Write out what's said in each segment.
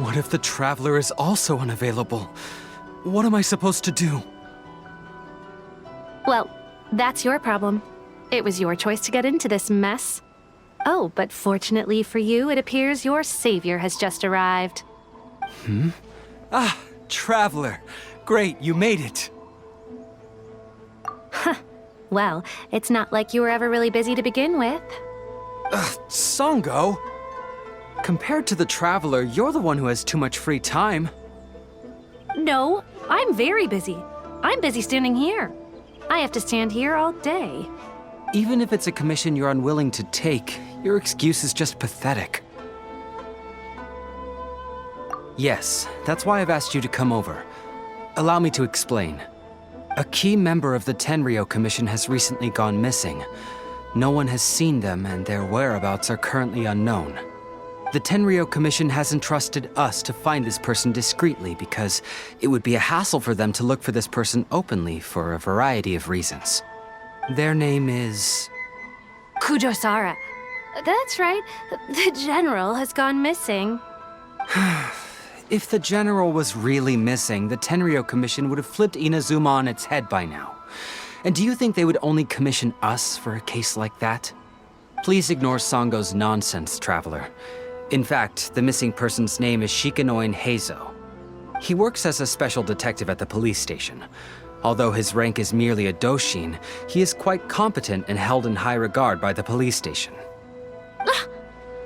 What if the Traveler is also unavailable? What am I supposed to do? Well, that's your problem. It was your choice to get into this mess. Oh, but fortunately for you, it appears your savior has just arrived. Ah, Traveler. Great, you made it. Well, it's not like you were ever really busy to begin with. Sango? Compared to the Traveler, you're the one who has too much free time. No, I'm very busy. I'm busy standing here. I have to stand here all day. Even if it's a commission you're unwilling to take, your excuse is just pathetic. Yes, that's why I've asked you to come over. Allow me to explain. A key member of the Tenryo Commission has recently gone missing. No one has seen them, and their whereabouts are currently unknown. The Tenryo Commission has entrusted us to find this person discreetly because it would be a hassle for them to look for this person openly for a variety of reasons. Their name is... Kujosara. That's right. The General has gone missing. If the General was really missing, the Tenryo Commission would have flipped Inazuma on its head by now. And do you think they would only commission us for a case like that? Please ignore Sango's nonsense, Traveler. In fact, the missing person's name is Shikanoin Heizo. He works as a special detective at the police station. Although his rank is merely a doshin, he is quite competent and held in high regard by the police station.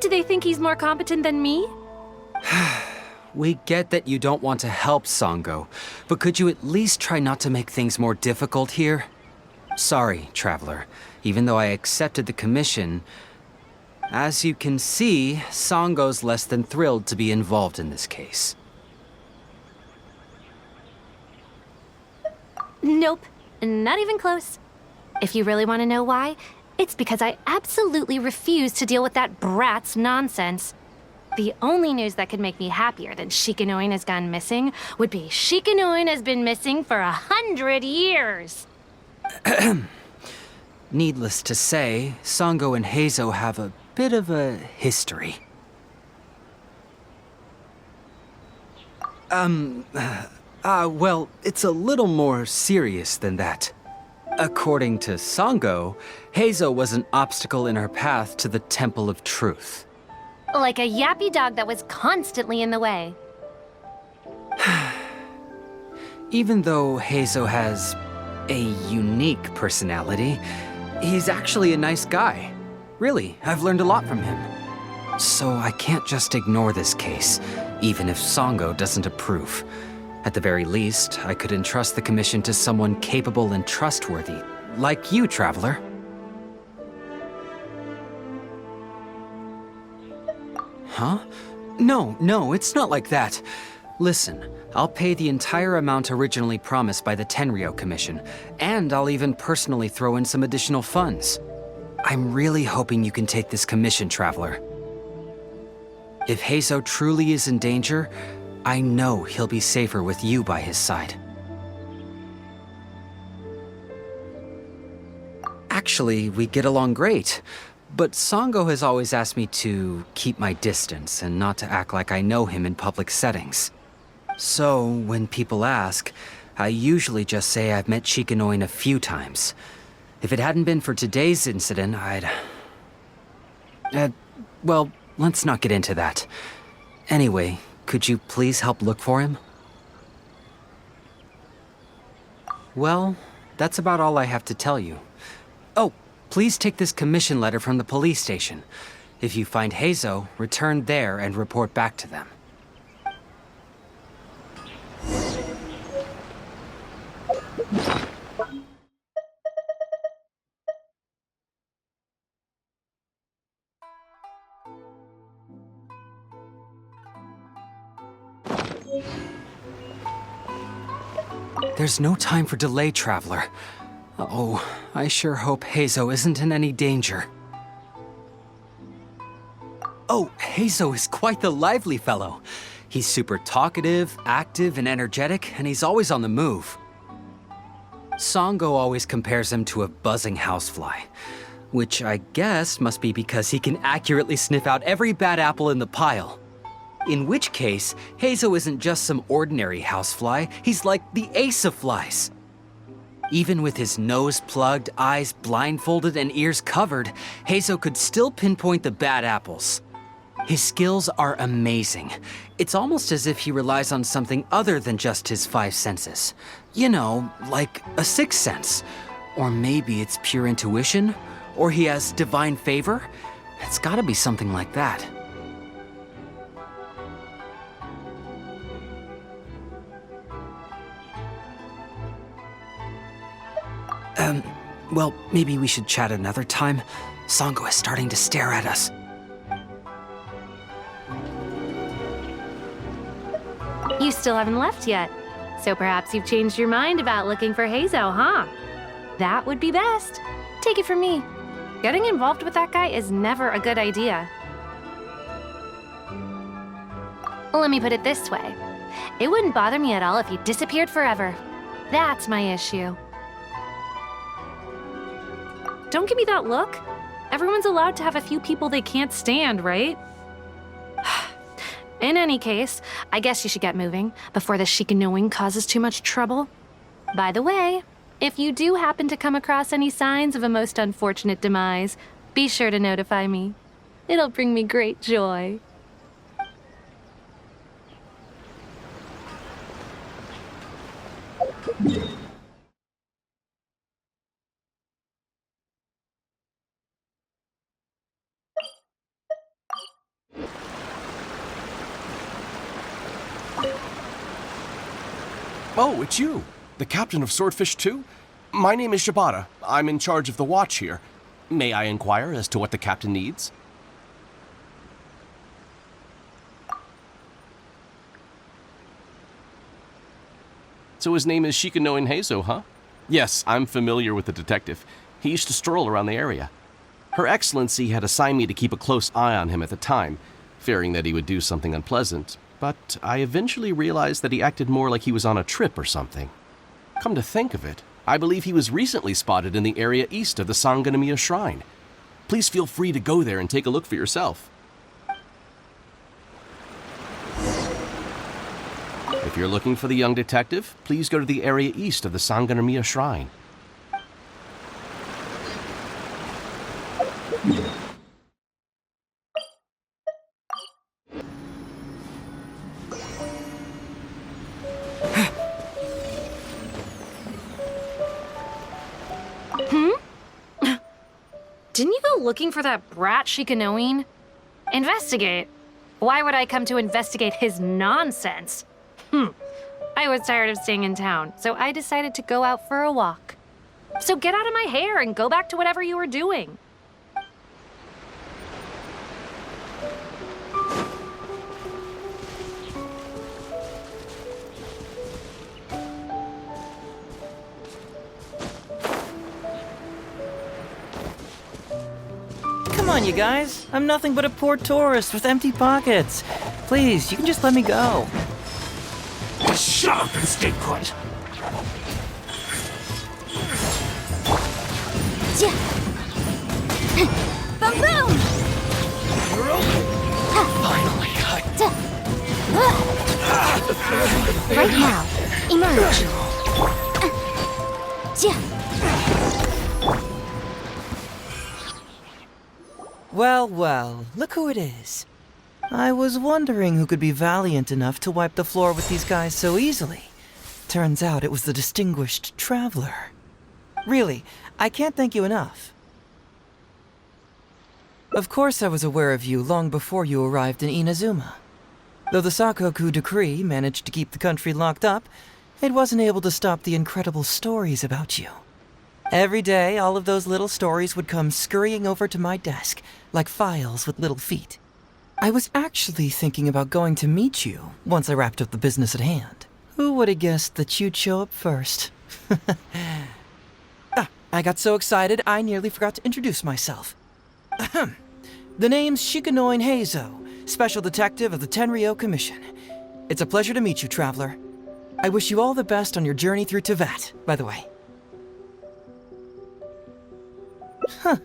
Do they think he's more competent than me? We get that you don't want to help Sango, but could you at least try not to make things more difficult here? Sorry, Traveler. Even though I accepted the commission, as you can see, Sango's less than thrilled to be involved in this case. Nope, not even close. If you really want to know why, it's because I absolutely refuse to deal with that brat's nonsense. The only news that could make me happier than Shikanoin has gone missing would be Shikanoin has been missing for 100 years. Needless to say, Sango and Heizo have a bit of a history. Well, it's a little more serious than that. According to Sango, Heizo was an obstacle in her path to the Temple of Truth. Like a yappy dog that was constantly in the way. Even though Heizo has a unique personality, he's actually a nice guy. Really, I've learned a lot from him. So I can't just ignore this case, even if Sango doesn't approve. At the very least, I could entrust the commission to someone capable and trustworthy, like you, Traveler. Huh? No, it's not like that. Listen, I'll pay the entire amount originally promised by the Tenryo Commission, and I'll even personally throw in some additional funds. I'm really hoping you can take this commission, Traveler. If Heizo truly is in danger, I know he'll be safer with you by his side. Actually, we get along great. But Sango has always asked me to keep my distance and not to act like I know him in public settings. So, when people ask, I usually just say I've met Shikanoin a few times. If it hadn't been for today's incident, well, let's not get into that. Anyway, could you please help look for him? Well, that's about all I have to tell you. Oh, please take this commission letter from the police station. If you find Heizo, return there and report back to them. There's no time for delay, Traveler. Oh, I sure hope Heizo isn't in any danger. Oh, Heizo is quite the lively fellow. He's super talkative, active, and energetic, and he's always on the move. Sango always compares him to a buzzing housefly, which I guess must be because he can accurately sniff out every bad apple in the pile. In which case, Heizo isn't just some ordinary housefly, he's like the ace of flies. Even with his nose plugged, eyes blindfolded, and ears covered, Heizo could still pinpoint the bad apples. His skills are amazing. It's almost as if he relies on something other than just his five senses. You know, like a sixth sense. Or maybe it's pure intuition? Or he has divine favor? It's gotta be something like that. Well, maybe we should chat another time. Sango is starting to stare at us. You still haven't left yet, so perhaps you've changed your mind about looking for Heizo, huh? That would be best. Take it from me. Getting involved with that guy is never a good idea. Let me put it this way. It wouldn't bother me at all if he disappeared forever. That's my issue. Don't give me that look. Everyone's allowed to have a few people they can't stand, right? In any case, I guess you should get moving before the Shikanoing causes too much trouble. By the way, if you do happen to come across any signs of a most unfortunate demise, be sure to notify me. It'll bring me great joy. Oh, it's you, the captain of Swordfish 2? My name is Shibata. I'm in charge of the watch here. May I inquire as to what the captain needs? So his name is Shikanoin Heizo, huh? Yes, I'm familiar with the detective. He used to stroll around the area. Her Excellency had assigned me to keep a close eye on him at the time, fearing that he would do something unpleasant, but I eventually realized that he acted more like he was on a trip or something. Come to think of it, I believe he was recently spotted in the area east of the Sanganamiya Shrine. Please feel free to go there and take a look for yourself. If you're looking for the young detective, please go to the area east of the Sanganamiya Shrine. Didn't you go looking for that brat Shikanoing? Investigate? Why would I come to investigate his nonsense? I was tired of staying in town, so I decided to go out for a walk. So get out of my hair and go back to whatever you were doing. Come on, you guys. I'm nothing but a poor tourist with empty pockets. Please, you can just let me go. Shut up and stay put. Boom boom! Finally, Right now, emerge. Well, well, look who it is. I was wondering who could be valiant enough to wipe the floor with these guys so easily. Turns out it was the distinguished traveler. Really, I can't thank you enough. Of course I was aware of you long before you arrived in Inazuma. Though the Sakoku decree managed to keep the country locked up, it wasn't able to stop the incredible stories about you. Every day, all of those little stories would come scurrying over to my desk, like files with little feet. I was actually thinking about going to meet you once I wrapped up the business at hand. Who would have guessed that you'd show up first? I got so excited I nearly forgot to introduce myself. Ahem. The name's Shikanoin Heizo, Special Detective of the Tenryou Commission. It's a pleasure to meet you, traveler. I wish you all the best on your journey through Teyvat, by the way. Huh.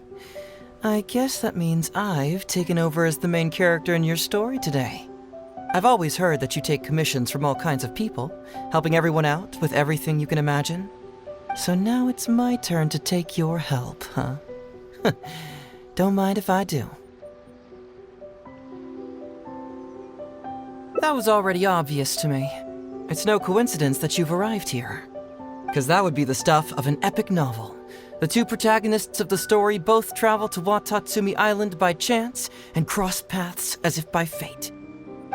I guess that means I've taken over as the main character in your story today. I've always heard that you take commissions from all kinds of people, helping everyone out with everything you can imagine. So now it's my turn to take your help, huh? Don't mind if I do. That was already obvious to me. It's no coincidence that you've arrived here. Because that would be the stuff of an epic novel. The two protagonists of the story both travel to Watatsumi Island by chance and cross paths as if by fate.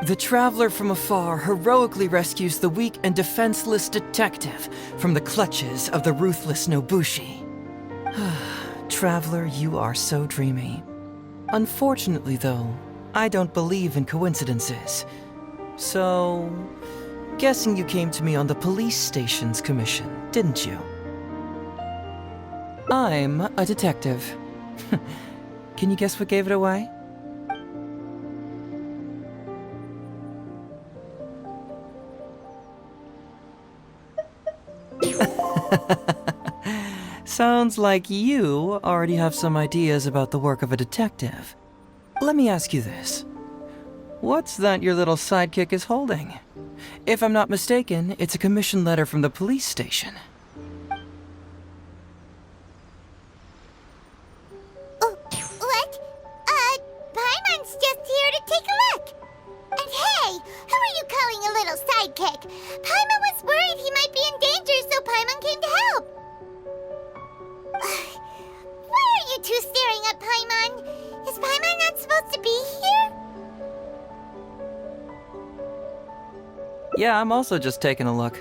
The traveler from afar heroically rescues the weak and defenseless detective from the clutches of the ruthless Nobushi. Traveler, you are so dreamy. Unfortunately, though, I don't believe in coincidences. So, guessing you came to me on the police station's commission, didn't you? I'm a detective. Can you guess what gave it away? Sounds like you already have some ideas about the work of a detective. Let me ask you this. What's that your little sidekick is holding? If I'm not mistaken, it's a commission letter from the police station. What? Paimon's just here to take a look. And hey, who are you calling a little sidekick? Paimon was worried he might be in danger, so Paimon came to help. Why are you two staring at Paimon? Is Paimon not supposed to be here? Yeah, I'm also just taking a look.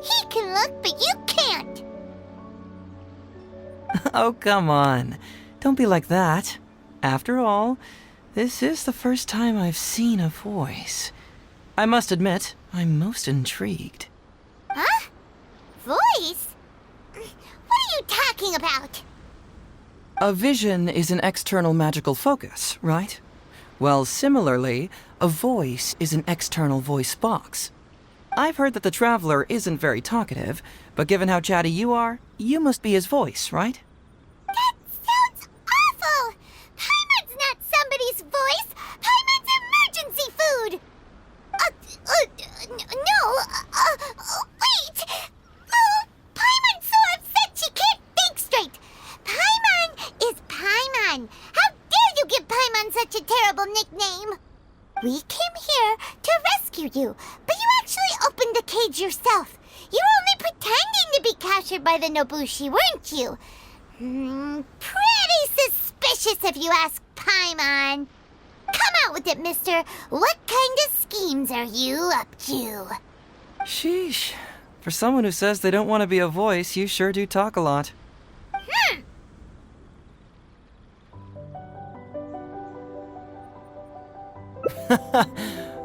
He can look, but you can't. Oh, come on. Don't be like that. After all, this is the first time I've seen a voice. I must admit, I'm most intrigued. Huh? Voice? What are you talking about? A vision is an external magical focus, right? Well, similarly, a voice is an external voice box. I've heard that the Traveler isn't very talkative, but given how chatty you are, you must be his voice, right? That sounds awful! Paimon's not somebody's voice! Paimon's emergency food! Wait! Oh, Paimon's so upset she can't think straight! Paimon is Paimon! How dare you give Paimon such a terrible nickname? We came here to rescue you, but you actually opened the cage yourself. You were only pretending to be captured by the Nobushi, weren't you? Pretty suspicious if you ask Paimon. Come out with it, mister. What kind of schemes are you up to? Sheesh. For someone who says they don't want to be a voice, you sure do talk a lot.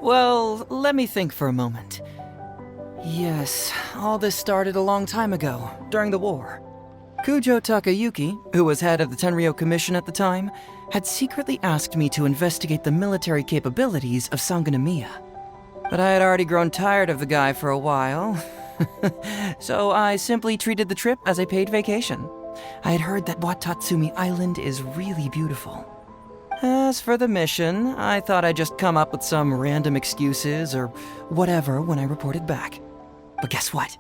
Well, let me think for a moment. Yes, all this started a long time ago, during the war. Kujo Takayuki, who was head of the Tenryo Commission at the time, had secretly asked me to investigate the military capabilities of Sangonomiya. But I had already grown tired of the guy for a while, so I simply treated the trip as a paid vacation. I had heard that Watatsumi Island is really beautiful. As for the mission, I thought I'd just come up with some random excuses or whatever when I reported back. But guess what?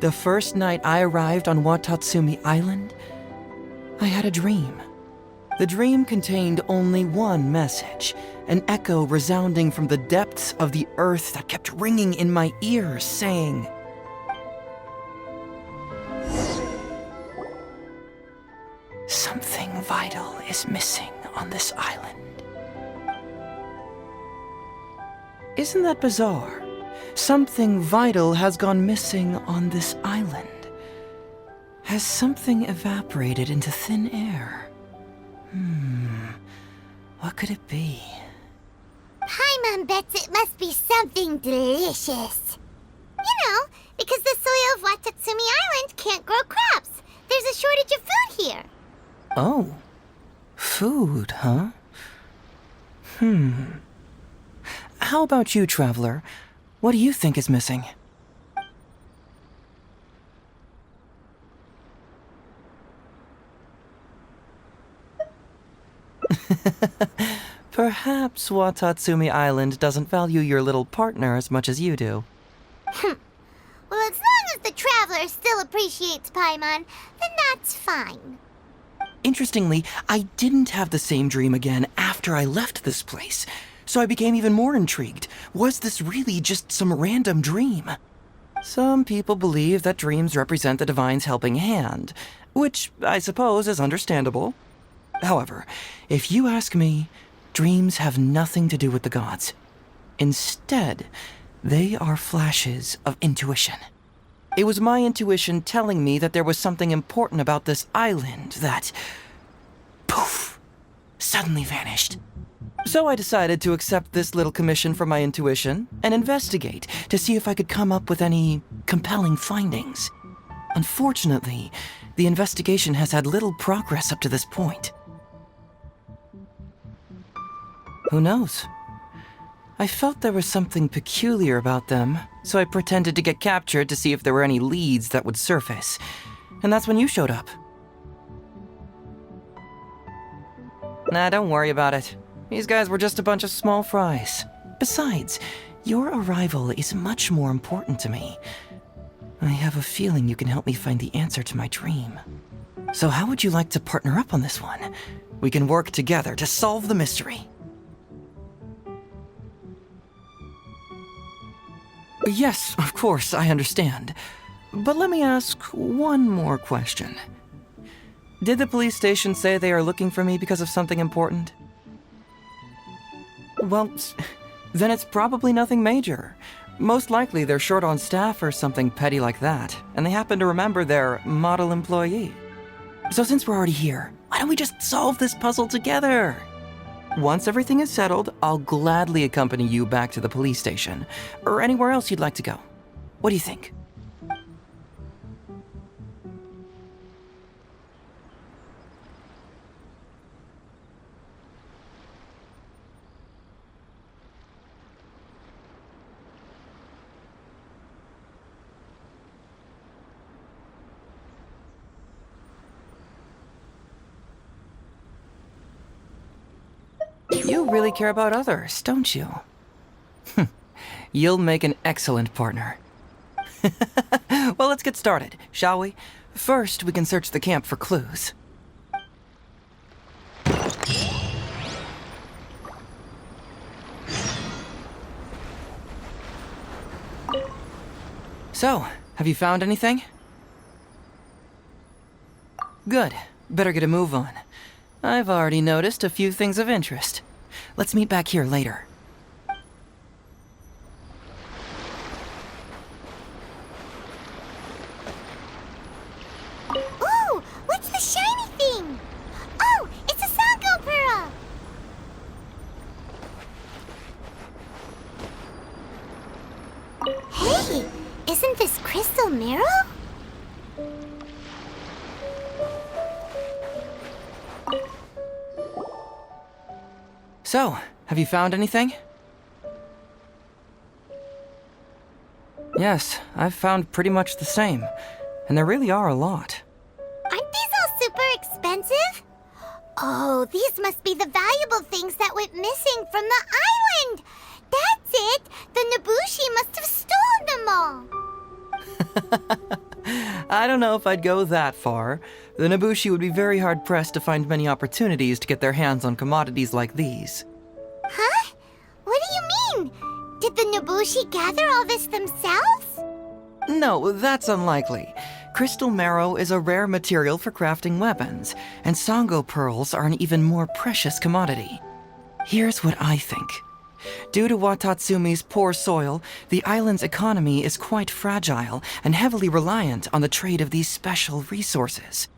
The first night I arrived on Watatsumi Island, I had a dream. The dream contained only one message, an echo resounding from the depths of the earth that kept ringing in my ears, saying, "Something vital is missing on this island." Isn't that bizarre? Something vital has gone missing on this island. Has something evaporated into thin air? What could it be? Paimon bets it must be something delicious. You know, because the soil of Watatsumi Island can't grow crops. There's a shortage of food here. Oh, food, huh? How about you, Traveler? What do you think is missing? Perhaps Watatsumi Island doesn't value your little partner as much as you do. Well, as long as the Traveler still appreciates Paimon, then that's fine. Interestingly, I didn't have the same dream again after I left this place, so I became even more intrigued. Was this really just some random dream? Some people believe that dreams represent the Divine's helping hand, which I suppose is understandable. However, if you ask me, dreams have nothing to do with the gods. Instead, they are flashes of intuition. It was my intuition telling me that there was something important about this island that, poof, suddenly vanished. So I decided to accept this little commission from my intuition and investigate to see if I could come up with any compelling findings. Unfortunately, the investigation has had little progress up to this point. Who knows? I felt there was something peculiar about them, so I pretended to get captured to see if there were any leads that would surface. And that's when you showed up. Nah, don't worry about it. These guys were just a bunch of small fries. Besides, your arrival is much more important to me. I have a feeling you can help me find the answer to my dream. So how would you like to partner up on this one? We can work together to solve the mystery. Yes, of course, I understand. But let me ask one more question. Did the police station say they are looking for me because of something important? Well, then it's probably nothing major. Most likely they're short on staff or something petty like that, and they happen to remember their model employee. So since we're already here, why don't we just solve this puzzle together? Once everything is settled, I'll gladly accompany you back to the police station, or anywhere else you'd like to go. What do you think? You really care about others, don't you? You'll make an excellent partner. Well, let's get started, shall we? First, we can search the camp for clues. So, have you found anything? Good. Better get a move on. I've already noticed a few things of interest. Let's meet back here later. Ooh, what's the shiny thing? Oh, it's a Sango Pearl! Hey, isn't this Crystal Marrow? So, have you found anything? Yes, I've found pretty much the same. And there really are a lot. Aren't these all super expensive? Oh, these must be the valuable things that went missing from the island! That's it! The Nobushi must have stolen them all! I don't know if I'd go that far. The Nobushi would be very hard-pressed to find many opportunities to get their hands on commodities like these. Huh? What do you mean? Did the Nobushi gather all this themselves? No, that's unlikely. Crystal marrow is a rare material for crafting weapons, and Sango pearls are an even more precious commodity. Here's what I think. Due to Watatsumi's poor soil, the island's economy is quite fragile and heavily reliant on the trade of these special resources.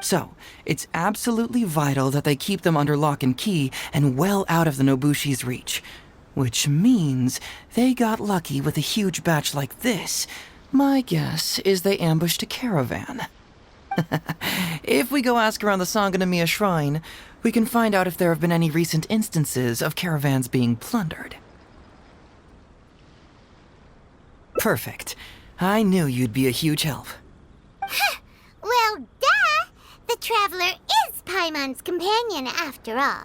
So, it's absolutely vital that they keep them under lock and key and well out of the Nobushi's reach. Which means they got lucky with a huge batch like this. My guess is they ambushed a caravan. If we go ask around the Sangonomiya Shrine, we can find out if there have been any recent instances of caravans being plundered. Perfect. I knew you'd be a huge help. Well, duh! The Traveler is Paimon's companion after all.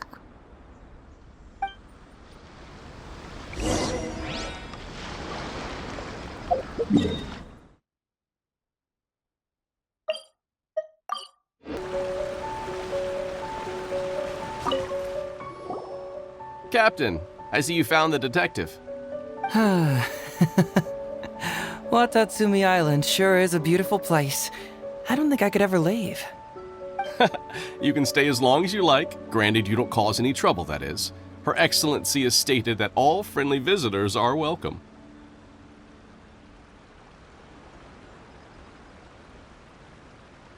Captain, I see you found the detective. Watatsumi Island sure is a beautiful place. I don't think I could ever leave. You can stay as long as you like, granted you don't cause any trouble, that is. Her Excellency has stated that all friendly visitors are welcome.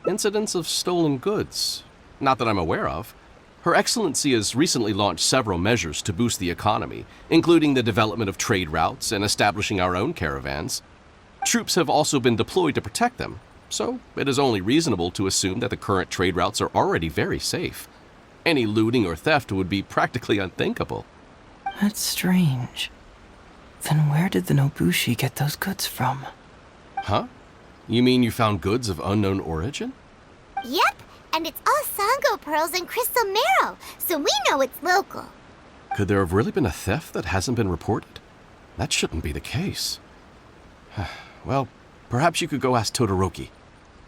Incidents of stolen goods? Not that I'm aware of. Her Excellency has recently launched several measures to boost the economy, including the development of trade routes and establishing our own caravans. Troops have also been deployed to protect them, so it is only reasonable to assume that the current trade routes are already very safe. Any looting or theft would be practically unthinkable. That's strange. Then where did the Nobushi get those goods from? Huh? You mean you found goods of unknown origin? Yep, and it's all Sango pearls and crystal marrow, so we know it's local. Could there have really been a theft that hasn't been reported? That shouldn't be the case. Well, perhaps you could go ask Todoroki.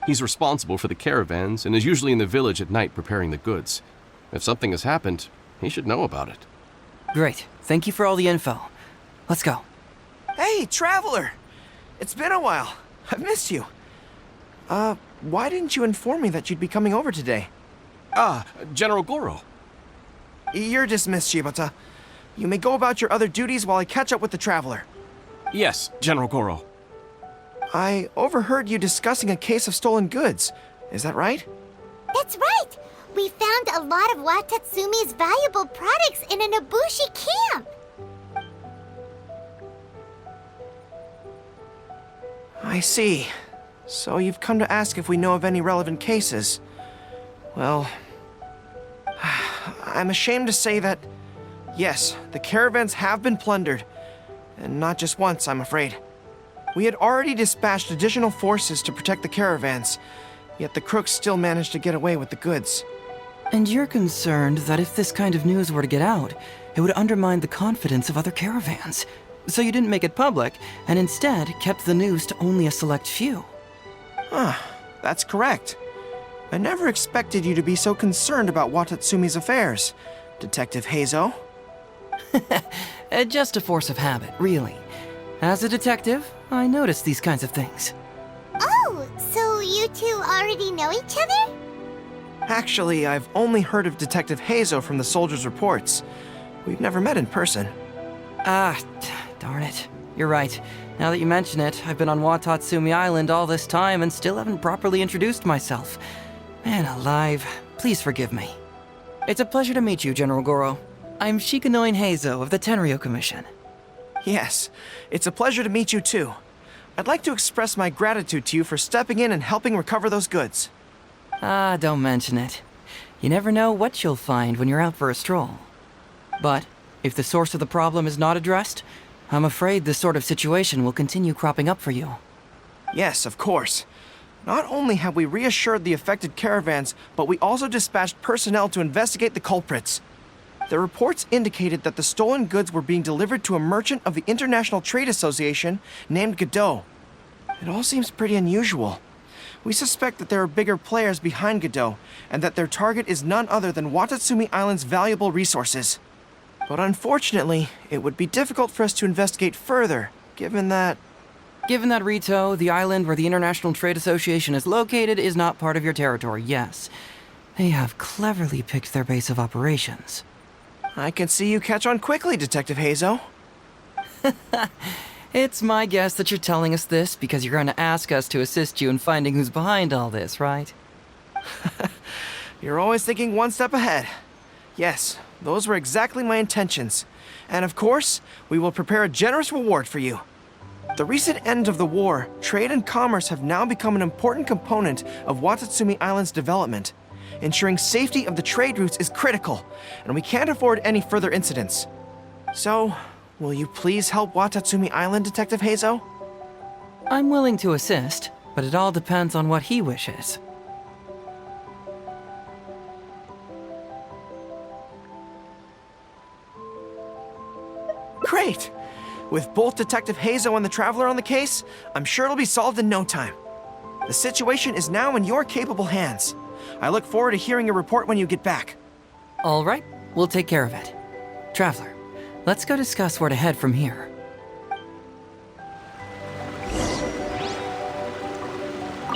He's responsible for the caravans and is usually in the village at night preparing the goods. If something has happened, he should know about it. Great. Thank you for all the info. Let's go. Hey, Traveler! It's been a while. I've missed you. Why didn't you inform me that you'd be coming over today? General Goro. You're dismissed, Shibata. You may go about your other duties while I catch up with the Traveler. Yes, General Goro. I overheard you discussing a case of stolen goods. Is that right? That's right! We found a lot of Watatsumi's valuable products in a Nobushi camp! I see. So you've come to ask if we know of any relevant cases. Well, I'm ashamed to say that, yes, the caravans have been plundered. And not just once, I'm afraid. We had already dispatched additional forces to protect the caravans, yet the crooks still managed to get away with the goods. And you're concerned that if this kind of news were to get out, it would undermine the confidence of other caravans. So you didn't make it public, and instead kept the news to only a select few. That's correct. I never expected you to be so concerned about Watatsumi's affairs, Detective Heizo. Just a force of habit, really. As a detective, I notice these kinds of things. Oh, so you two already know each other? Actually, I've only heard of Detective Heizo from the soldiers' reports. We've never met in person. Darn it. You're right. Now that you mention it, I've been on Watatsumi Island all this time and still haven't properly introduced myself. Man alive, please forgive me. It's a pleasure to meet you, General Goro. I'm Shikanoin Heizo of the Tenryo Commission. Yes, it's a pleasure to meet you too. I'd like to express my gratitude to you for stepping in and helping recover those goods. Don't mention it. You never know what you'll find when you're out for a stroll. But if the source of the problem is not addressed, I'm afraid this sort of situation will continue cropping up for you. Yes, of course. Not only have we reassured the affected caravans, but we also dispatched personnel to investigate the culprits. The reports indicated that the stolen goods were being delivered to a merchant of the International Trade Association named Godot. It all seems pretty unusual. We suspect that there are bigger players behind Godot, and that their target is none other than Watatsumi Island's valuable resources. But unfortunately, it would be difficult for us to investigate further, given that... Given that Rito, the island where the International Trade Association is located, is not part of your territory, yes. They have cleverly picked their base of operations. I can see you catch on quickly, Detective Heizo. It's my guess that you're telling us this because you're going to ask us to assist you in finding who's behind all this, right? You're always thinking one step ahead. Yes, those were exactly my intentions. And of course, we will prepare a generous reward for you. The recent end of the war, trade and commerce have now become an important component of Watatsumi Island's development. Ensuring safety of the trade routes is critical, and we can't afford any further incidents. So, will you please help Watatsumi Island, Detective Heizo? I'm willing to assist, but it all depends on what he wishes. Great! With both Detective Hazo and the Traveler on the case, I'm sure it'll be solved in no time. The situation is now in your capable hands. I look forward to hearing your report when you get back. All right, we'll take care of it. Traveler, let's go discuss where to head from here.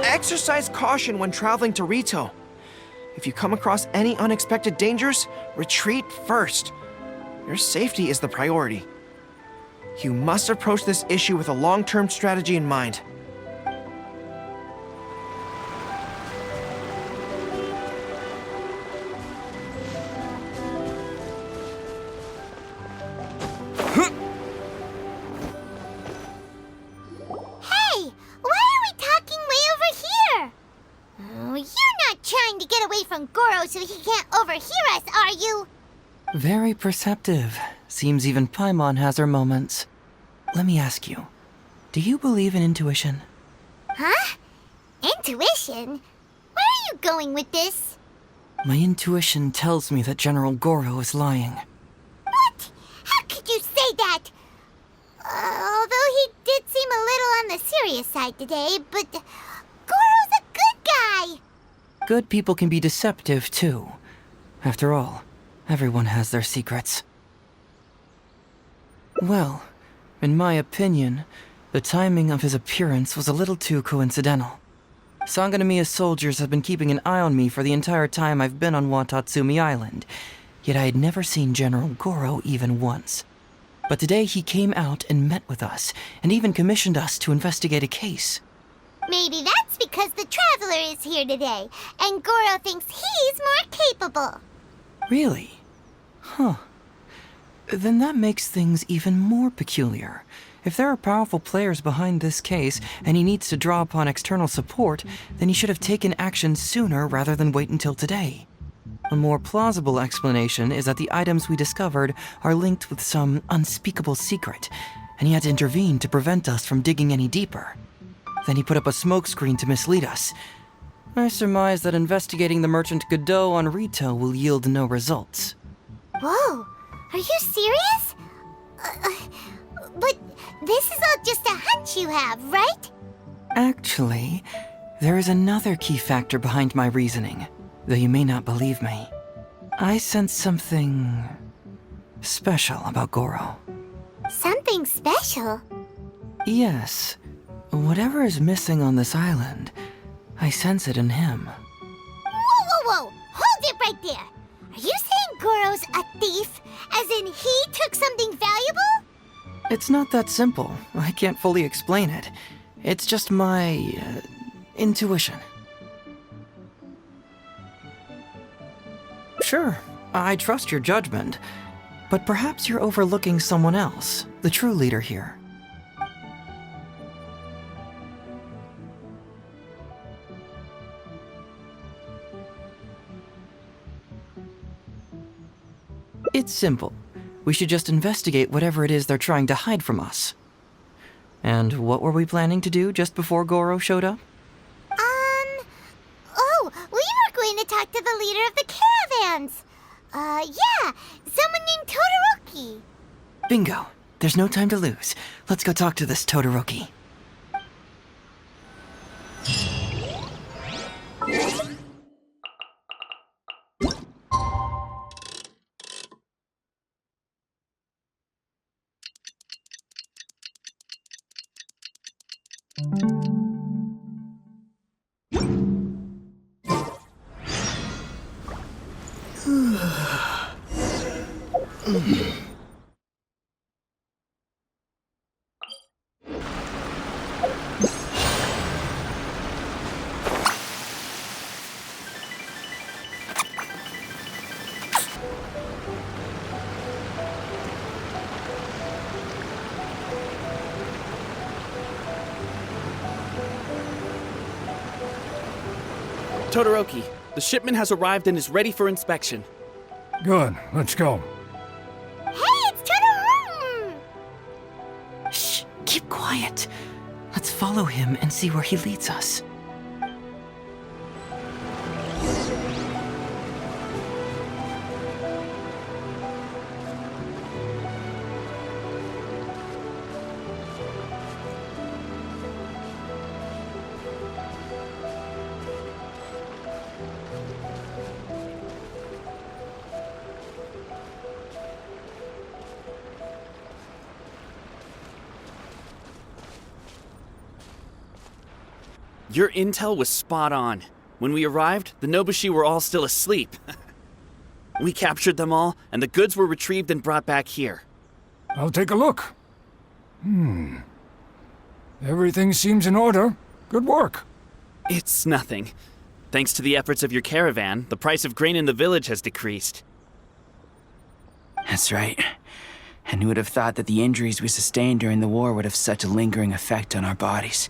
Exercise caution when traveling to Rito. If you come across any unexpected dangers, retreat first. Your safety is the priority. You must approach this issue with a long-term strategy in mind. Hey, why are we talking way over here? Oh, you're not trying to get away from Goro so he can't overhear us, are you? Very perceptive. Seems even Paimon has her moments. Let me ask you, do you believe in intuition? Huh? Intuition? Where are you going with this? My intuition tells me that General Goro is lying. What? How could you say that? Although he did seem a little on the serious side today, but Goro's a good guy. Good people can be deceptive, too. After all, everyone has their secrets. Well, in my opinion, the timing of his appearance was a little too coincidental. Sangonomiya's soldiers have been keeping an eye on me for the entire time I've been on Watatsumi Island, yet I had never seen General Goro even once. But today he came out and met with us, and even commissioned us to investigate a case. Maybe that's because the Traveler is here today, and Goro thinks he's more capable. Really? Huh. Then that makes things even more peculiar. If there are powerful players behind this case, and he needs to draw upon external support, then he should have taken action sooner rather than wait until today. A more plausible explanation is that the items we discovered are linked with some unspeakable secret, and he had to intervene to prevent us from digging any deeper. Then he put up a smokescreen to mislead us. I surmise that investigating the merchant Godot on Rito will yield no results. Whoa, are you serious? But this is all just a hunch you have, right? Actually, there is another key factor behind my reasoning, though you may not believe me. I sense something special about Goro. Something special? Yes, whatever is missing on this island, I sense it in him. Whoa! Hold it right there! Are you saying Goro's a thief? As in he took something valuable? It's not that simple. I can't fully explain it. It's just my intuition. Sure, I trust your judgment, but perhaps you're overlooking someone else, the true leader here. It's simple. We should just investigate whatever it is they're trying to hide from us. And what were we planning to do just before Goro showed up? Oh, we were going to talk to the leader of the caravans. Yeah, someone named Todoroki. Bingo. There's no time to lose. Let's go talk to this Todoroki. Todoroki, the shipment has arrived and is ready for inspection. Good, let's go. Hey, it's Todoroki! Shh, keep quiet. Let's follow him and see where he leads us. Your intel was spot on. When we arrived, the Nobushi were all still asleep. We captured them all, and the goods were retrieved and brought back here. I'll take a look. Everything seems in order. Good work. It's nothing. Thanks to the efforts of your caravan, the price of grain in the village has decreased. That's right. And who would have thought that the injuries we sustained during the war would have such a lingering effect on our bodies?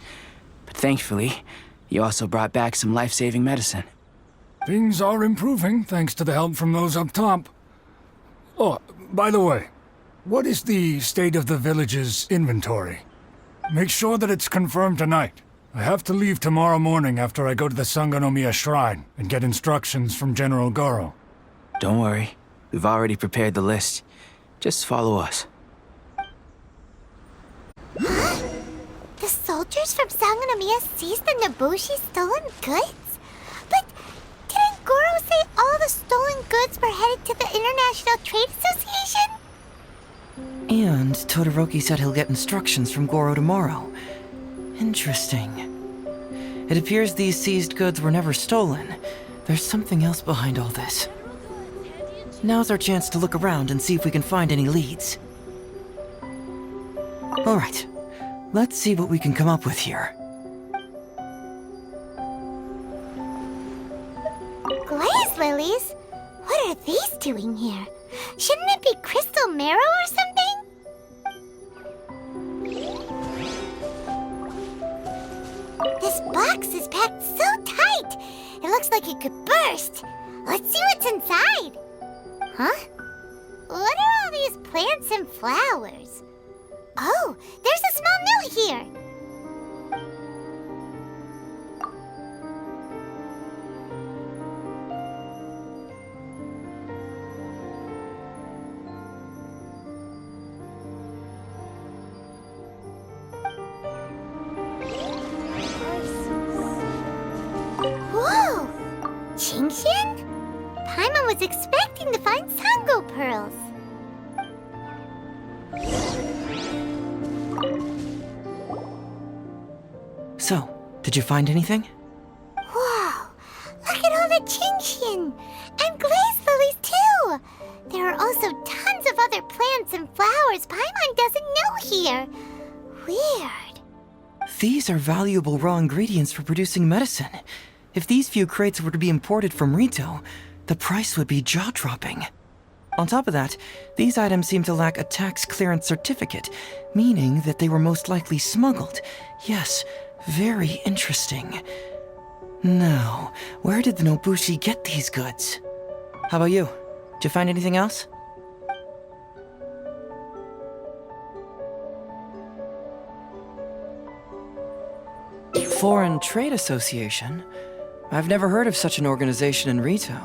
But thankfully, you also brought back some life-saving medicine. Things are improving thanks to the help from those up top. Oh, by the way, what is the state of the village's inventory? Make sure that it's confirmed tonight. I have to leave tomorrow morning after I go to the Sangonomiya Shrine and get instructions from General Goro. Don't worry. We've already prepared the list. Just follow us. The soldiers from Sangonomiya seized the Nobushi stolen goods? But didn't Goro say all the stolen goods were headed to the International Trade Association? And Todoroki said he'll get instructions from Goro tomorrow. Interesting. It appears these seized goods were never stolen. There's something else behind all this. Now's our chance to look around and see if we can find any leads. Alright, let's see what we can come up with here. Glaze lilies? What are these doing here? Shouldn't it be crystal marrow or something? This box is packed so tight, it looks like it could burst. Let's see what's inside. Huh? What are all these plants and flowers? Oh, there's a small note here. Whoa! Qingxian? Paimon was expecting to find Sango pearls. So, did you find anything? Wow! Look at all the Qingxian! And glaze lilies too! There are also tons of other plants and flowers Paimon doesn't know here. Weird. These are valuable raw ingredients for producing medicine. If these few crates were to be imported from Rito, the price would be jaw-dropping. On top of that, these items seem to lack a tax clearance certificate, meaning that they were most likely smuggled. Yes, very interesting. Now, where did the Nobushi get these goods? How about you? Did you find anything else? Foreign Trade Association? I've never heard of such an organization in Rito.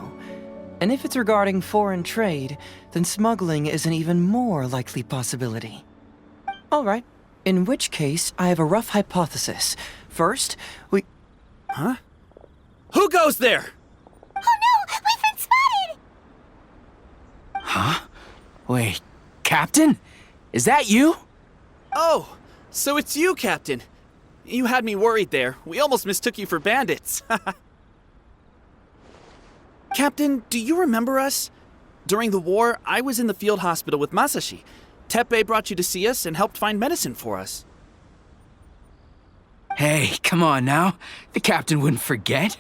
And if it's regarding foreign trade, then smuggling is an even more likely possibility. All right. In which case, I have a rough hypothesis. First, we... Huh? Who goes there? Oh no! We've been spotted! Huh? Wait, Captain? Is that you? Oh, so it's you, Captain. You had me worried there. We almost mistook you for bandits. Captain, do you remember us? During the war, I was in the field hospital with Masashi. Teppei brought you to see us and helped find medicine for us. Hey, come on now. The captain wouldn't forget.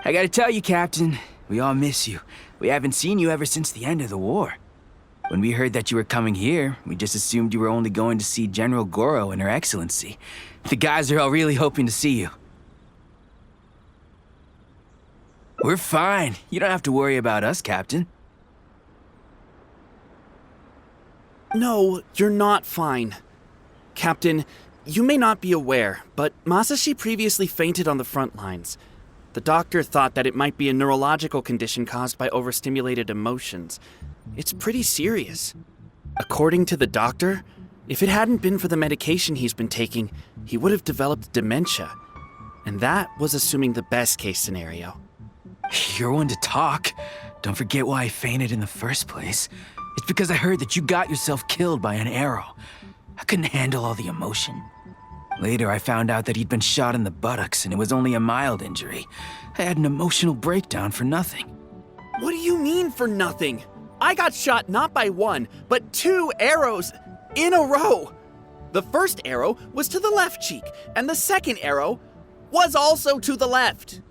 I gotta tell you, Captain, we all miss you. We haven't seen you ever since the end of the war. When we heard that you were coming here, we just assumed you were only going to see General Goro and Her Excellency. The guys are all really hoping to see you. We're fine. You don't have to worry about us, Captain. No, you're not fine. Captain, you may not be aware, but Masashi previously fainted on the front lines. The doctor thought that it might be a neurological condition caused by overstimulated emotions. It's pretty serious. According to the doctor, if it hadn't been for the medication he's been taking, he would have developed dementia. And that was assuming the best case scenario. You're one to talk. Don't forget why I fainted in the first place. It's because I heard that you got yourself killed by an arrow. I couldn't handle all the emotion. Later, I found out that he'd been shot in the buttocks and it was only a mild injury. I had an emotional breakdown for nothing. What do you mean for nothing? I got shot not by one, but 2 arrows in a row. The first arrow was to the left cheek, and the second arrow was also to the left.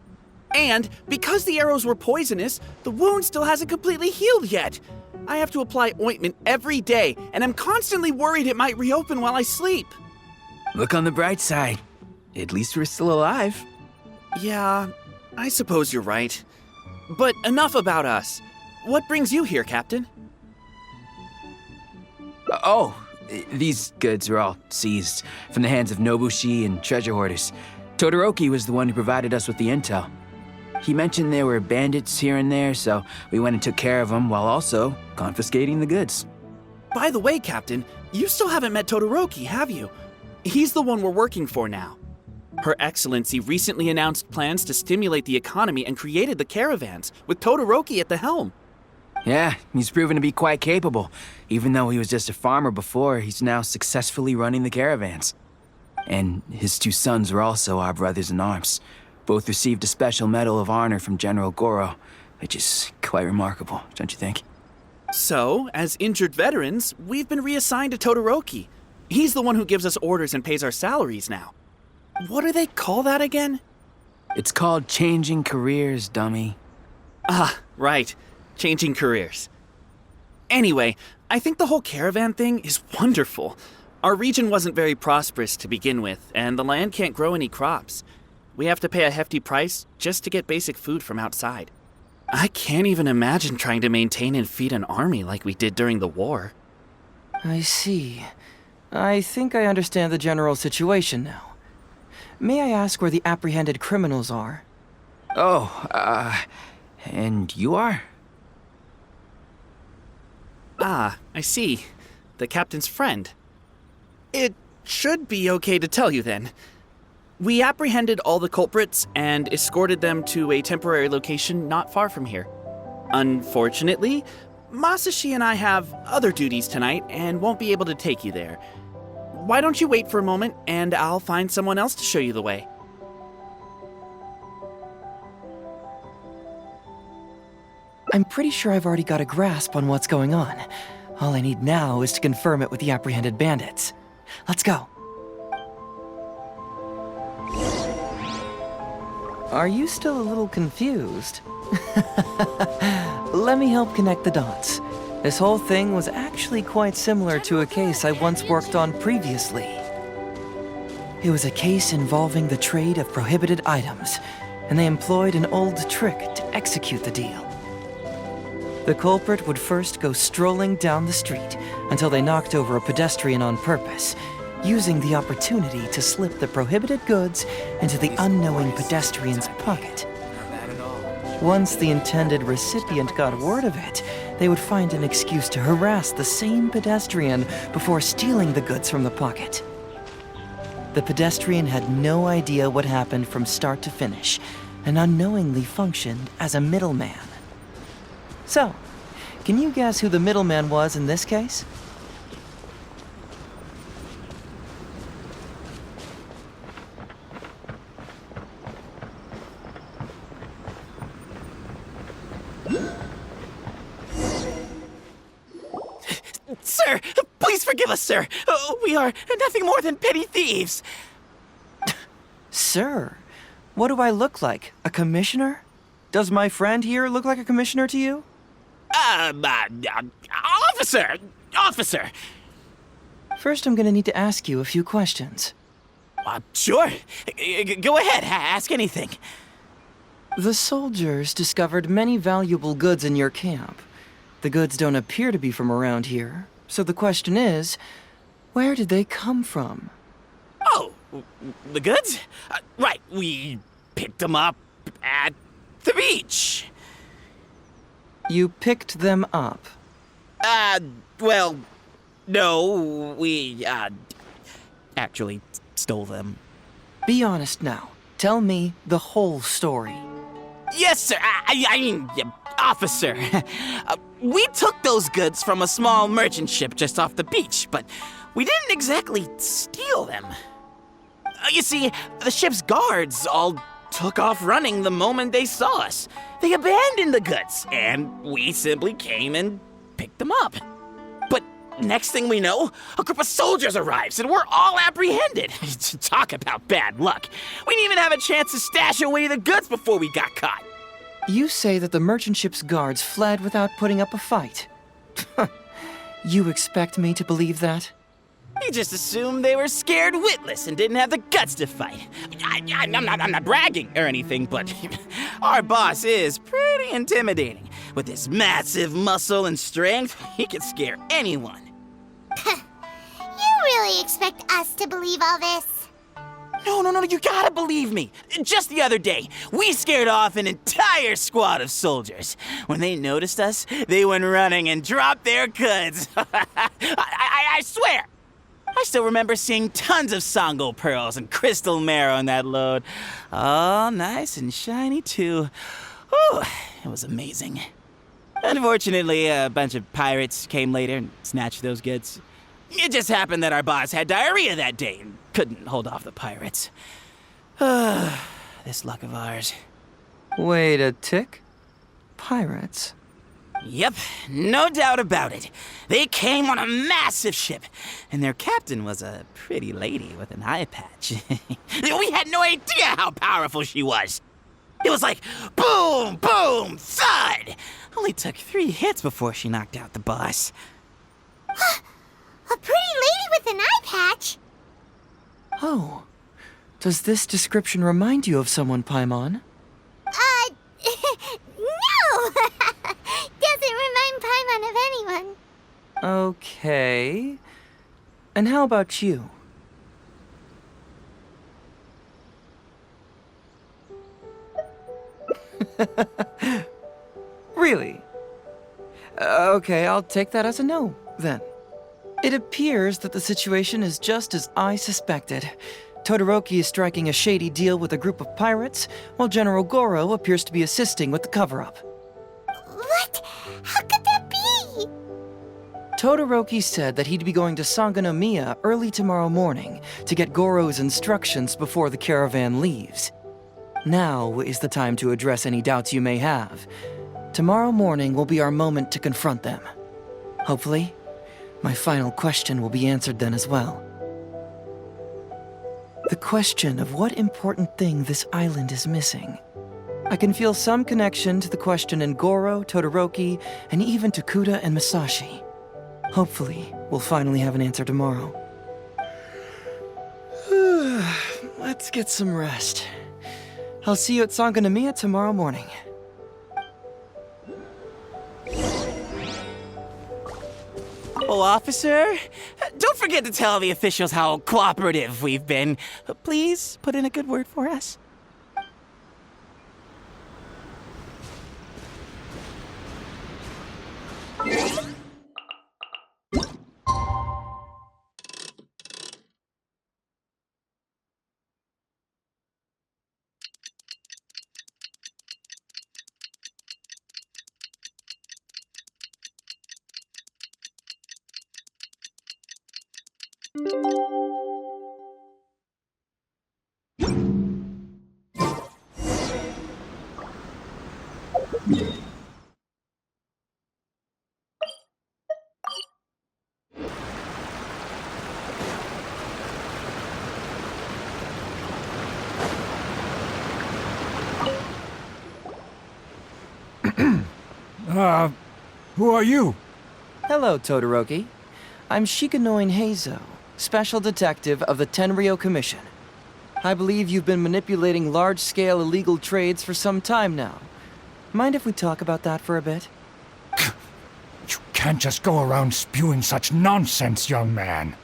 And because the arrows were poisonous, the wound still hasn't completely healed yet. I have to apply ointment every day, and I'm constantly worried it might reopen while I sleep. Look on the bright side. At least we're still alive. Yeah, I suppose you're right. But enough about us. What brings you here, Captain? These goods were all seized from the hands of Nobushi and treasure hoarders. Todoroki was the one who provided us with the intel. He mentioned there were bandits here and there, so we went and took care of them while also confiscating the goods. By the way, Captain, you still haven't met Todoroki, have you? He's the one we're working for now. Her Excellency recently announced plans to stimulate the economy and created the caravans, with Todoroki at the helm. Yeah, he's proven to be quite capable. Even though he was just a farmer before, he's now successfully running the caravans. And his 2 sons were also our brothers in arms. Both received a special medal of honor from General Goro, which is quite remarkable, don't you think? So, as injured veterans, we've been reassigned to Todoroki. He's the one who gives us orders and pays our salaries now. What do they call that again? It's called changing careers, dummy. Ah, right. Changing careers. Anyway, I think the whole caravan thing is wonderful. Our region wasn't very prosperous to begin with, and the land can't grow any crops. We have to pay a hefty price just to get basic food from outside. I can't even imagine trying to maintain and feed an army like we did during the war. I see. I think I understand the general situation now. May I ask where the apprehended criminals are? And you are? Ah, I see. The captain's friend. It should be okay to tell you then. We apprehended all the culprits and escorted them to a temporary location not far from here. Unfortunately, Masashi and I have other duties tonight and won't be able to take you there. Why don't you wait for a moment and I'll find someone else to show you the way. I'm pretty sure I've already got a grasp on what's going on. All I need now is to confirm it with the apprehended bandits. Let's go. Are you still a little confused? Let me help connect the dots. This whole thing was actually quite similar to a case I once worked on previously. It was a case involving the trade of prohibited items, and they employed an old trick to execute the deal. The culprit would first go strolling down the street until they knocked over a pedestrian on purpose, using the opportunity to slip the prohibited goods into the unknowing pedestrian's pocket. Once the intended recipient got word of it, they would find an excuse to harass the same pedestrian before stealing the goods from the pocket. The pedestrian had no idea what happened from start to finish, and unknowingly functioned as a middleman. So, can you guess who the middleman was in this case? Sir, please forgive us, sir. We are nothing more than petty thieves. Sir, what do I look like? A commissioner? Does my friend here look like a commissioner to you? Officer! First, I'm gonna need to ask you a few questions. Sure. Go ahead, ask anything. The soldiers discovered many valuable goods in your camp. The goods don't appear to be from around here, so the question is, where did they come from? Oh, the goods? Right, we picked them up at the beach. You picked them up? Well, no, we, actually stole them. Be honest now. Tell me the whole story. Yes, sir. I mean, officer. We took those goods from a small merchant ship just off the beach, but we didn't exactly steal them. You see, the ship's guards all took off running the moment they saw us. They abandoned the goods, and we simply came and picked them up. But next thing we know, a group of soldiers arrives, and we're all apprehended. Talk about bad luck. We didn't even have a chance to stash away the goods before we got caught. You say that the merchant ship's guards fled without putting up a fight. You expect me to believe that? We just assumed they were scared witless and didn't have the guts to fight. I'm not bragging or anything, but our boss is pretty intimidating. With his massive muscle and strength, he could scare anyone. You really expect us to believe all this? No, you gotta believe me. Just the other day, we scared off an entire squad of soldiers. When they noticed us, they went running and dropped their goods. I swear. I still remember seeing tons of Songo pearls and crystal marrow in that load. All nice and shiny, too. Whew, it was amazing. Unfortunately, a bunch of pirates came later and snatched those goods. It just happened that our boss had diarrhea that day and couldn't hold off the pirates. This luck of ours. Wait a tick. Pirates? Yep, no doubt about it. They came on a massive ship, and their captain was a pretty lady with an eye patch. We had no idea how powerful she was. It was like boom, boom, thud. Only took 3 hits before she knocked out the boss. A pretty lady with an eye patch? Oh. Does this description remind you of someone, Paimon? No! Doesn't remind Paimon of anyone. Okay. And how about you? Really? Okay, I'll take that as a no, then. It appears that the situation is just as I suspected. Todoroki is striking a shady deal with a group of pirates, while General Goro appears to be assisting with the cover-up. What? How could that be? Todoroki said that he'd be going to Sangonomiya early tomorrow morning to get Goro's instructions before the caravan leaves. Now is the time to address any doubts you may have. Tomorrow morning will be our moment to confront them. Hopefully, my final question will be answered then as well. The question of what important thing this island is missing. I can feel some connection to the question in Goro, Todoroki, and even to Kuda and Masashi. Hopefully, we'll finally have an answer tomorrow. Let's get some rest. I'll see you at Sangonomiya tomorrow morning. Oh, officer, don't forget to tell the officials how cooperative we've been. Please put in a good word for us. Who are you? Hello, Todoroki. I'm Shikanoin Heizo, Special Detective of the Tenryou Commission. I believe you've been manipulating large-scale illegal trades for some time now. Mind if we talk about that for a bit? You can't just go around spewing such nonsense, young man.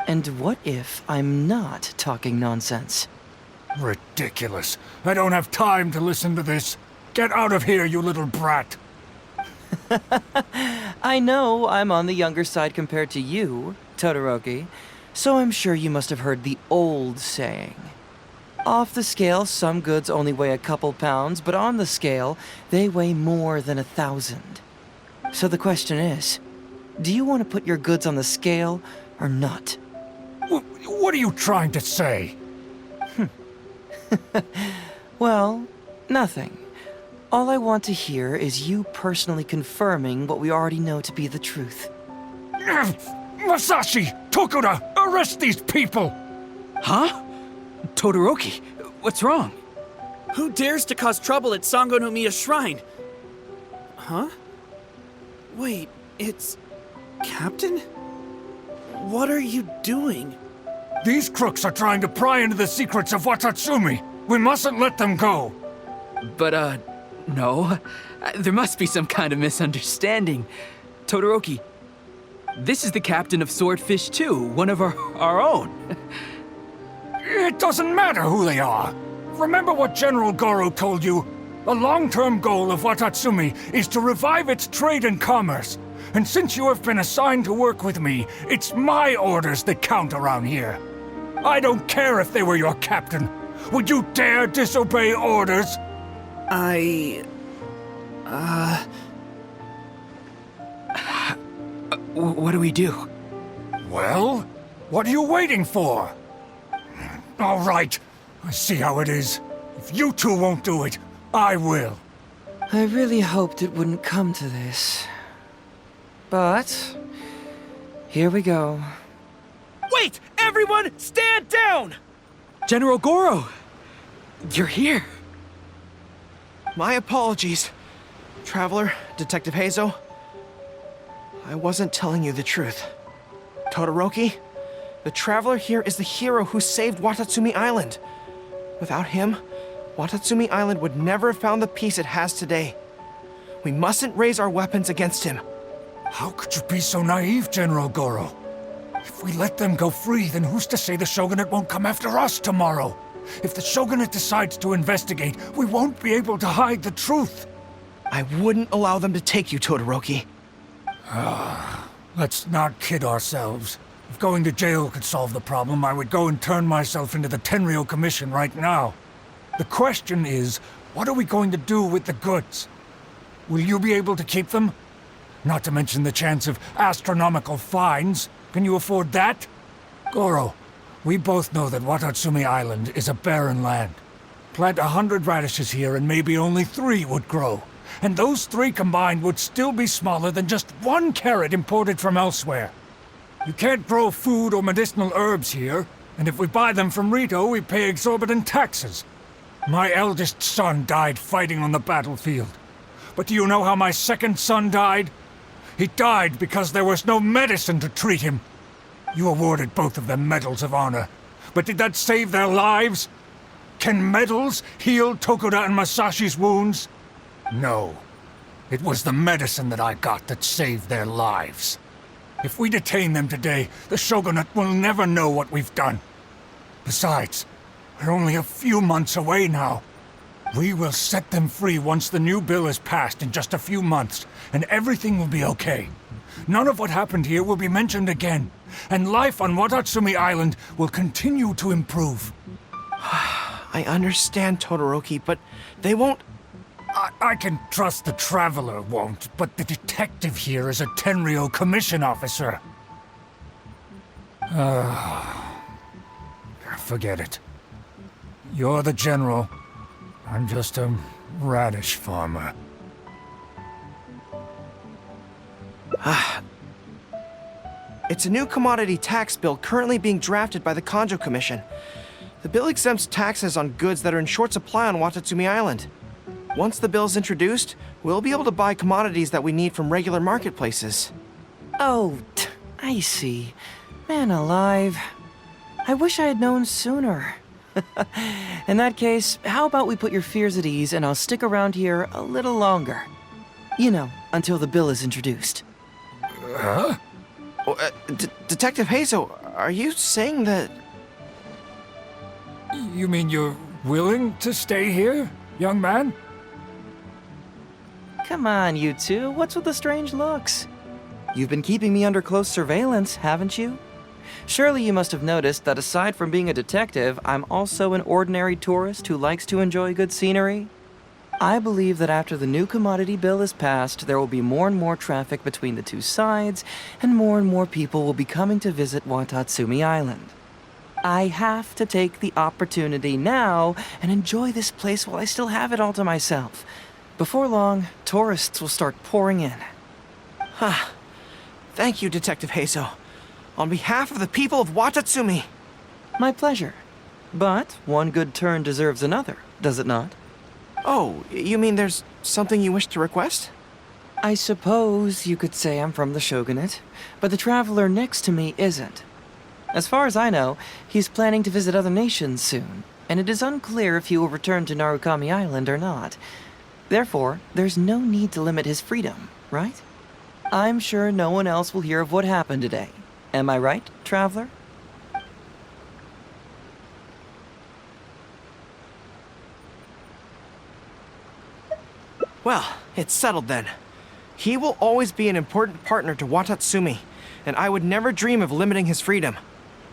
And what if I'm not talking nonsense? Ridiculous. I don't have time to listen to this. Get out of here, you little brat. I know I'm on the younger side compared to you, Todoroki, so I'm sure you must have heard the old saying. Off the scale, some goods only weigh a couple pounds, but on the scale, they weigh more than 1,000. So the question is, do you want to put your goods on the scale or not? What are you trying to say? Well, nothing. All I want to hear is you personally confirming what we already know to be the truth. Masashi! Tokuda! Arrest these people! Huh? Todoroki, what's wrong? Who dares to cause trouble at Sangonomiya Shrine? Huh? Wait, it's... Captain? What are you doing? These crooks are trying to pry into the secrets of Watatsumi. We mustn't let them go. But, no. There must be some kind of misunderstanding. Todoroki, this is the captain of Swordfish 2, one of our own. It doesn't matter who they are. Remember what General Goro told you? A long-term goal of Watatsumi is to revive its trade and commerce. And since you have been assigned to work with me, it's my orders that count around here. I don't care if they were your captain. Would you dare disobey orders? What do we do? Well, what are you waiting for? All right, I see how it is. If you two won't do it, I will. I really hoped it wouldn't come to this. But... here we go. Wait! Everyone, stand down! General Goro! You're here. My apologies. Traveler, Detective Heizo. I wasn't telling you the truth. Todoroki, the Traveler here is the hero who saved Watatsumi Island. Without him, Watatsumi Island would never have found the peace it has today. We mustn't raise our weapons against him. How could you be so naive, General Goro? If we let them go free, then who's to say the Shogunate won't come after us tomorrow? If the Shogunate decides to investigate, we won't be able to hide the truth. I wouldn't allow them to take you, Todoroki. Let's not kid ourselves. If going to jail could solve the problem, I would go and turn myself into the Tenryou Commission right now. The question is, what are we going to do with the goods? Will you be able to keep them? Not to mention the chance of astronomical fines. Can you afford that? Goro, we both know that Watatsumi Island is a barren land. Plant 100 radishes here and maybe only 3 would grow. And those 3 combined would still be smaller than just 1 carrot imported from elsewhere. You can't grow food or medicinal herbs here, and if we buy them from Rito, we pay exorbitant taxes. My eldest son died fighting on the battlefield. But do you know how my second son died? He died because there was no medicine to treat him. You awarded both of them medals of honor, but did that save their lives? Can medals heal Tokuda and Masashi's wounds? No. It was the medicine that I got that saved their lives. If we detain them today, the Shogunate will never know what we've done. Besides, we're only a few months away now. We will set them free once the new bill is passed in just a few months, and everything will be okay. None of what happened here will be mentioned again, and life on Watatsumi Island will continue to improve. I understand, Todoroki, but they won't... I can trust the Traveler won't, but the detective here is a Tenryou Commission officer. Forget it. You're the general. I'm just a radish farmer. It's a new commodity tax bill currently being drafted by the Kanjo Commission. The bill exempts taxes on goods that are in short supply on Watatsumi Island. Once the bill's introduced, we'll be able to buy commodities that we need from regular marketplaces. Oh, I see. Man alive. I wish I had known sooner. In that case, how about we put your fears at ease and I'll stick around here a little longer. You know, until the bill is introduced. Huh? Detective Heizo, are you saying that... You mean you're willing to stay here, young man? Come on, you two. What's with the strange looks? You've been keeping me under close surveillance, haven't you? Surely you must have noticed that aside from being a detective, I'm also an ordinary tourist who likes to enjoy good scenery. I believe that after the new commodity bill is passed, there will be more and more traffic between the two sides, and more people will be coming to visit Watatsumi Island. I have to take the opportunity now and enjoy this place while I still have it all to myself. Before long, tourists will start pouring in. Thank you, Detective Heizo. On behalf of the people of Watatsumi. My pleasure. But one good turn deserves another, does it not? Oh, you mean there's something you wish to request? I suppose you could say I'm from the Shogunate, but the traveler next to me isn't. As far as I know, he's planning to visit other nations soon, and it is unclear if he will return to Narukami Island or not. Therefore, there's no need to limit his freedom, right? I'm sure no one else will hear of what happened today. Am I right, traveler? Well, it's settled then. He will always be an important partner to Watatsumi, and I would never dream of limiting his freedom.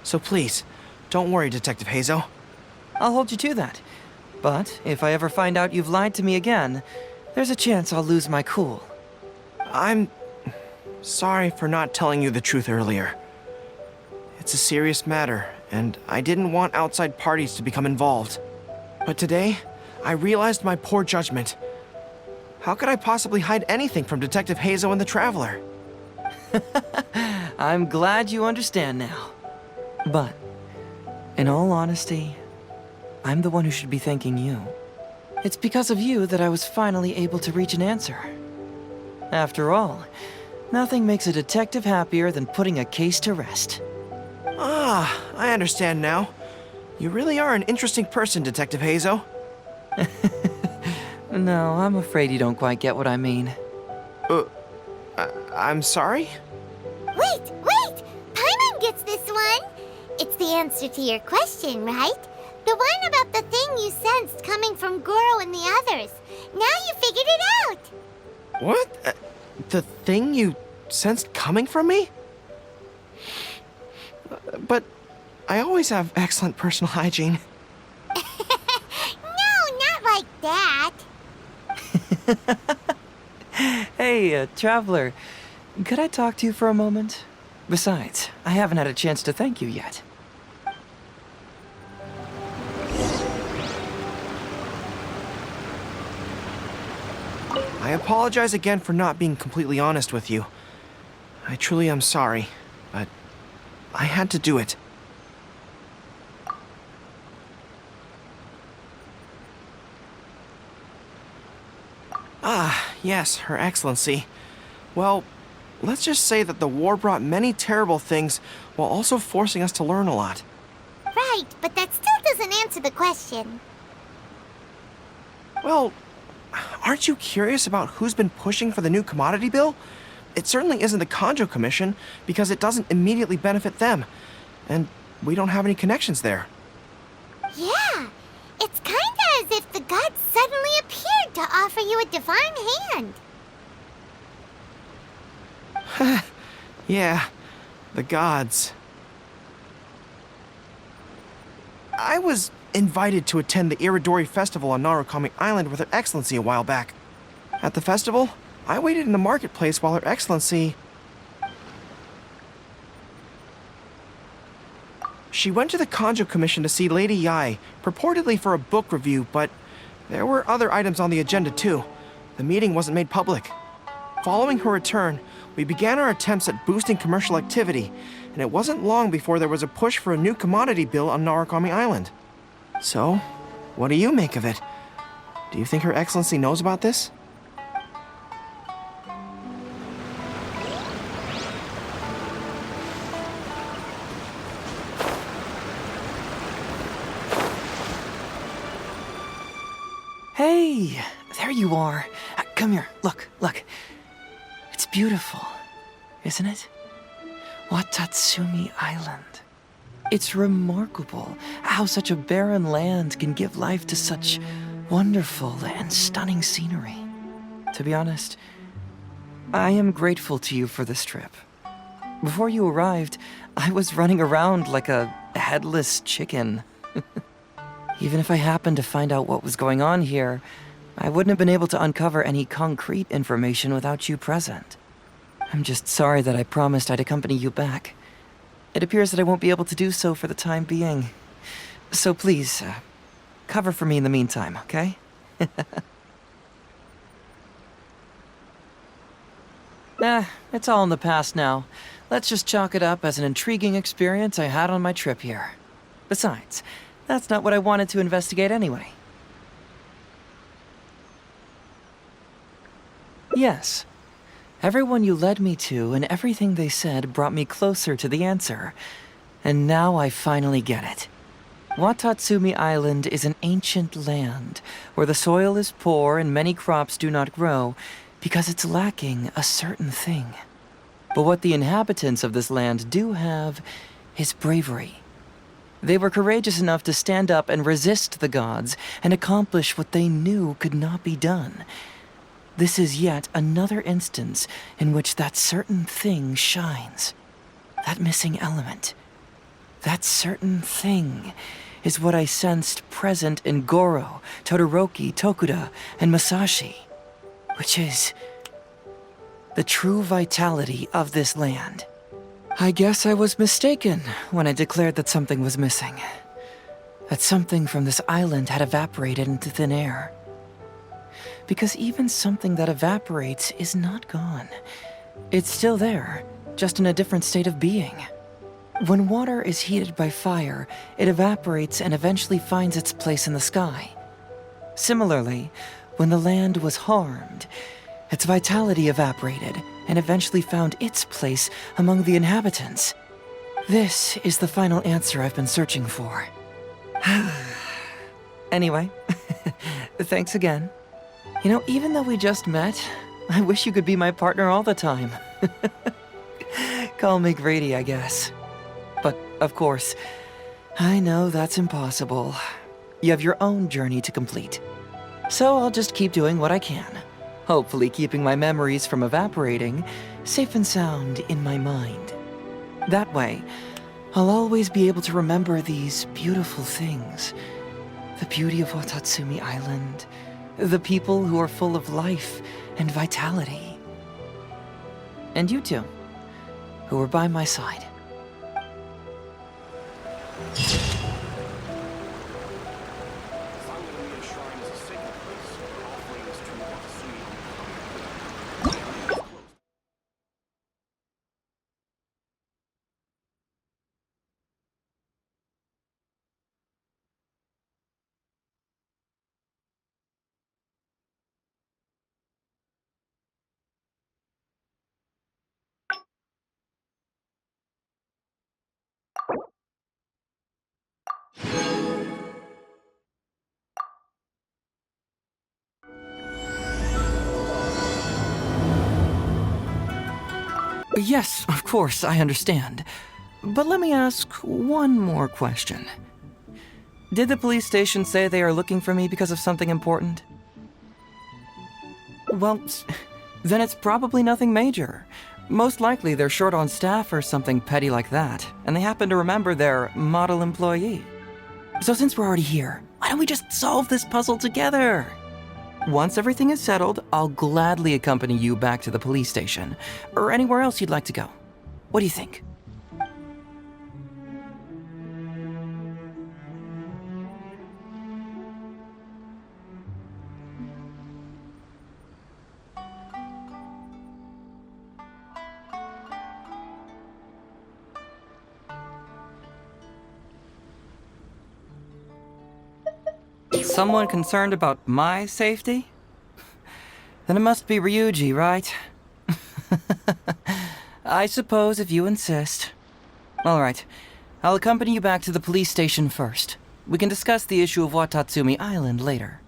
So please, don't worry, Detective Heizo. I'll hold you to that. But if I ever find out you've lied to me again, there's a chance I'll lose my cool. I'm sorry for not telling you the truth earlier. It's a serious matter, and I didn't want outside parties to become involved. But today, I realized my poor judgment. How could I possibly hide anything from Detective Heizo and the Traveler? I'm glad you understand now. But, in all honesty, I'm the one who should be thanking you. It's because of you that I was finally able to reach an answer. After all, nothing makes a detective happier than putting a case to rest. Ah, I understand now. You really are an interesting person, Detective Heizo. No, I'm afraid you don't quite get what I mean. I'm sorry? Wait! Paimon gets this one! It's the answer to your question, right? The one about the thing you sensed coming from Goro and the others. Now you figured it out! What? The thing you sensed coming from me? But I always have excellent personal hygiene. No, not like that. Hey, traveler, could I talk to you for a moment? Besides, I haven't had a chance to thank you yet. I apologize again for not being completely honest with you. I truly am sorry, but I had to do it. Ah, yes, Her Excellency. Well, let's just say that the war brought many terrible things while also forcing us to learn a lot. Right, but that still doesn't answer the question. Well, aren't you curious about who's been pushing for the new commodity bill? It certainly isn't the Kanjo Commission, because it doesn't immediately benefit them. And we don't have any connections there. Yeah, it's kinda as if the gods suddenly appeared to offer you a divine hand. Yeah, the gods. I was invited to attend the Iridori Festival on Narukami Island with Her Excellency a while back. At the festival, I waited in the marketplace while Her Excellency... She went to the Kanjo Commission to see Lady Yae, purportedly for a book review, but there were other items on the agenda too. The meeting wasn't made public. Following her return, we began our attempts at boosting commercial activity, and it wasn't long before there was a push for a new commodity bill on Narukami Island. So, what do you make of it? Do you think Her Excellency knows about this? Hey, there you are. Come here, look. It's beautiful, isn't it? Watatsumi Island. It's remarkable how such a barren land can give life to such wonderful and stunning scenery. To be honest, I am grateful to you for this trip. Before you arrived, I was running around like a headless chicken. Even if I happened to find out what was going on here, I wouldn't have been able to uncover any concrete information without you present. I'm just sorry that I promised I'd accompany you back. it appears that I won't be able to do so for the time being. So please, cover for me in the meantime, okay? It's all in the past now. Let's just chalk it up as an intriguing experience I had on my trip here. Besides, that's not what I wanted to investigate anyway. Yes. Everyone you led me to and everything they said brought me closer to the answer. And now I finally get it. Watatsumi Island is an ancient land where the soil is poor and many crops do not grow because it's lacking a certain thing. But what the inhabitants of this land do have is bravery. They were courageous enough to stand up and resist the gods and accomplish what they knew could not be done. This is yet another instance in which that certain thing shines. That missing element. That certain thing is what I sensed present in Goro, Todoroki, Tokuda, and Masashi, which is the true vitality of this land. I guess I was mistaken when I declared that something was missing. That something from this island had evaporated into thin air. Because even something that evaporates is not gone. It's still there, just in a different state of being. When water is heated by fire, it evaporates and eventually finds its place in the sky. Similarly, when the land was harmed, its vitality evaporated and eventually found its place among the inhabitants. This is the final answer I've been searching for. Anyway, thanks again. You know, even though we just met, I wish you could be my partner all the time. Call me Grady, I guess. But, of course, I know that's impossible. You have your own journey to complete. So I'll just keep doing what I can. Hopefully keeping my memories from evaporating safe and sound in my mind. That way, I'll always be able to remember these beautiful things. The beauty of Watatsumi Island, the people who are full of life and vitality. And you two, who are by my side. Yes, of course, I understand. But let me ask one more question. Did the police station say they are looking for me because of something important? Well, then it's probably nothing major. Most likely they're short on staff or something petty like that, and they happen to remember their model employee. So since we're already here, why don't we just solve this puzzle together? Once everything is settled, I'll gladly accompany you back to the police station, or anywhere else you'd like to go. What do you think? Someone concerned about my safety? Then it must be Ryuji, right? I suppose if you insist. All right. I'll accompany you back to the police station first. We can discuss the issue of Watatsumi Island later.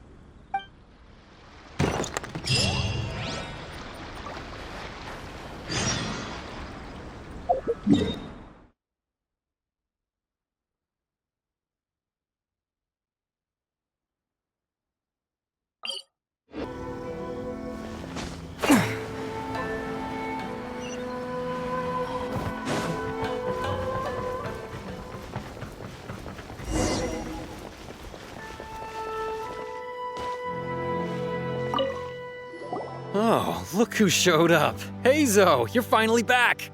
Oh, look who showed up. Heizo, you're finally back.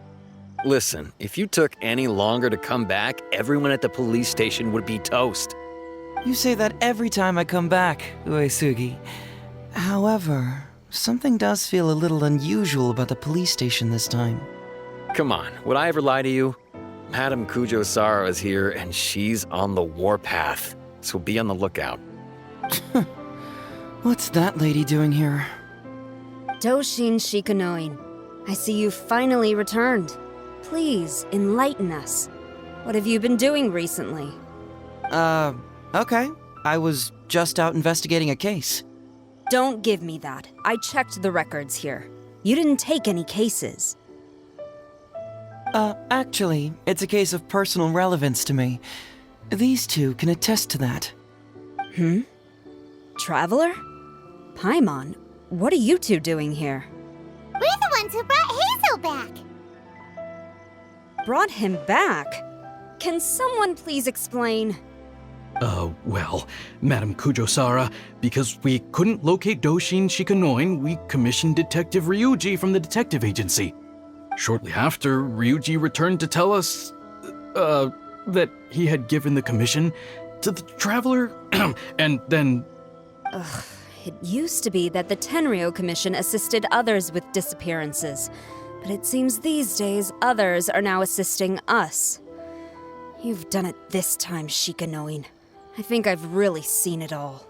Listen, if you took any longer to come back, everyone at the police station would be toast. You say that every time I come back, Uesugi. However, something does feel a little unusual about the police station this time. Come on, would I ever lie to you? Madame Kujo-Sara is here and she's on the warpath, so be on the lookout. What's that lady doing here? Doshin Shikanoin, I see you finally returned. Please, enlighten us. What have you been doing recently? Okay. I was just out investigating a case. Don't give me that. I checked the records here. You didn't take any cases. Actually, it's a case of personal relevance to me. These two can attest to that. Traveler? Paimon, what are you two doing here? We're the ones who brought Hazel back. Brought him back? Can someone please explain? Well, Madame Kujo-Sara, because we couldn't locate Doshin Shikanoin, we commissioned Detective Ryuji from the detective agency. Shortly after, Ryuji returned to tell us, that he had given the commission to the Traveler, and then... It used to be that the Tenryo Commission assisted others with disappearances, but it seems these days others are now assisting us. You've done it this time, Shikanoin. I think I've really seen it all.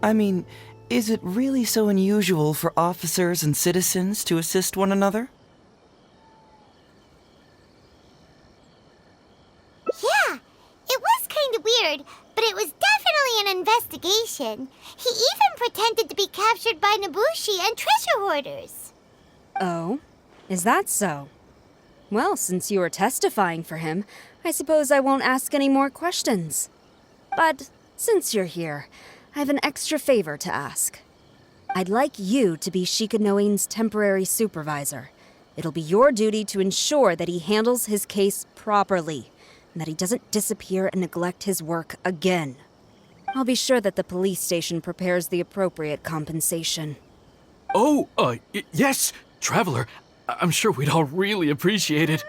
I mean, is it really so unusual for officers and citizens to assist one another? Yeah, it was kind of weird, but it was definitely an investigation. He even pretended to be captured by Nobushi and treasure hoarders. Oh? Is that so? Well, since you were testifying for him, I suppose I won't ask any more questions. But since you're here, I have an extra favor to ask. I'd like you to be Shikanoin's temporary supervisor. It'll be your duty to ensure that he handles his case properly, and that he doesn't disappear and neglect his work again. I'll be sure that the police station prepares the appropriate compensation. Oh, yes, Traveler, I'm sure we'd all really appreciate it.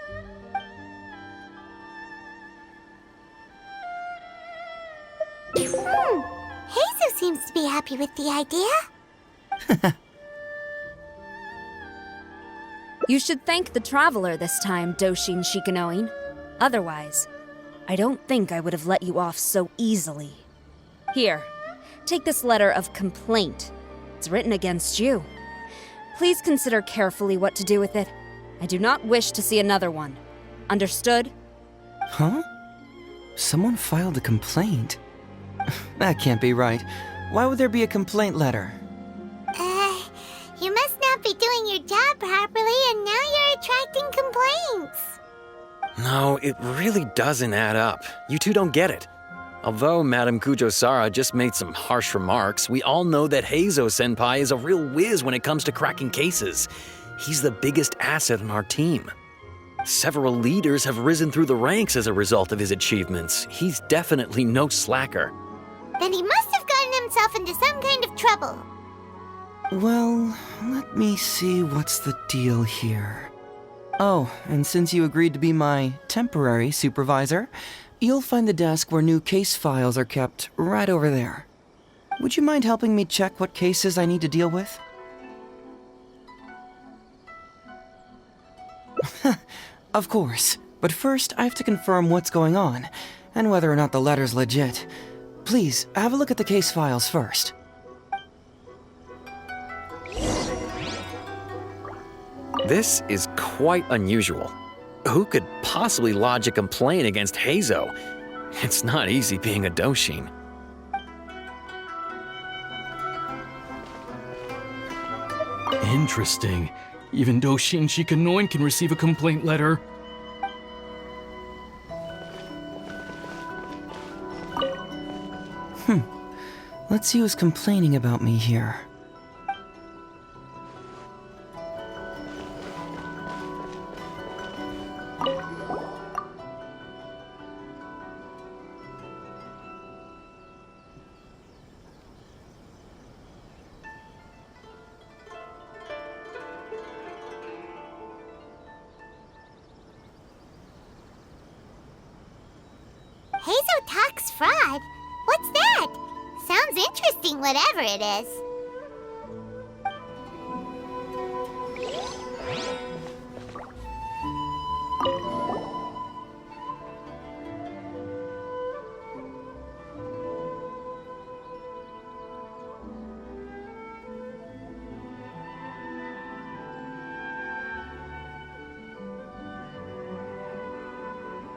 Hazel seems to be happy with the idea. You should thank the Traveler this time, Doshin Shikanoin. Otherwise, I don't think I would have let you off so easily. Here, take this letter of complaint. It's written against you. Please consider carefully what to do with it. I do not wish to see another one. Understood? Huh? Someone filed a complaint? That can't be right. Why would there be a complaint letter? You must not be doing your job properly, and now you're attracting complaints. No, it really doesn't add up. You two don't get it. Although Madame Kujo-Sara just made some harsh remarks, we all know that Heizo-senpai is a real whiz when it comes to cracking cases. He's the biggest asset on our team. Several leaders have risen through the ranks as a result of his achievements. He's definitely no slacker. Then he must have gotten himself into some kind of trouble. Well, let me see what's the deal here. Oh, and since you agreed to be my temporary supervisor, you'll find the desk where new case files are kept right over there. Would you mind helping me check what cases I need to deal with? Of course, but first I have to confirm what's going on, and whether or not the letter's legit. Please, have a look at the case files first. This is quite unusual. Who could possibly lodge a complaint against Heizo? It's not easy being a Doshin. Interesting. Even Doshin Shikanoin can receive a complaint letter. Let's see who's complaining about me here. Hazo talks fraud? What's that? Sounds interesting, whatever it is.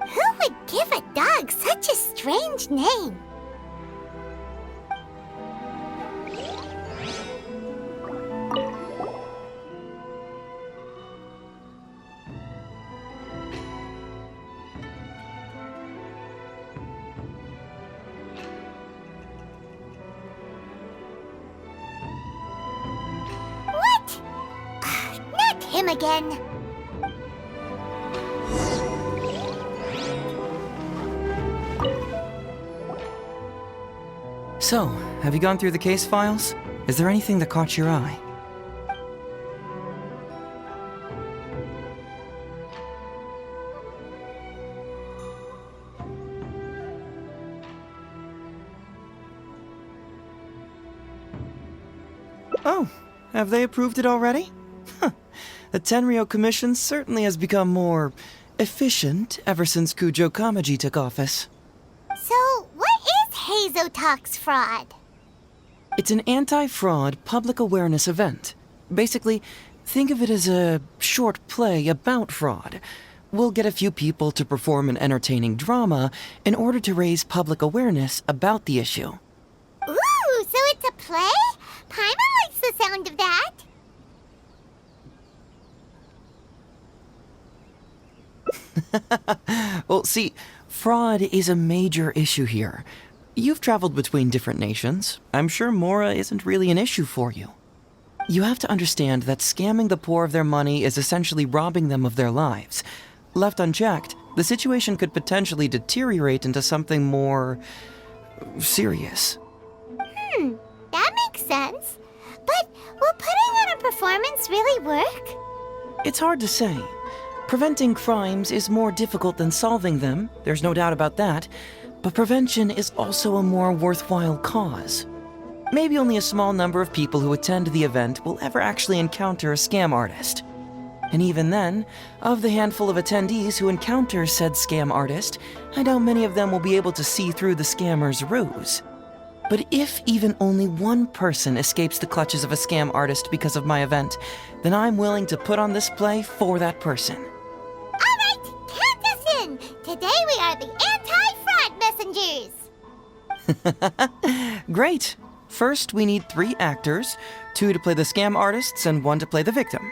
Who would give a dog such a strange name? What? Not him again. So, have you gone through the case files? Is there anything that caught your eye? Oh, have they approved it already? Huh. The Tenryo Commission certainly has become more efficient ever since Kujo Kamaji took office. So, what is Hazo Talks fraud? It's an anti-fraud public awareness event. Basically, think of it as a short play about fraud. We'll get a few people to perform an entertaining drama in order to raise public awareness about the issue. Ooh, so it's a play? Paimon likes the sound of that. Well, see, fraud is a major issue here. You've traveled between different nations. I'm sure Mora isn't really an issue for you. You have to understand that scamming the poor of their money is essentially robbing them of their lives. Left unchecked, the situation could potentially deteriorate into something more serious. That makes sense. But will putting on a performance really work? It's hard to say. Preventing crimes is more difficult than solving them, there's no doubt about that, but prevention is also a more worthwhile cause. Maybe only a small number of people who attend the event will ever actually encounter a scam artist. And even then, of the handful of attendees who encounter said scam artist, I doubt many of them will be able to see through the scammer's ruse. But if even only one person escapes the clutches of a scam artist because of my event, then I'm willing to put on this play for that person. All right, count us in. Today we are the anti-fraud messengers. Great. First, we need 3 actors, 2 to play the scam artists and 1 to play the victim.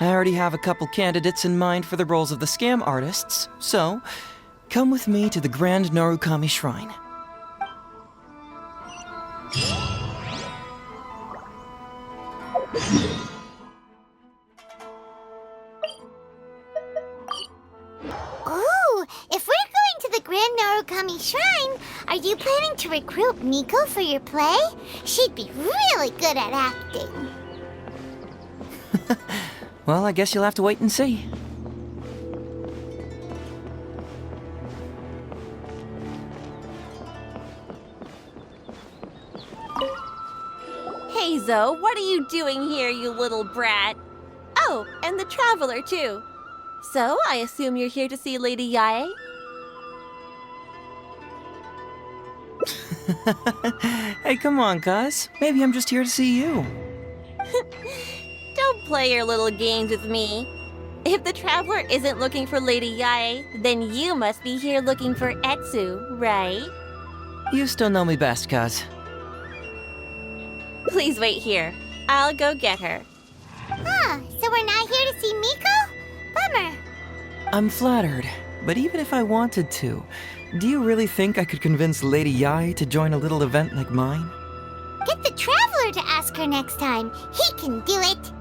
I already have a couple candidates in mind for the roles of the scam artists, so come with me to the Grand Narukami Shrine. Ooh, if we're going to the Grand Narukami Shrine, are you planning to recruit Miko for your play? She'd be really good at acting. Well, I guess you'll have to wait and see. Hazo, what are you doing here, you little brat? Oh, and the Traveler, too. So, I assume you're here to see Lady Yae? Hey, come on, cuz. Maybe I'm just here to see you. Don't play your little games with me. If the Traveler isn't looking for Lady Yae, then you must be here looking for Etsu, right? You still know me best, cuz. Please wait here. I'll go get her. Huh, so we're not here to see Miko? Bummer. I'm flattered, but even if I wanted to, do you really think I could convince Lady Yae to join a little event like mine? Get the Traveler to ask her next time. He can do it.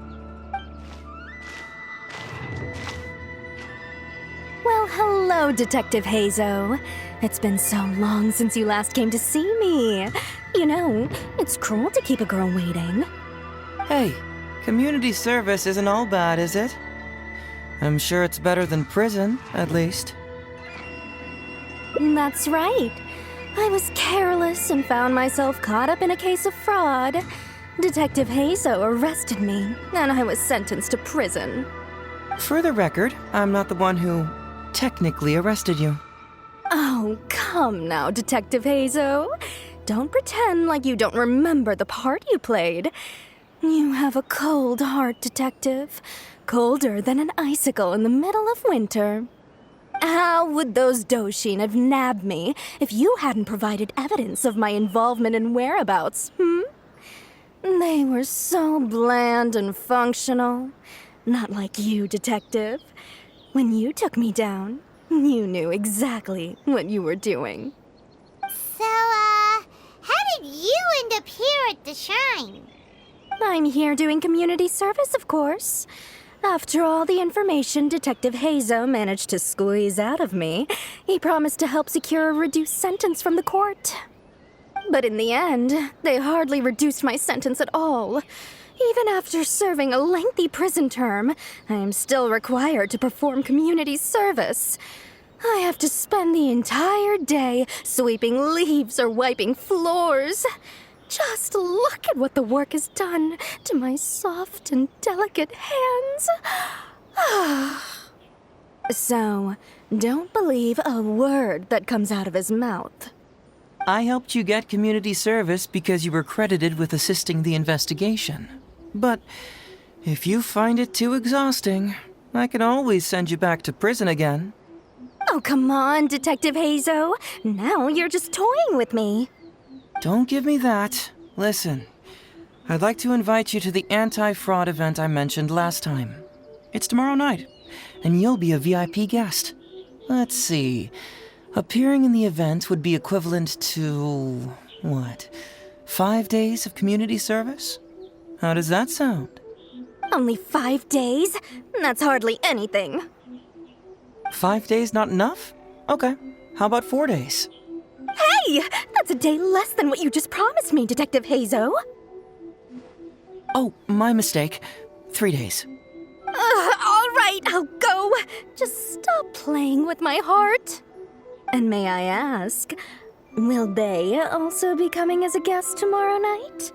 Well, hello, Detective Hazo. It's been so long since you last came to see me. You know, it's cruel to keep a girl waiting. Hey, community service isn't all bad, is it? I'm sure it's better than prison, at least. That's right. I was careless and found myself caught up in a case of fraud. Detective Heizo arrested me, and I was sentenced to prison. For the record, I'm not the one who technically arrested you. Oh, come now, Detective Heizo. Don't pretend like you don't remember the part you played. You have a cold heart, Detective. Colder than an icicle in the middle of winter. How would those Doshin have nabbed me if you hadn't provided evidence of my involvement and whereabouts, They were so bland and functional. Not like you, Detective. When you took me down, you knew exactly what you were doing. So, how did you end up here at the Shrine? I'm here doing community service, of course. After all the information Detective Heizo managed to squeeze out of me, he promised to help secure a reduced sentence from the court. But in the end, they hardly reduced my sentence at all. Even after serving a lengthy prison term, I am still required to perform community service. I have to spend the entire day sweeping leaves or wiping floors. Just look at what the work has done to my soft and delicate hands. So, don't believe a word that comes out of his mouth. I helped you get community service because you were credited with assisting the investigation. But if you find it too exhausting, I can always send you back to prison again. Oh, come on, Detective Heizo. Now you're just toying with me. Don't give me that. Listen, I'd like to invite you to the anti-fraud event I mentioned last time. It's tomorrow night, and you'll be a VIP guest. Let's see. Appearing in the event would be equivalent to, 5 days of community service? How does that sound? Only 5 days? That's hardly anything. 5 days not enough? Okay. How about 4 days? Hey! That's a day less than what you just promised me, Detective Heizo. Oh, my mistake. 3 days. All right, I'll go. Just stop playing with my heart. And may I ask, will they also be coming as a guest tomorrow night?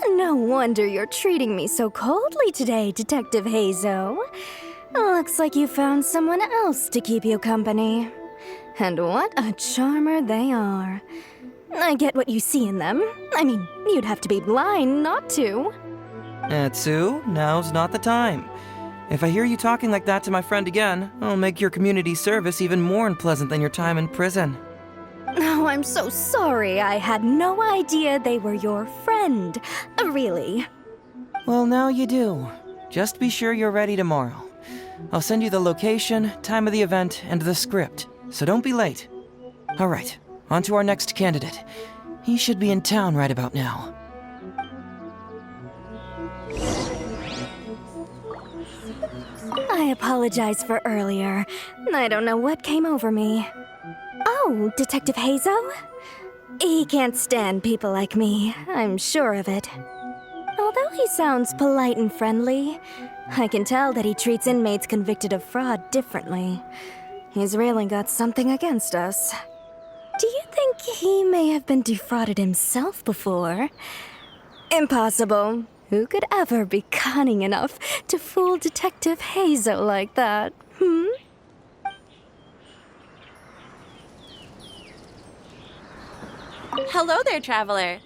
No wonder you're treating me so coldly today, Detective Heizo. Looks like you found someone else to keep you company. And what a charmer they are. I get what you see in them. I mean, you'd have to be blind not to. Etsu, now's not the time. If I hear you talking like that to my friend again, I'll make your community service even more unpleasant than your time in prison. Oh, I'm so sorry. I had no idea they were your friend. Really. Well, now you do. Just be sure you're ready tomorrow. I'll send you the location, time of the event, and the script, so don't be late. All right, on to our next candidate. He should be in town right about now. I apologize for earlier. I don't know what came over me. Oh, Detective Heizo? He can't stand people like me, I'm sure of it. Although he sounds polite and friendly, I can tell that he treats inmates convicted of fraud differently. He's really got something against us. Do you think he may have been defrauded himself before? Impossible. Who could ever be cunning enough to fool Detective Heizo like that, Hello there, traveler.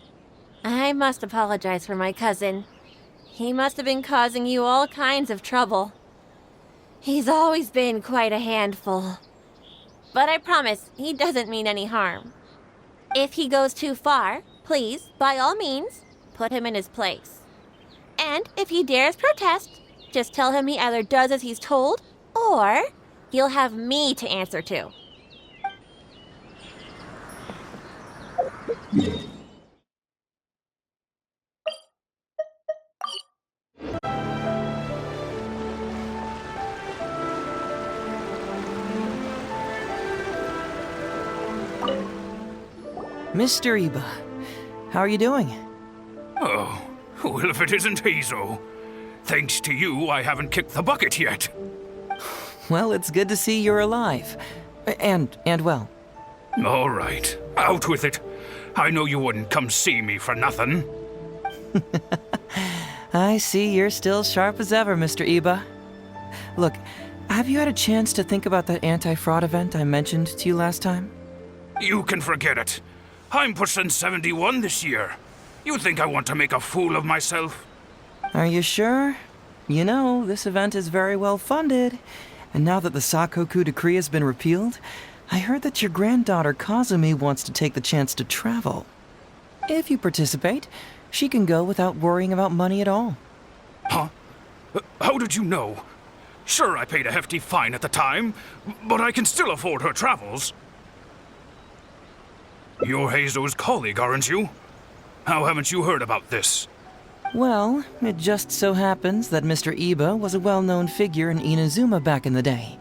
I must apologize for my cousin. He must have been causing you all kinds of trouble. He's always been quite a handful. But I promise, he doesn't mean any harm. If he goes too far, please, by all means, put him in his place. And if he dares protest, just tell him he either does as he's told, or he'll have me to answer to. Mr. Iba, how are you doing? Oh, well, if it isn't Heizo. Thanks to you, I haven't kicked the bucket yet. Well, it's good to see you're alive. And well. All right, out with it. I know you wouldn't come see me for nothing. I see you're still sharp as ever, Mr. Iba. Look, have you had a chance to think about that anti-fraud event I mentioned to you last time? You can forget it. I'm pushing 71 this year. You think I want to make a fool of myself? Are you sure? You know, this event is very well funded. And now that the Sakoku decree has been repealed, I heard that your granddaughter Kazumi wants to take the chance to travel. If you participate, she can go without worrying about money at all. Huh? How did you know? Sure, I paid a hefty fine at the time, but I can still afford her travels. You're Heizo's colleague, aren't you? How haven't you heard about this? Well, it just so happens that Mr. Iba was a well-known figure in Inazuma back in the day.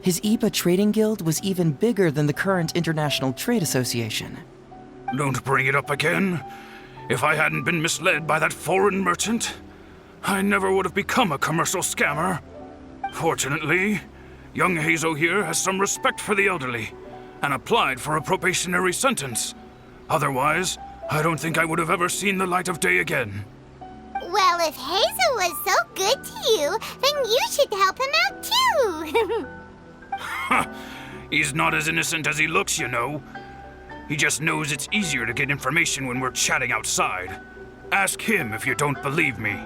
His Iba Trading Guild was even bigger than the current International Trade Association. Don't bring it up again. If I hadn't been misled by that foreign merchant, I never would have become a commercial scammer. Fortunately, young Heizo here has some respect for the elderly and applied for a probationary sentence. Otherwise, I don't think I would have ever seen the light of day again. Well, if Hazel was so good to you, then you should help him out too. He's not as innocent as he looks, you know. He just knows it's easier to get information when we're chatting outside. Ask him if you don't believe me.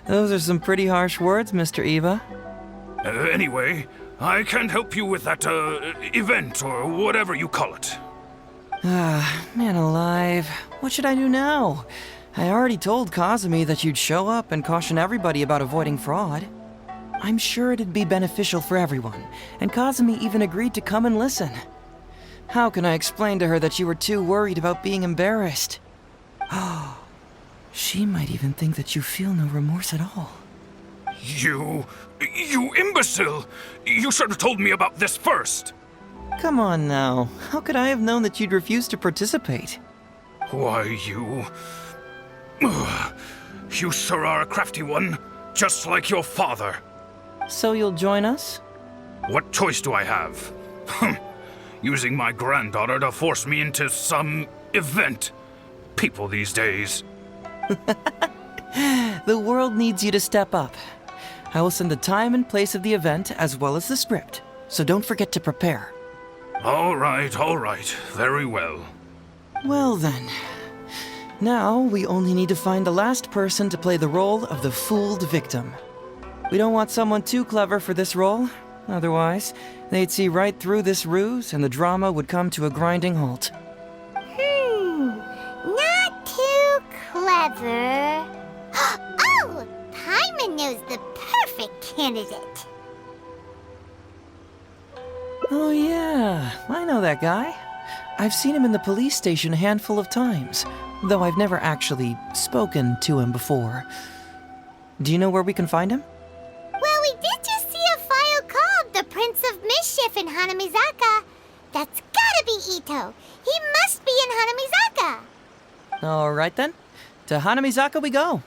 Those are some pretty harsh words, Mr. Iba. Anyway, I can't help you with that, event or whatever you call it. Ah, man alive. What should I do now? I already told Kazumi that you'd show up and caution everybody about avoiding fraud. I'm sure it'd be beneficial for everyone, and Kazumi even agreed to come and listen. How can I explain to her that you were too worried about being embarrassed? Oh, she might even think that you feel no remorse at all. You imbecile! You should have told me about this first! Come on now. How could I have known that you'd refuse to participate? Why, you... You sure are a crafty one, just like your father. So you'll join us? What choice do I have? Using my granddaughter to force me into some event. People these days. The world needs you to step up. I will send the time and place of the event as well as the script, so don't forget to prepare. All right, very well. Well then. Now, we only need to find the last person to play the role of the fooled victim. We don't want someone too clever for this role. Otherwise, they'd see right through this ruse and the drama would come to a grinding halt. Not too clever. Oh! Paimon knows the perfect candidate. Oh yeah, I know that guy. I've seen him in the police station a handful of times, though I've never actually spoken to him before. Do you know where we can find him? Well, we did just see a file called The Prince of Mischief in Hanamizaka. That's gotta be Ito. He must be in Hanamizaka. All right then. To Hanamizaka we go.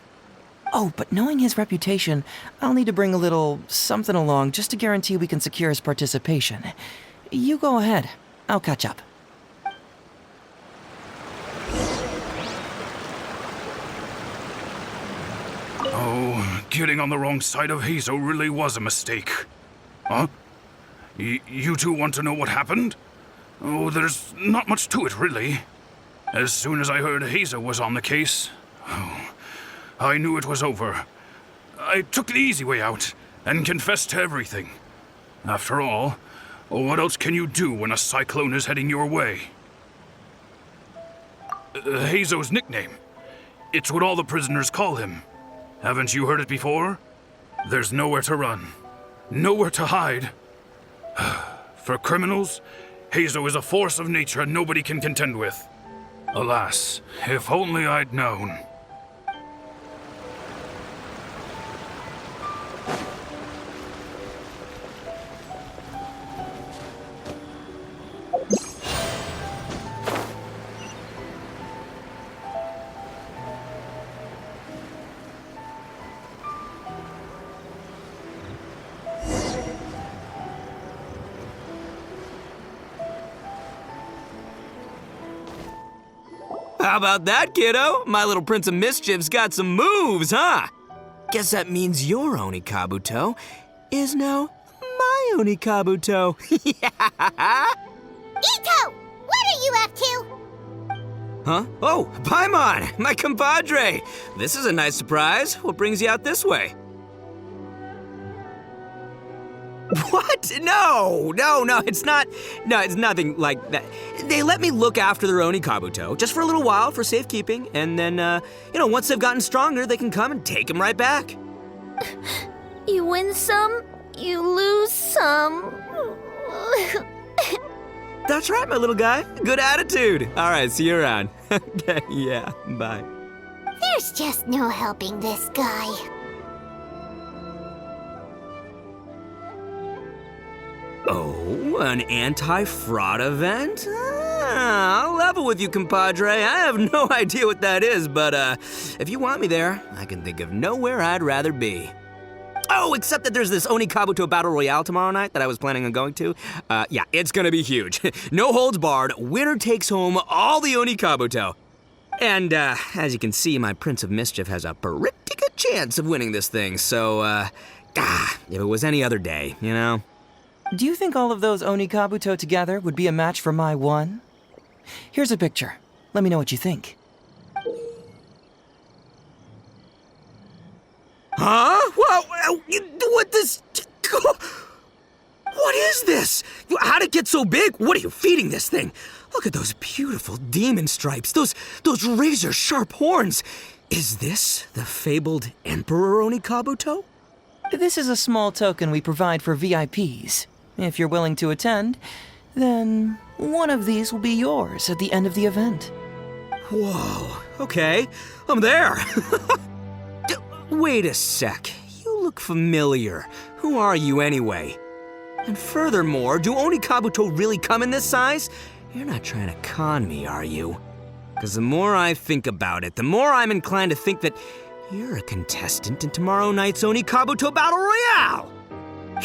Oh, but knowing his reputation, I'll need to bring a little something along just to guarantee we can secure his participation. You go ahead. I'll catch up. Oh, getting on the wrong side of Heizo really was a mistake. Huh? You two want to know what happened? Oh, there's not much to it, really. As soon as I heard Heizo was on the case, I knew it was over. I took the easy way out and confessed to everything. After all, what else can you do when a cyclone is heading your way? Heizo's nickname. It's what all the prisoners call him. Haven't you heard it before? There's nowhere to run. Nowhere to hide. For criminals, Heizo is a force of nature nobody can contend with. Alas, if only I'd known. How about that, kiddo? My little Prince of Mischief's got some moves, huh? Guess that means your Oni Kabuto is now my Oni Kabuto. Ito, what are you up to? Huh? Oh, Paimon, my compadre. This is a nice surprise. What brings you out this way? What? No, it's not. No, it's nothing like that. They let me look after their Oni Kabuto just for a little while for safekeeping, and then, once they've gotten stronger, they can come and take him right back. You win some, you lose some. That's right, my little guy. Good attitude. All right, see you around. Okay, yeah, bye. There's just no helping this guy. Oh, an anti-fraud event? I'll level with you, compadre. I have no idea what that is, but if you want me there, I can think of nowhere I'd rather be. Oh, except that there's this Oni Kabuto Battle Royale tomorrow night that I was planning on going to. Yeah, it's gonna be huge. No holds barred, winner takes home all the Oni Kabuto. And as you can see, my Prince of Mischief has a pretty good chance of winning this thing, so, if it was any other day, you know? Do you think all of those Oni Kabuto together would be a match for my one? Here's a picture. Let me know what you think. Huh? Well, what this... What is this? How'd it get so big? What are you feeding this thing? Look at those beautiful demon stripes, those razor-sharp horns. Is this the fabled Emperor Oni Kabuto? This is a small token we provide for VIPs. If you're willing to attend, then one of these will be yours at the end of the event. Whoa, okay, I'm there. Wait a sec, you look familiar. Who are you anyway? And furthermore, do Oni Kabuto really come in this size? You're not trying to con me, are you? Because the more I think about it, the more I'm inclined to think that you're a contestant in tomorrow night's Oni Kabuto Battle Royale!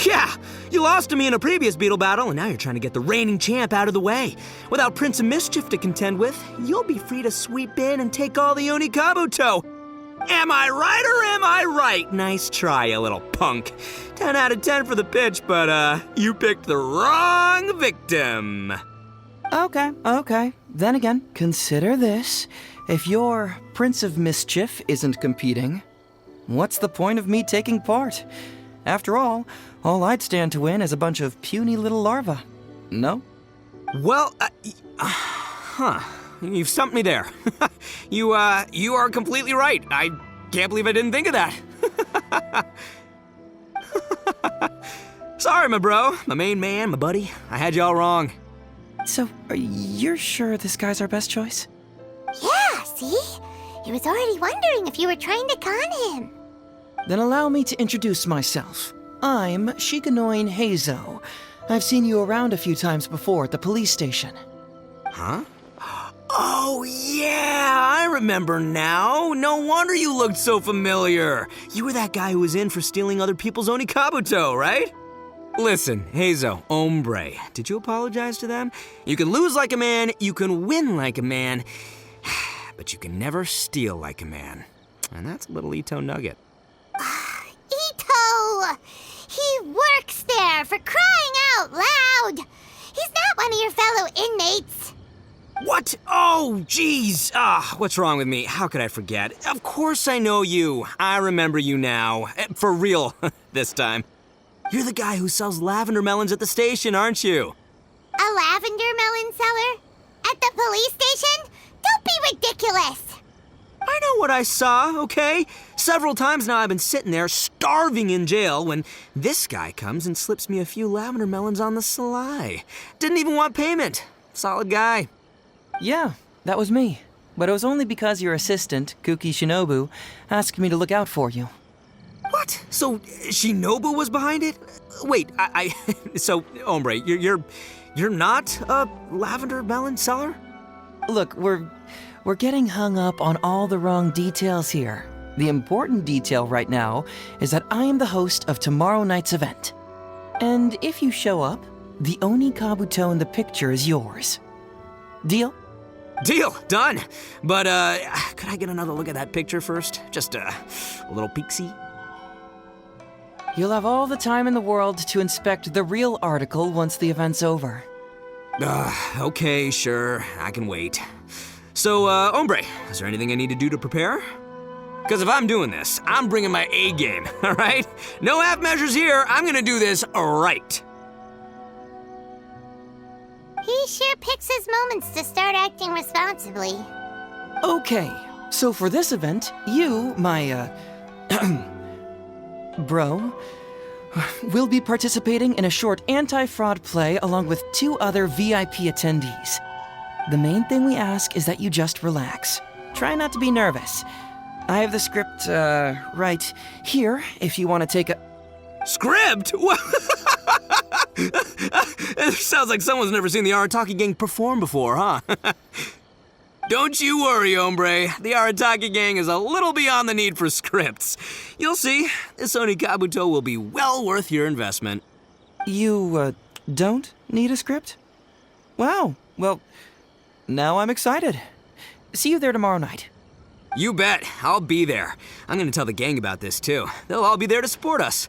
Yeah, you lost to me in a previous Beetle battle, and now you're trying to get the reigning champ out of the way. Without Prince of Mischief to contend with, you'll be free to sweep in and take all the Oni Kabuto. Am I right or am I right? Nice try, you little punk. 10 out of 10 for the pitch, but you picked the wrong victim. Okay. Then again, consider this. If your Prince of Mischief isn't competing, what's the point of me taking part? After all I'd stand to win is a bunch of puny little larvae. No? Well, you've stumped me there. You are completely right. I can't believe I didn't think of that. Sorry, my bro, my main man, my buddy. I had you all wrong. So, are you sure this guy's our best choice? Yeah, see? He was already wondering if you were trying to con him. Then allow me to introduce myself. I'm Shikanoin Heizo. I've seen you around a few times before at the police station. Huh? Oh, yeah, I remember now. No wonder you looked so familiar. You were that guy who was in for stealing other people's Oni Kabuto, right? Listen, Heizo, hombre, did you apologize to them? You can lose like a man, you can win like a man, but you can never steal like a man. And that's a little Ito nugget. Ito! He works there, for crying out loud! He's not one of your fellow inmates. What? Oh, jeez. What's wrong with me? How could I forget? Of course I know you. I remember you now. For real, this time. You're the guy who sells lavender melons at the station, aren't you? A lavender melon seller? At the police station? Don't be ridiculous! I know what I saw, okay? Several times now I've been sitting there starving in jail when this guy comes and slips me a few lavender melons on the sly. Didn't even want payment. Solid guy. Yeah, that was me. But it was only because your assistant, Kuki Shinobu, asked me to look out for you. What? So Shinobu was behind it? Wait, so, hombre, you're not a lavender melon seller? Look, we're getting hung up on all the wrong details here. The important detail right now is that I am the host of tomorrow night's event. And if you show up, the Oni Kabuto in the picture is yours. Deal? Deal, done. But, could I get another look at that picture first? Just, a little peek-see? You'll have all the time in the world to inspect the real article once the event's over. Okay, sure. I can wait. So, hombre, is there anything I need to do to prepare? Because if I'm doing this, I'm bringing my A game, all right? No half measures here. I'm gonna do this right. He sure picks his moments to start acting responsibly. Okay, so for this event, you, my, bro, will be participating in a short anti-fraud play along with 2 other VIP attendees. The main thing we ask is that you just relax. Try not to be nervous. I have the script, right here, if you want to take a... Script? It sounds like someone's never seen the Arataki Gang perform before, huh? Don't you worry, hombre. The Arataki Gang is a little beyond the need for scripts. You'll see, this Oni Kabuto will be well worth your investment. You, don't need a script? Wow, well, now I'm excited. See you there tomorrow night. You bet. I'll be there. I'm gonna tell the gang about this, too. They'll all be there to support us.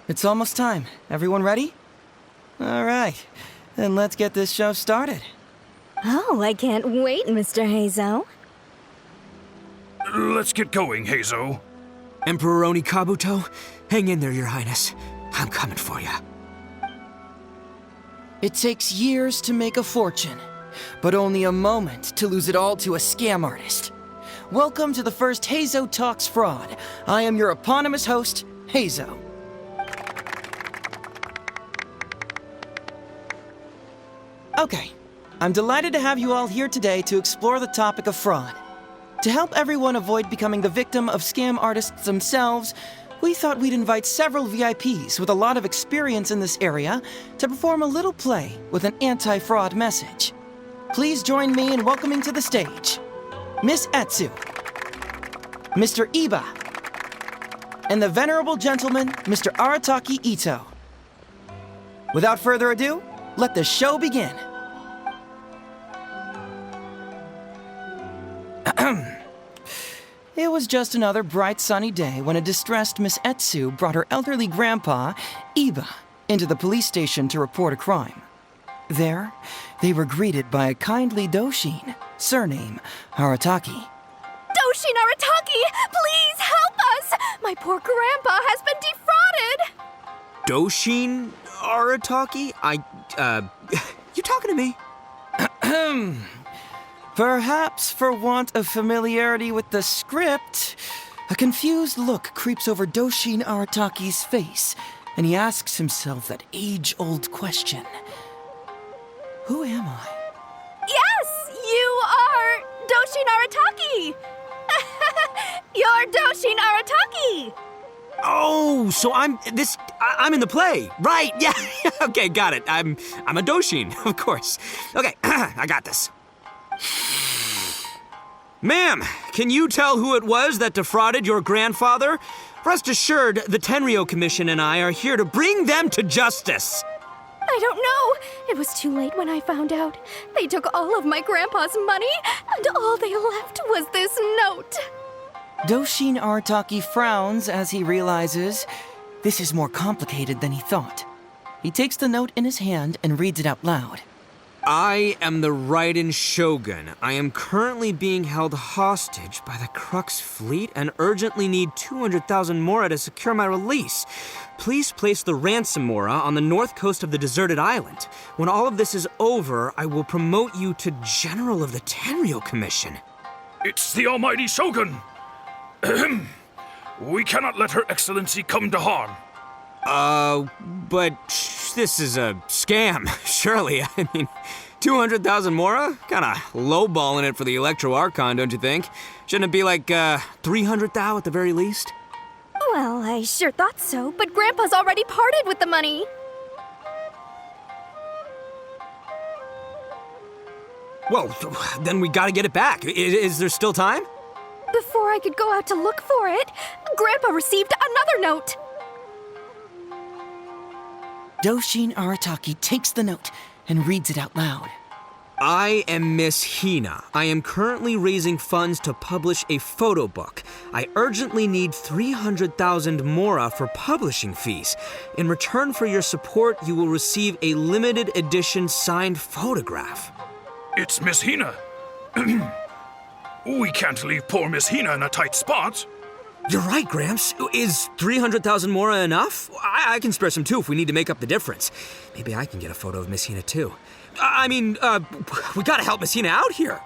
It's almost time. Everyone ready? All right, then let's get this show started. Oh, I can't wait, Mr. Heizo. Let's get going, Heizo. Emperor Oni Kabuto, hang in there, Your Highness. I'm coming for you. It takes years to make a fortune, but only a moment to lose it all to a scam artist. Welcome to the first Heizo Talks Fraud. I am your eponymous host, Heizo. Okay, I'm delighted to have you all here today to explore the topic of fraud. To help everyone avoid becoming the victim of scam artists themselves, we thought we'd invite several VIPs with a lot of experience in this area to perform a little play with an anti-fraud message. Please join me in welcoming to the stage Miss Etsu, Mr. Iba, and the venerable gentleman, Mr. Arataki Ito. Without further ado, let the show begin. It was just another bright sunny day when a distressed Miss Etsu brought her elderly grandpa, Iba, into the police station to report a crime. There, they were greeted by a kindly Doshin, surname Arataki. Doshin Arataki, please help us! My poor grandpa has been defrauded! Doshin Arataki? You talking to me? Perhaps for want of familiarity with the script, a confused look creeps over Doshin Arataki's face, and he asks himself that age-old question. Who am I? Yes, you are Doshin Arataki! You're Doshin Arataki! Oh, so I'm in the play. Right, yeah. Okay, got it. I'm a Doshin, of course. Okay, I got this. Ma'am, can you tell who it was that defrauded your grandfather? Rest assured, the Tenryo Commission and I are here to bring them to justice. I don't know. It was too late when I found out. They took all of my grandpa's money, and all they left was this note. Doshin Arataki frowns as he realizes this is more complicated than he thought. He takes the note in his hand and reads it out loud. I am the Raiden Shogun. I am currently being held hostage by the Crux fleet and urgently need 200,000 mora to secure my release. Please place the ransom mora on the north coast of the deserted island. When all of this is over, I will promote you to General of the Tenryou Commission. It's the almighty Shogun! Ahem. We cannot let Her Excellency come to harm. But this is a scam, surely. I mean, 200,000 mora? Kinda lowballing it for the Electro Archon, don't you think? Shouldn't it be like, 300,000 at the very least? Well, I sure thought so, but Grandpa's already parted with the money. Well, then we gotta get it back. Is there still time? Before I could go out to look for it, Grandpa received another note. Doshin Arataki takes the note and reads it out loud. I am Miss Hina. I am currently raising funds to publish a photo book. I urgently need 300,000 mora for publishing fees. In return for your support, you will receive a limited edition signed photograph. It's Miss Hina. We can't leave poor Miss Hina in a tight spot. You're right, Gramps. Is 300,000 mora enough? I can spare some too if we need to make up the difference. Maybe I can get a photo of Miss Hina too. We gotta help Miss Hina out here.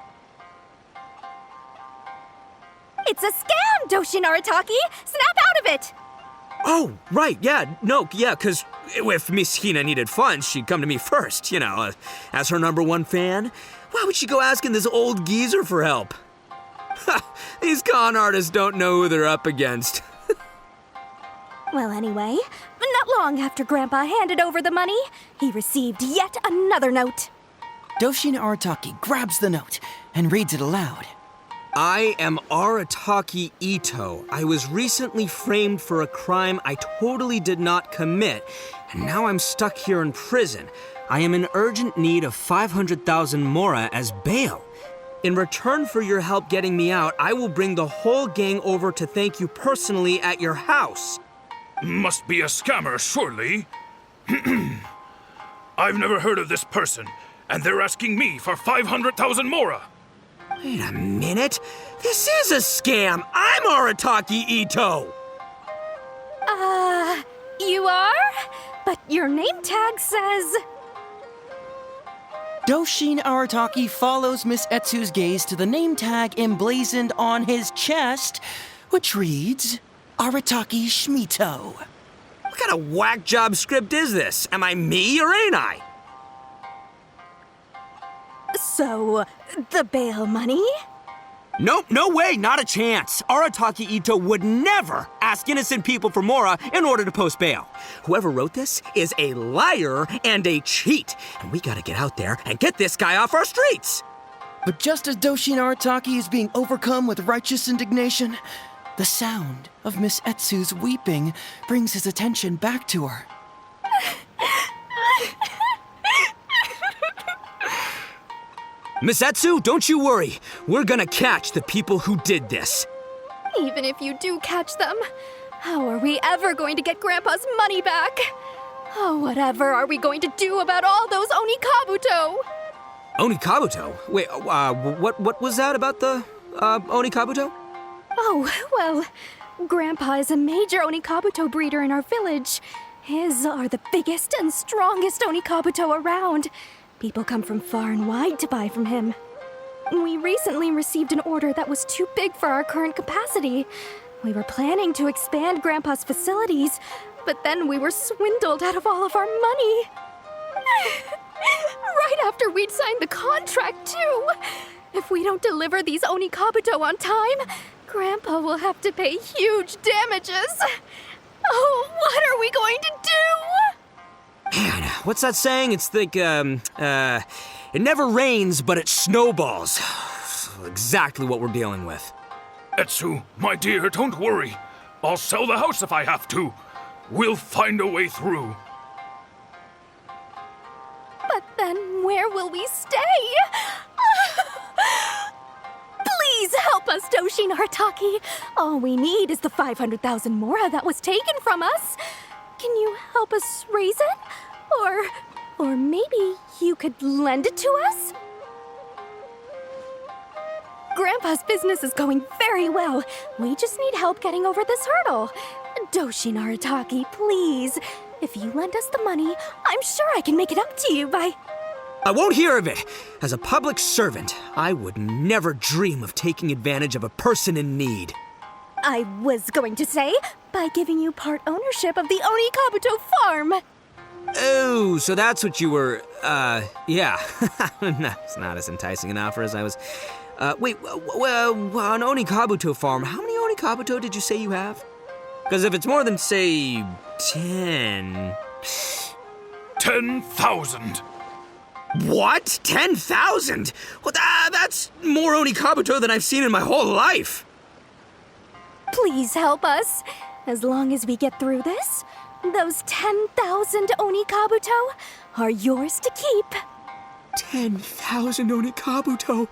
It's a scam, Doshin Arataki! Snap out of it! Oh, right, because if Miss Hina needed funds, she'd come to me first, as her #1 fan. Why would she go asking this old geezer for help? These con artists don't know who they're up against. Well, anyway, not long after Grandpa handed over the money, he received yet another note. Doshin Arataki grabs the note and reads it aloud. I am Arataki Ito. I was recently framed for a crime I totally did not commit, and now I'm stuck here in prison. I am in urgent need of 500,000 mora as bail. In return for your help getting me out, I will bring the whole gang over to thank you personally at your house. Must be a scammer, surely. I've never heard of this person, and they're asking me for 500,000 mora. Wait a minute. This is a scam. I'm Arataki Ito. You are? But your name tag says... Doshin Arataki follows Miss Etsu's gaze to the name tag emblazoned on his chest, which reads, Arataki Shmito. What kind of whack job script is this? Am I me or ain't I? So, the bail money? Nope, no way, not a chance. Arataki Ito would never ask innocent people for mora in order to post bail. Whoever wrote this is a liar and a cheat, and we gotta get out there and get this guy off our streets. But just as Doshin Arataki is being overcome with righteous indignation, the sound of Miss Etsu's weeping brings his attention back to her. Miss Etsu, don't you worry. We're gonna catch the people who did this. Even if you do catch them, how are we ever going to get Grandpa's money back? Oh, whatever are we going to do about all those Onikabuto? Onikabuto? Wait, what was that about the, Onikabuto? Oh, well, Grandpa is a major Onikabuto breeder in our village. His are the biggest and strongest Onikabuto around. People come from far and wide to buy from him. We recently received an order that was too big for our current capacity. We were planning to expand Grandpa's facilities, but then we were swindled out of all of our money. Right after we'd signed the contract, too. If we don't deliver these Onikabuto on time, Grandpa will have to pay huge damages. Oh, what are we going to do? Man, what's that saying? It's like, it never rains, but it snowballs. Exactly what we're dealing with. Etsu, my dear, don't worry. I'll sell the house if I have to. We'll find a way through. But then where will we stay? Please help us, Doshin Arataki. All we need is the 500,000 mora that was taken from us. Can you help us raise it? Or maybe you could lend it to us? Grandpa's business is going very well. We just need help getting over this hurdle. Doshin Arataki, please. If you lend us the money, I'm sure I can make it up to you by... I won't hear of it. As a public servant, I would never dream of taking advantage of a person in need. I was going to say, by giving you part ownership of the Oni Kabuto farm. Oh, so that's what you were, yeah. That's not as enticing an offer as I was... wait, on Oni Kabuto farm, how many Oni Kabuto did you say you have? Because if it's more than, say, 10... 10,000! What? 10,000? Well, that's more Oni Kabuto than I've seen in my whole life. Please help us. As long as we get through this, those 10,000 Oni Kabuto are yours to keep. 10,000 Oni Kabuto?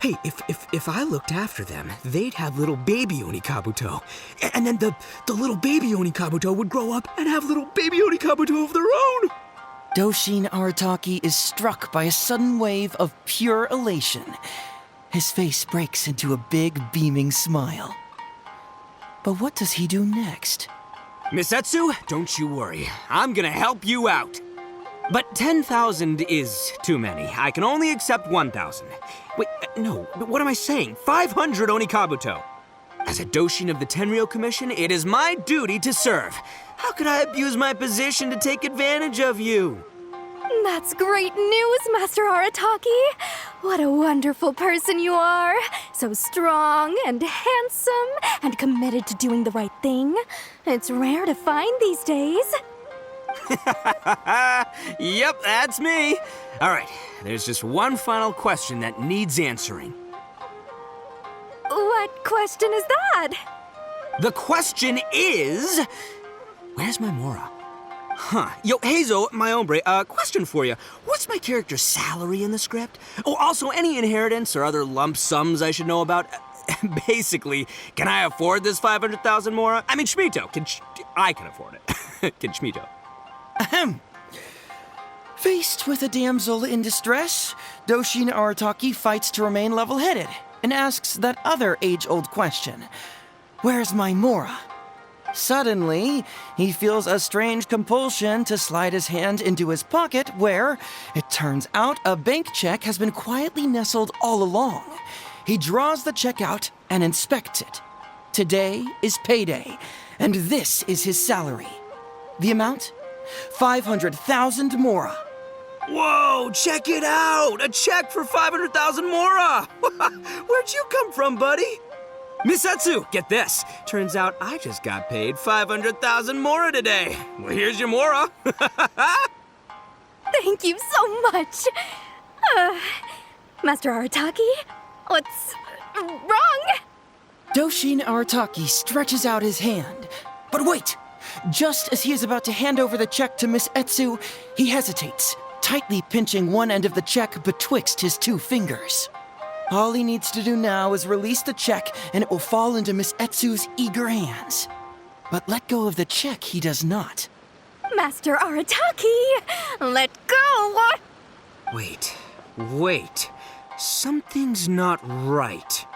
Hey, if I looked after them, they'd have little baby Oni Kabuto. And then the little baby Oni Kabuto would grow up and have little baby Oni Kabuto of their own. Doshin Arataki is struck by a sudden wave of pure elation. His face breaks into a big, beaming smile. But what does he do next? Misetsu, don't you worry. I'm gonna help you out. But 10,000 is too many. I can only accept 1,000. Wait, no, what am I saying? 500 Oni Kabuto. As a Doshin of the Tenryou Commission, it is my duty to serve. How could I abuse my position to take advantage of you? That's great news, Master Arataki. What a wonderful person you are. So strong and handsome and committed to doing the right thing. It's rare to find these days. Yep, that's me. All right, there's just one final question that needs answering. What question is that? The question is... Where's my Mora? Huh. Yo, Heizo, my hombre, question for you. What's my character's salary in the script? Oh, also, any inheritance or other lump sums I should know about? Basically, can I afford this 500,000 Mora? I mean, Shmito, I can afford it. Can Shmito? Ahem. Faced with a damsel in distress, Doshin Arataki fights to remain level-headed and asks that other age-old question. Where's my Mora? Suddenly, he feels a strange compulsion to slide his hand into his pocket where, it turns out, a bank check has been quietly nestled all along. He draws the check out and inspects it. Today is payday, and this is his salary. The amount? 500,000 Mora. Whoa, check it out! A check for 500,000 Mora! Where'd you come from, buddy? Misetsu, get this. Turns out I just got paid 500,000 Mora today. Well, here's your Mora. Thank you so much. Master Arataki, what's wrong? Doshin Arataki stretches out his hand. But wait! Just as he is about to hand over the check to Miss Etsu, he hesitates, tightly pinching one end of the check betwixt his two fingers. All he needs to do now is release the check, and it will fall into Miss Etsu's eager hands. But let go of the check he does not. Master Arataki, let go! Wait. Something's not right.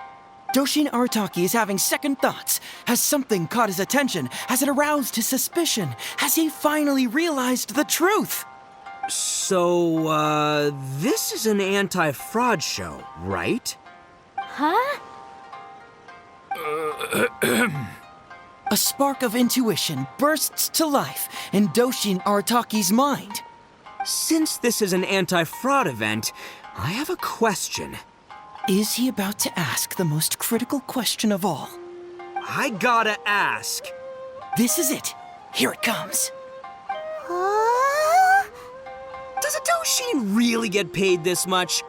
Doshin Arataki is having second thoughts. Has something caught his attention? Has it aroused his suspicion? Has he finally realized the truth? So, this is an anti-fraud show, right? Huh? A spark of intuition bursts to life in Doshin Arataki's mind. Since this is an anti-fraud event, I have a question. Is he about to ask the most critical question of all? I gotta ask. This is it. Here it comes. Does a Doshin really get paid this much?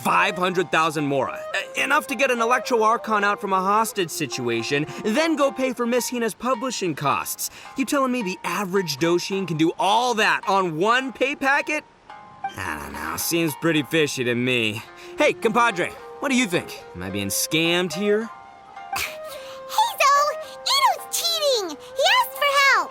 500,000 Mora. Enough to get an Electro Archon out from a hostage situation, then go pay for Miss Hina's publishing costs. You telling me the average Doshin can do all that on one pay packet? I don't know, seems pretty fishy to me. Hey, compadre, what do you think? Am I being scammed here? Heizo! Ito's cheating! He asked for help!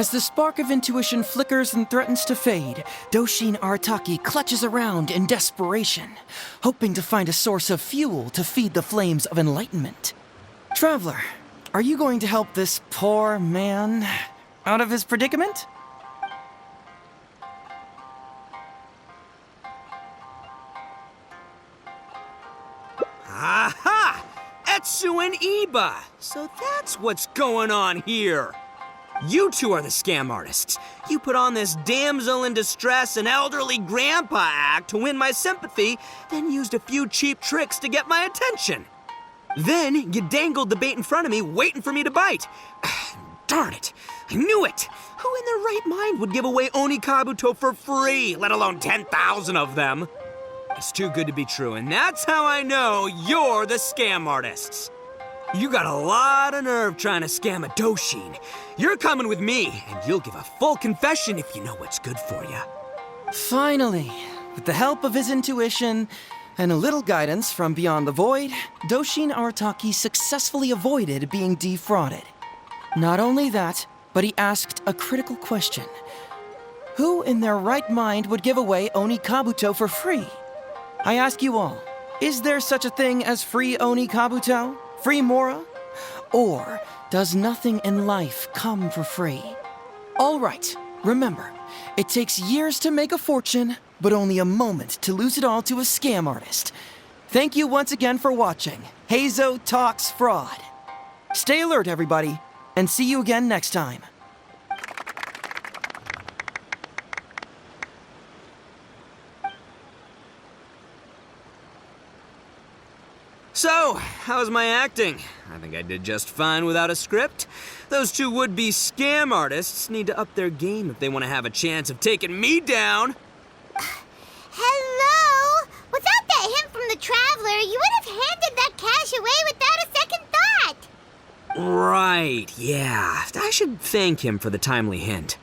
As the spark of intuition flickers and threatens to fade, Doshin Arataki clutches around in desperation, hoping to find a source of fuel to feed the flames of enlightenment. Traveler, are you going to help this poor man out of his predicament? Aha! Etsu and Iba! So that's what's going on here. You two are the scam artists. You put on this damsel in distress and elderly grandpa act to win my sympathy, then used a few cheap tricks to get my attention. Then you dangled the bait in front of me, waiting for me to bite. Darn it! I knew it! Who in their right mind would give away Oni Kabuto for free, let alone 10,000 of them? It's too good to be true, and that's how I know you're the scam artists. You got a lot of nerve trying to scam a Doshin. You're coming with me, and you'll give a full confession if you know what's good for you. Finally, with the help of his intuition and a little guidance from beyond the void, Doshin Arataki successfully avoided being defrauded. Not only that, but he asked a critical question. Who in their right mind would give away Oni Kabuto for free? I ask you all, is there such a thing as free Oni Kabuto? Free Mora? Or does nothing in life come for free? All right, remember, it takes years to make a fortune, but only a moment to lose it all to a scam artist. Thank you once again for watching Heizo Talks Fraud. Stay alert, everybody, and see you again next time. So, how's my acting? I think I did just fine without a script. Those two would-be scam artists need to up their game if they want to have a chance of taking me down. Hello? Without that hint from the Traveler, you would have handed that cash away without a second thought. Right, yeah. I should thank him for the timely hint.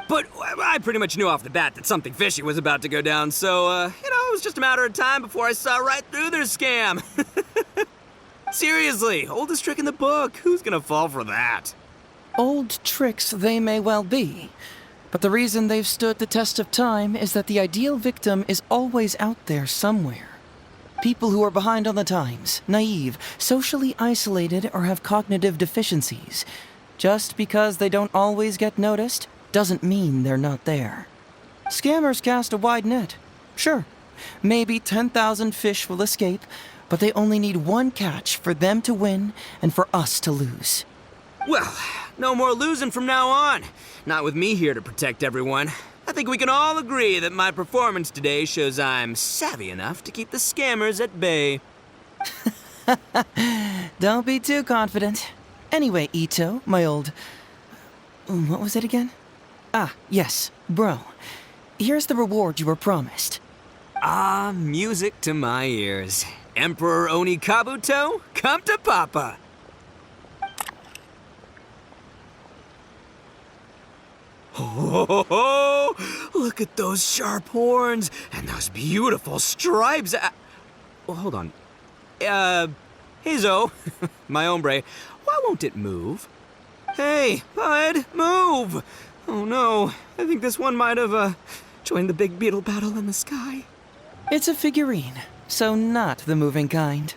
But I pretty much knew off the bat that something fishy was about to go down, so, it was just a matter of time before I saw right through their scam. Seriously, oldest trick in the book. Who's gonna fall for that? Old tricks they may well be, but the reason they've stood the test of time is that the ideal victim is always out there somewhere. People who are behind on the times, naive, socially isolated, or have cognitive deficiencies. Just because they don't always get noticed doesn't mean they're not there. Scammers cast a wide net. Sure, maybe 10,000 fish will escape, but they only need one catch for them to win and for us to lose. Well, no more losing from now on. Not with me here to protect everyone. I think we can all agree that my performance today shows I'm savvy enough to keep the scammers at bay. Don't be too confident. Anyway, Ito, my old... What was it again? Ah, yes, bro. Here's the reward you were promised. Ah, music to my ears. Emperor Oni Kabuto, come to Papa. Oh, look at those sharp horns and those beautiful stripes. Well, hold on. Heizo, my hombre, why won't it move? Hey, bud, move! Oh no, I think this one might have, joined the big beetle battle in the sky. It's a figurine, so not the moving kind.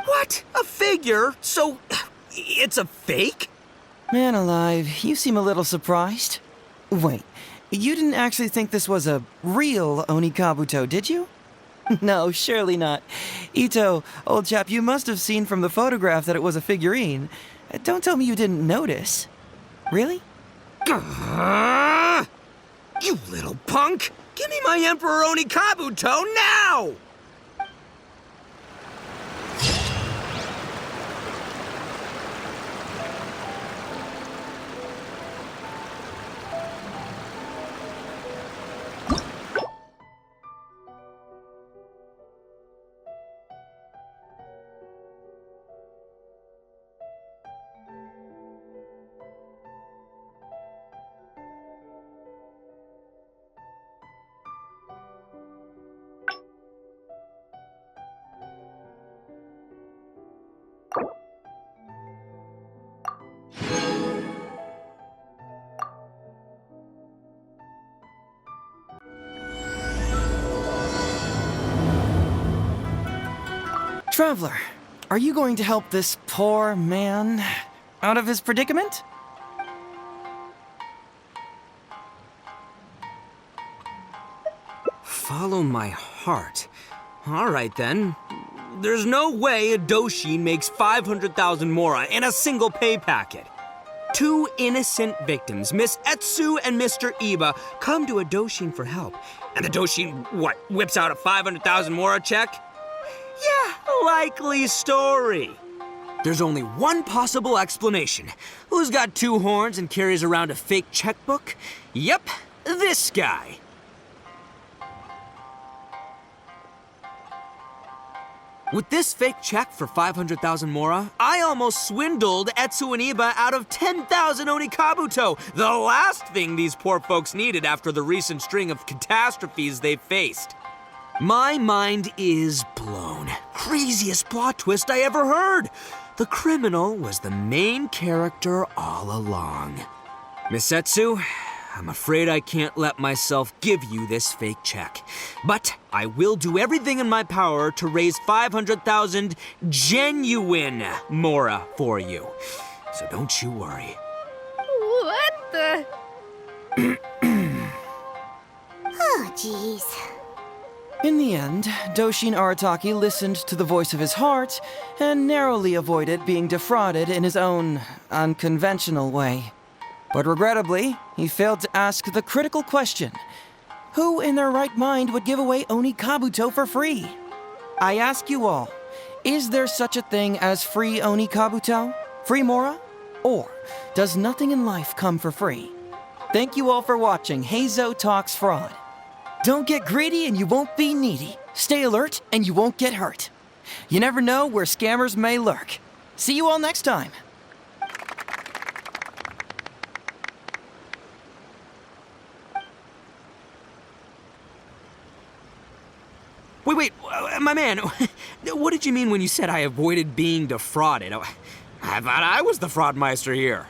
What? A figure? So, it's a fake? Man alive, you seem a little surprised. Wait, you didn't actually think this was a real Oni Kabuto, did you? No, surely not. Ito, old chap, you must have seen from the photograph that it was a figurine. Don't tell me you didn't notice. Really? You little punk! Give me my Emperor Oni Kabuto now! Traveler, are you going to help this poor man out of his predicament? Follow my heart. All right, then. There's no way a Doshin makes 500,000 mora in a single pay packet. 2 innocent victims, Miss Etsu and Mr. Iba, come to a Doshin for help. And the Doshin, whips out a 500,000 mora check? Yeah, likely story. There's only one possible explanation. Who's got 2 horns and carries around a fake checkbook? Yep, this guy. With this fake check for 500,000 mora, I almost swindled Etsu and Iba out of 10,000 Onikabuto, the last thing these poor folks needed after the recent string of catastrophes they've faced. My mind is blown. Craziest plot twist I ever heard. The criminal was the main character all along. Miss Etsu, I'm afraid I can't let myself give you this fake check. But I will do everything in my power to raise 500,000 genuine mora for you. So don't you worry. What the? Oh, jeez. In the end, Doshin Arataki listened to the voice of his heart and narrowly avoided being defrauded in his own unconventional way. But regrettably, he failed to ask the critical question: who in their right mind would give away Onikabuto for free? I ask you all, is there such a thing as free Onikabuto? Free mora? Or does nothing in life come for free? Thank you all for watching Heizo Talks Fraud. Don't get greedy and you won't be needy. Stay alert and you won't get hurt. You never know where scammers may lurk. See you all next time. Wait, my man, what did you mean when you said I avoided being defrauded? I thought I was the fraudmeister here.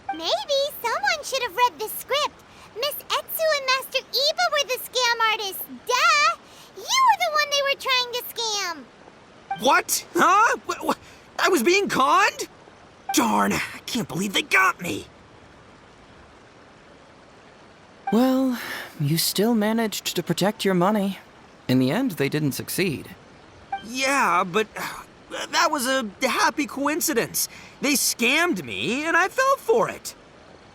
Maybe someone should have read the script. Miss Etsu and Master Iba were the scam artists. Duh! You were the one they were trying to scam. What? Huh? I was being conned? Darn, I can't believe they got me. Well, you still managed to protect your money. In the end, they didn't succeed. Yeah, but that was a happy coincidence. They scammed me, and I fell for it.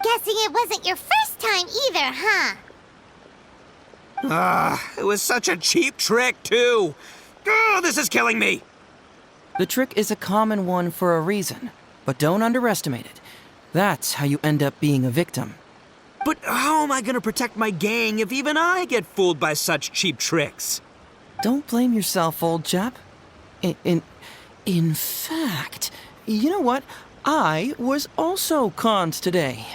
Guessing it wasn't your first time either, huh? It was such a cheap trick, too. Oh, this is killing me. The trick is a common one for a reason, but don't underestimate it. That's how you end up being a victim. But how am I gonna protect my gang if even I get fooled by such cheap tricks? Don't blame yourself, old chap. In fact, you know what? I was also conned today.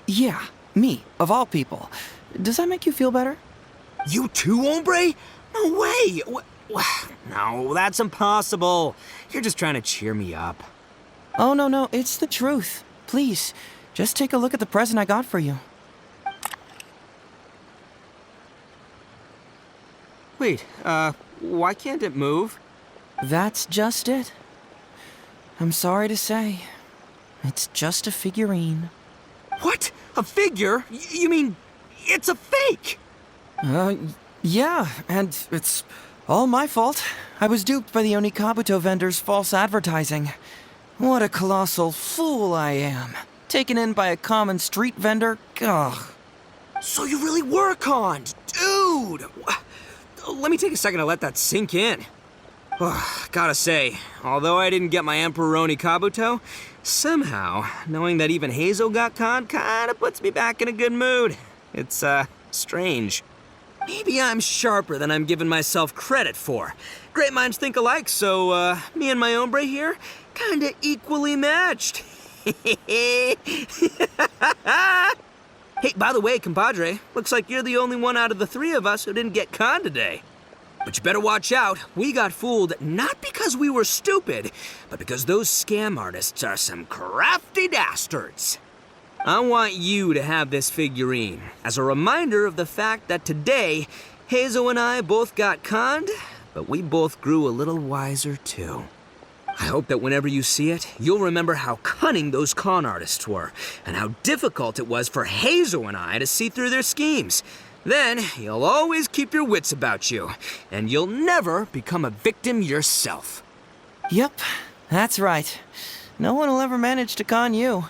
Yeah, me, of all people. Does that make you feel better? You too, hombre? No way! No, that's impossible. You're just trying to cheer me up. Oh, no, it's the truth. Please, just take a look at the present I got for you. Wait, why can't it move? That's just it. I'm sorry to say, it's just a figurine. What? A figure? You mean it's a fake? Yeah, and it's all my fault. I was duped by the Onikabuto vendor's false advertising. What a colossal fool I am. Taken in by a common street vendor? Ugh. So you really were conned, dude! Let me take a second to let that sink in. Gotta say, although I didn't get my Emperor Onikabuto, somehow, knowing that even Heizo got conned kinda puts me back in a good mood. It's, strange. Maybe I'm sharper than I'm giving myself credit for. Great minds think alike, so, me and my hombre here, kinda equally matched. Hey, by the way, compadre, looks like you're the only one out of the 3 of us who didn't get conned today. But you better watch out. We got fooled not because we were stupid, but because those scam artists are some crafty dastards. I want you to have this figurine as a reminder of the fact that today, Heizo and I both got conned, but we both grew a little wiser too. I hope that whenever you see it, you'll remember how cunning those con artists were, and how difficult it was for Hazel and I to see through their schemes. Then, you'll always keep your wits about you, and you'll never become a victim yourself. Yep, that's right. No one will ever manage to con you.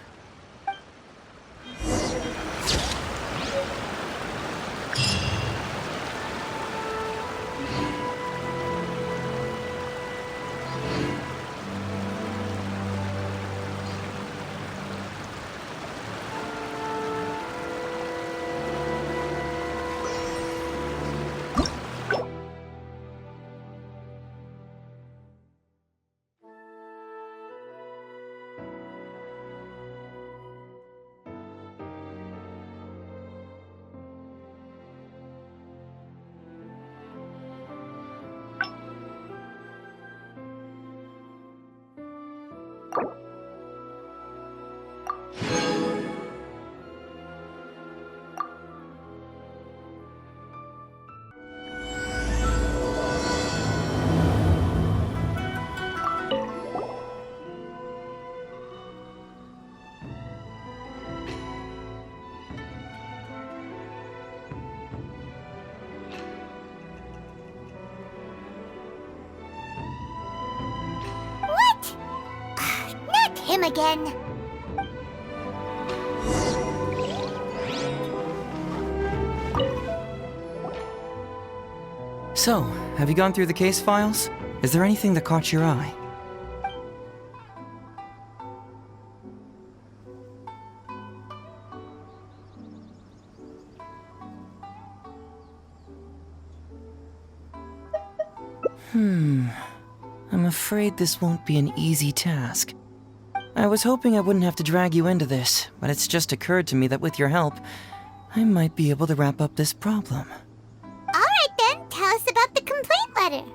Him again. So, have you gone through the case files? Is there anything that caught your eye? I'm afraid this won't be an easy task. I was hoping I wouldn't have to drag you into this, but it's just occurred to me that with your help, I might be able to wrap up this problem. Alright then, tell us about the complaint letter.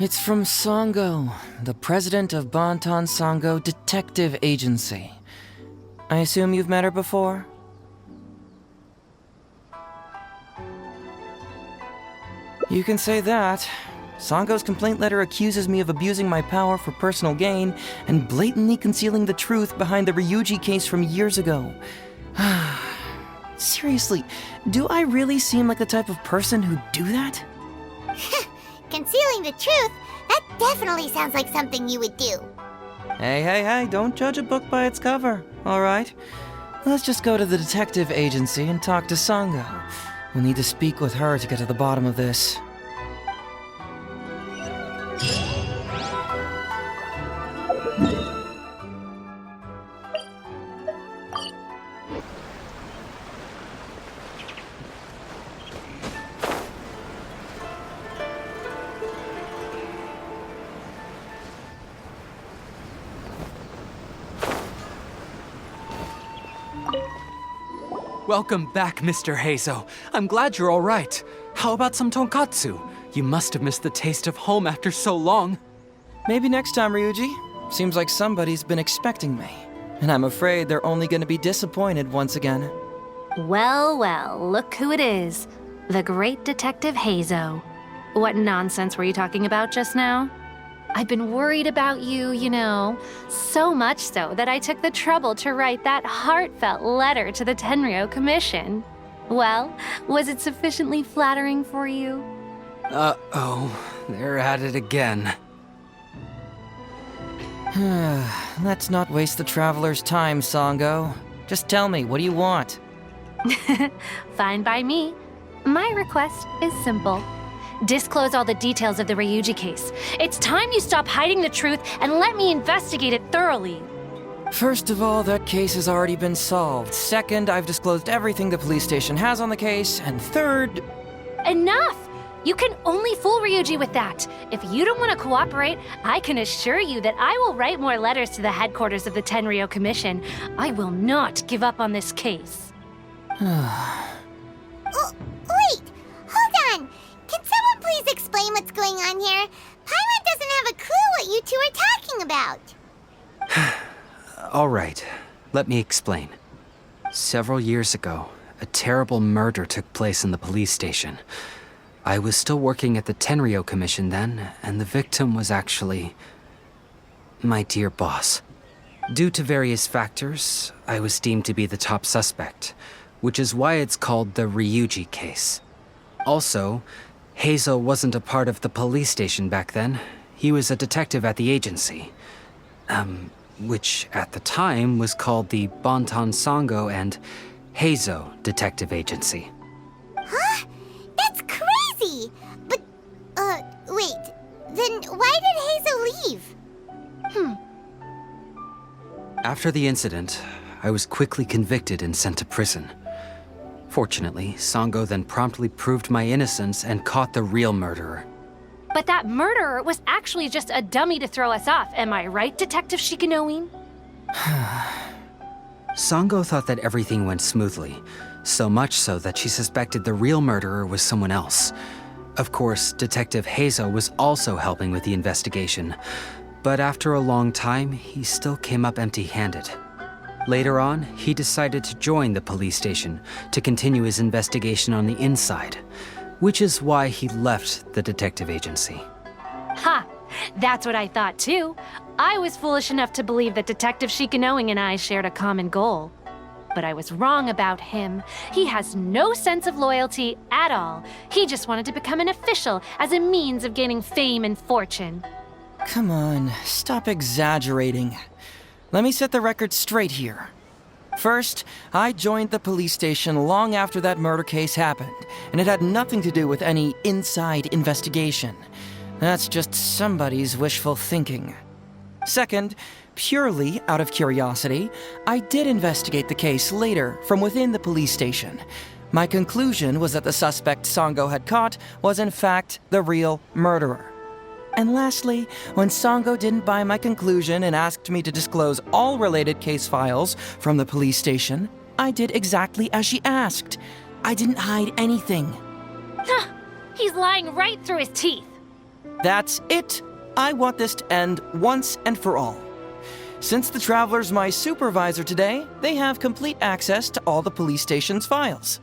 It's from Sango, the president of Bantan Sango Detective Agency. I assume you've met her before? You can say that. Sango's complaint letter accuses me of abusing my power for personal gain and blatantly concealing the truth behind the Ryuji case from years ago. Seriously, do I really seem like the type of person who'd do that? Concealing the truth? That definitely sounds like something you would do. Hey, don't judge a book by its cover, alright? Let's just go to the detective agency and talk to Sango. We'll need to speak with her to get to the bottom of this. Welcome back, Mr. Heizo. I'm glad you're all right. How about some tonkatsu? You must have missed the taste of home after so long. Maybe next time, Ryuji. Seems like somebody's been expecting me. And I'm afraid they're only gonna be disappointed once again. Well, look who it is. The great Detective Heizo. What nonsense were you talking about just now? I've been worried about you, you know. So much so that I took the trouble to write that heartfelt letter to the Tenryo Commission. Well, was it sufficiently flattering for you? Uh-oh, they're at it again. Let's not waste the traveler's time, Sango. Just tell me, what do you want? Fine by me. My request is simple. Disclose all the details of the Ryuji case. It's time you stop hiding the truth and let me investigate it thoroughly. First of all, that case has already been solved. Second, I've disclosed everything the police station has on the case. And third... Enough! You can only fool Ryuji with that. If you don't want to cooperate, I can assure you that I will write more letters to the headquarters of the Tenryo Commission. I will not give up on this case. Wait! Hold on! Can someone please explain what's going on here? Paimon doesn't have a clue what you two are talking about. All right, let me explain. Several years ago, a terrible murder took place in the police station. I was still working at the Tenryo Commission then, and the victim was actually my dear boss. Due to various factors, I was deemed to be the top suspect, which is why it's called the Ryuji case. Also, Hazel wasn't a part of the police station back then. He was a detective at the agency. Which at the time was called the Bonton Sango and Heizo Detective Agency. Huh? That's crazy! But, wait. Then why did Hazel leave? After the incident, I was quickly convicted and sent to prison. Fortunately, Sango then promptly proved my innocence and caught the real murderer. But that murderer was actually just a dummy to throw us off, am I right, Detective Shikanoin? Sango thought that everything went smoothly, so much so that she suspected the real murderer was someone else. Of course, Detective Heizo was also helping with the investigation, but after a long time, he still came up empty-handed. Later on, he decided to join the police station to continue his investigation on the inside, which is why he left the detective agency. Ha! That's what I thought too. I was foolish enough to believe that Detective Shikanoin and I shared a common goal. But I was wrong about him. He has no sense of loyalty at all. He just wanted to become an official as a means of gaining fame and fortune. Come on, stop exaggerating. Let me set the record straight here. First, I joined the police station long after that murder case happened, and it had nothing to do with any inside investigation. That's just somebody's wishful thinking. Second, purely out of curiosity, I did investigate the case later from within the police station. My conclusion was that the suspect Sango had caught was in fact the real murderer. And lastly, when Sango didn't buy my conclusion and asked me to disclose all related case files from the police station, I did exactly as she asked. I didn't hide anything. He's lying right through his teeth. That's it. I want this to end once and for all. Since the Traveler's my supervisor today, they have complete access to all the police station's files.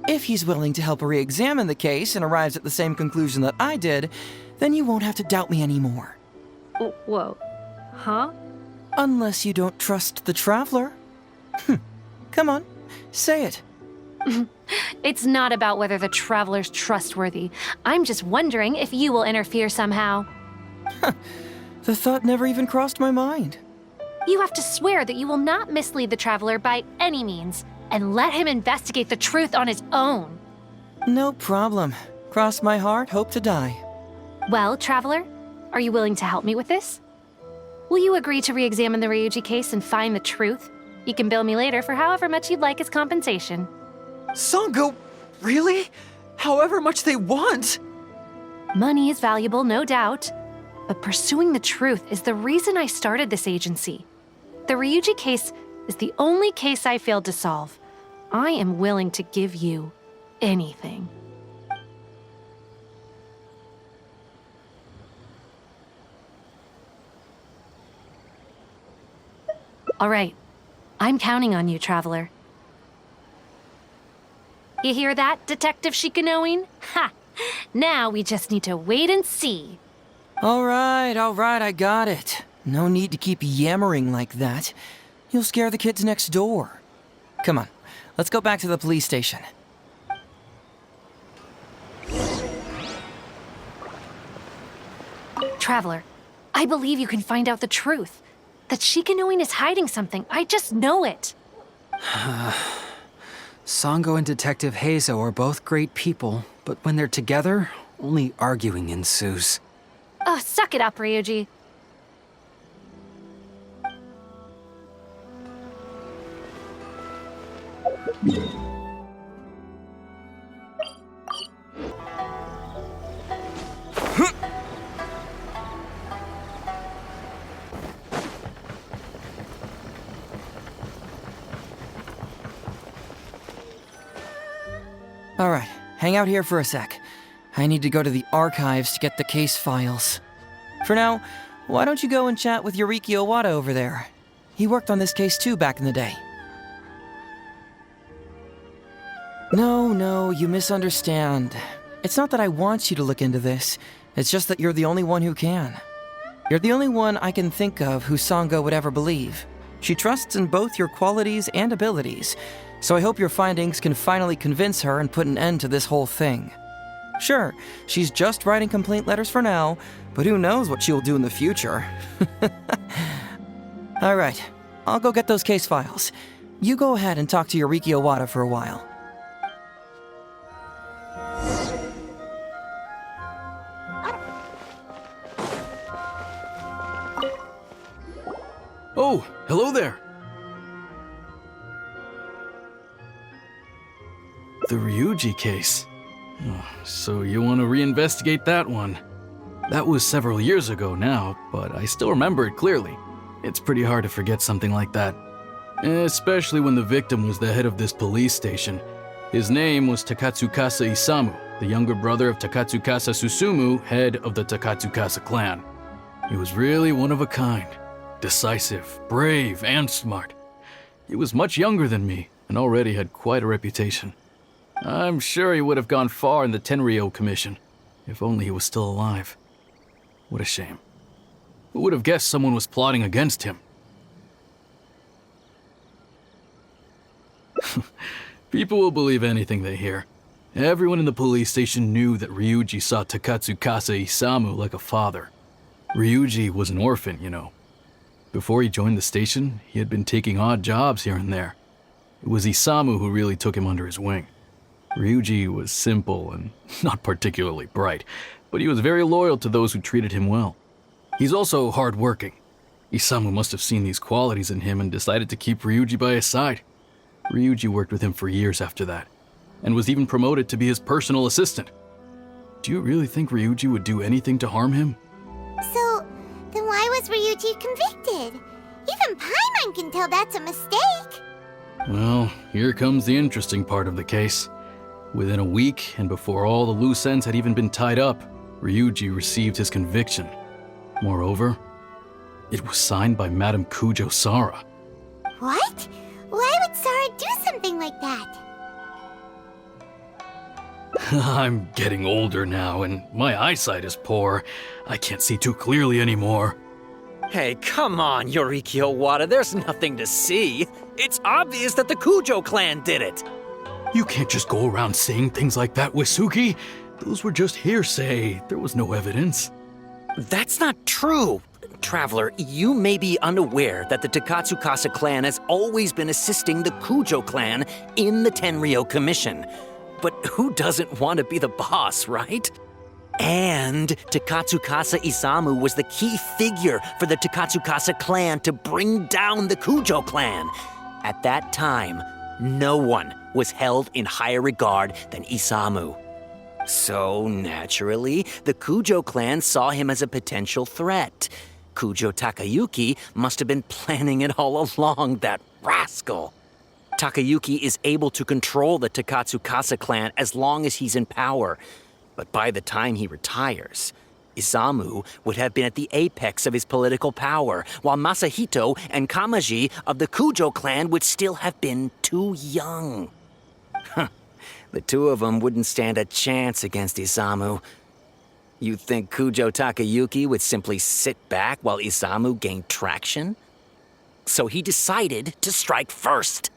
If he's willing to help re-examine the case and arrives at the same conclusion that I did, then you won't have to doubt me anymore. Whoa. Huh? Unless you don't trust the Traveler. Come on, say it. It's not about whether the Traveler's trustworthy. I'm just wondering if you will interfere somehow. The thought never even crossed my mind. You have to swear that you will not mislead the Traveler by any means, and let him investigate the truth on his own. No problem. Cross my heart, hope to die. Well, Traveler, are you willing to help me with this? Will you agree to re-examine the Ryuji case and find the truth? You can bill me later for however much you'd like as compensation. Sango, really? However much they want? Money is valuable, no doubt. But pursuing the truth is the reason I started this agency. The Ryuji case is the only case I failed to solve. I am willing to give you anything. All right. I'm counting on you, Traveler. You hear that, Detective Shikanoin? Ha! Now we just need to wait and see. All right, I got it. No need to keep yammering like that. You'll scare the kids next door. Come on, let's go back to the police station. Traveler, I believe you can find out the truth. That Shikanoin is hiding something. I just know it. Sango and Detective Heizo are both great people, but when they're together, only arguing ensues. Oh, suck it up, Ryuji. All right, hang out here for a sec. I need to go to the archives to get the case files. For now, why don't you go and chat with Yoriki Owada over there? He worked on this case too back in the day. No, you misunderstand. It's not that I want you to look into this. It's just that you're the only one who can. You're the only one I can think of who Sango would ever believe. She trusts in both your qualities and abilities, so I hope your findings can finally convince her and put an end to this whole thing. Sure, she's just writing complaint letters for now, but who knows what she'll do in the future. All right, I'll go get those case files. You go ahead and talk to Yoriki Owada for a while. Oh, hello there. The Ryuji case. Oh, so you want to reinvestigate that one? That was several years ago now, but I still remember it clearly. It's pretty hard to forget something like that. Especially when the victim was the head of this police station. His name was Takatsukasa Isamu, the younger brother of Takatsukasa Susumu, head of the Takatsukasa clan. He was really one of a kind. Decisive, brave, and smart. He was much younger than me, and already had quite a reputation. I'm sure he would have gone far in the Tenryou Commission, if only he was still alive. What a shame. Who would have guessed someone was plotting against him? People will believe anything they hear. Everyone in the police station knew that Ryuji saw Takatsukasa Isamu like a father. Ryuji was an orphan, you know. Before he joined the station, he had been taking odd jobs here and there. It was Isamu who really took him under his wing. Ryuji was simple and not particularly bright, but he was very loyal to those who treated him well. He's also hardworking. Isamu must have seen these qualities in him and decided to keep Ryuji by his side. Ryuji worked with him for years after that, and was even promoted to be his personal assistant. Do you really think Ryuji would do anything to harm him? So, then why was Ryuji convicted? Even Paimon can tell that's a mistake. Well, here comes the interesting part of the case. Within a week, and before all the loose ends had even been tied up, Ryuji received his conviction. Moreover, it was signed by Madame Kujo Sara. What? Why would Sara do something like that? I'm getting older now, and my eyesight is poor. I can't see too clearly anymore. Hey, come on, Yoriki Owada, there's nothing to see. It's obvious that the Kujo clan did it. You can't just go around saying things like that, Wisuki. Those were just hearsay. There was no evidence. That's not true. Traveler, you may be unaware that the Takatsukasa clan has always been assisting the Kujo clan in the Tenryou Commission. But who doesn't want to be the boss, right? And Takatsukasa Isamu was the key figure for the Takatsukasa clan to bring down the Kujo clan. At that time, no one was held in higher regard than Isamu. So, naturally, the Kujo clan saw him as a potential threat. Kujo Takayuki must have been planning it all along, that rascal. Takayuki is able to control the Takatsukasa clan as long as he's in power. But by the time he retires, Isamu would have been at the apex of his political power, while Masahito and Kamaji of the Kujo clan would still have been too young. The two of them wouldn't stand a chance against Isamu. You think Kujo Takayuki would simply sit back while Isamu gained traction? So he decided to strike first.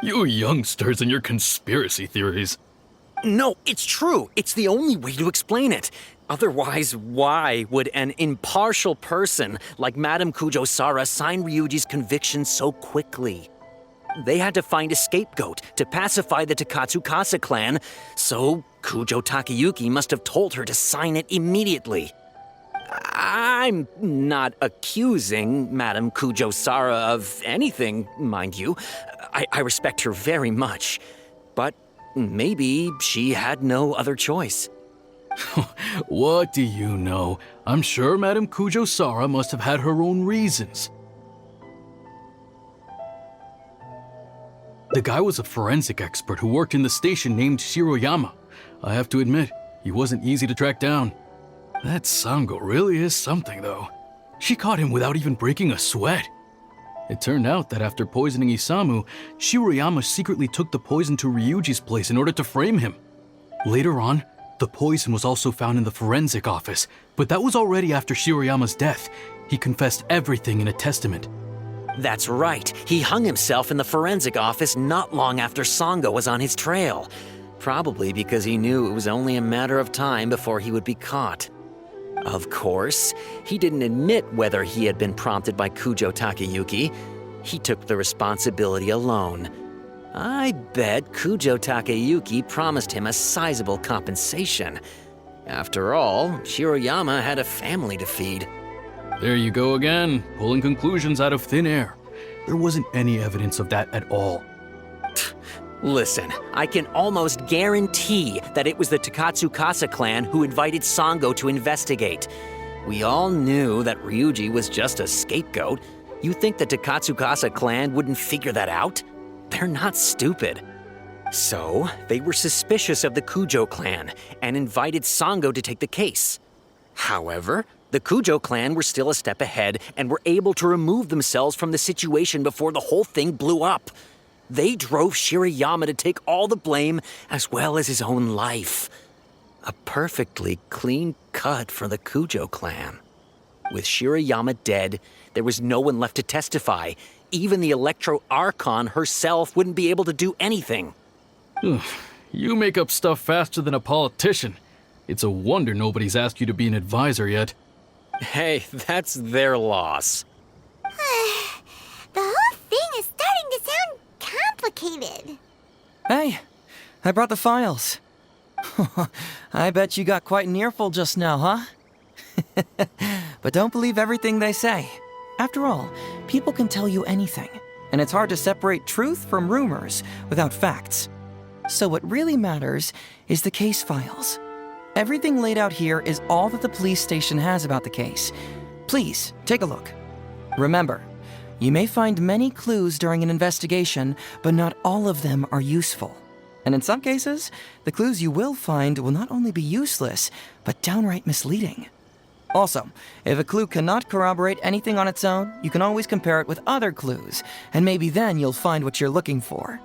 You youngsters and your conspiracy theories. No, it's true. It's the only way to explain it. Otherwise, why would an impartial person like Madame Kujo Sara sign Ryuji's conviction so quickly? They had to find a scapegoat to pacify the Takatsukasa clan, so Kujo Takayuki must have told her to sign it immediately. I'm not accusing Madame Kujo Sara of anything, mind you. I respect her very much. But maybe she had no other choice. What do you know? I'm sure Madame Kujo Sara must have had her own reasons. The guy was a forensic expert who worked in the station named Shiroyama. I have to admit, he wasn't easy to track down. That Sango really is something, though. She caught him without even breaking a sweat. It turned out that after poisoning Isamu, Shiroyama secretly took the poison to Ryuji's place in order to frame him. Later on, The poison was also found in the forensic office, but that was already after Shiroyama's death. He confessed everything in a testament. That's right. He hung himself in the forensic office not long after Sango was on his trail. Probably because he knew it was only a matter of time before he would be caught. Of course, he didn't admit whether he had been prompted by Kujo Takayuki. He took the responsibility alone. I bet Kujo Takayuki promised him a sizable compensation. After all, Shiroyama had a family to feed. There you go again, pulling conclusions out of thin air. There wasn't any evidence of that at all. Listen, I can almost guarantee that it was the Takatsukasa clan who invited Sango to investigate. We all knew that Ryuji was just a scapegoat. You think the Takatsukasa clan wouldn't figure that out? They're not stupid. So, they were suspicious of the Kujo clan and invited Sango to take the case. However, the Kujo clan were still a step ahead and were able to remove themselves from the situation before the whole thing blew up. They drove Shiroyama to take all the blame as well as his own life. A perfectly clean cut for the Kujo clan. With Shiroyama dead, there was no one left to testify. Even the Electro Archon herself wouldn't be able to do anything. You make up stuff faster than a politician. It's a wonder nobody's asked you to be an advisor yet. Hey, that's their loss. The whole thing is starting to sound complicated. Hey, I brought the files. I bet you got quite an earful just now, huh? But don't believe everything they say. After all, people can tell you anything, and it's hard to separate truth from rumors without facts. So what really matters is the case files. Everything laid out here is all that the police station has about the case. Please, take a look. Remember, you may find many clues during an investigation, but not all of them are useful. And in some cases, the clues you will find will not only be useless, but downright misleading. Also, if a clue cannot corroborate anything on its own, you can always compare it with other clues, and maybe then you'll find what you're looking for.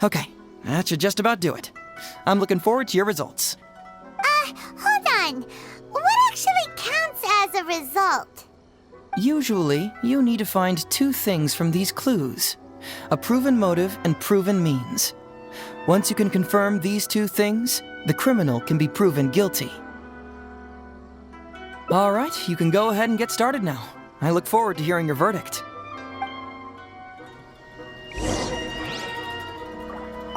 Okay, that should just about do it. I'm looking forward to your results. Hold on. What actually counts as a result? Usually, you need to find two things from these clues: a proven motive and proven means. Once you can confirm these two things, the criminal can be proven guilty. All right, you can go ahead and get started now. I look forward to hearing your verdict.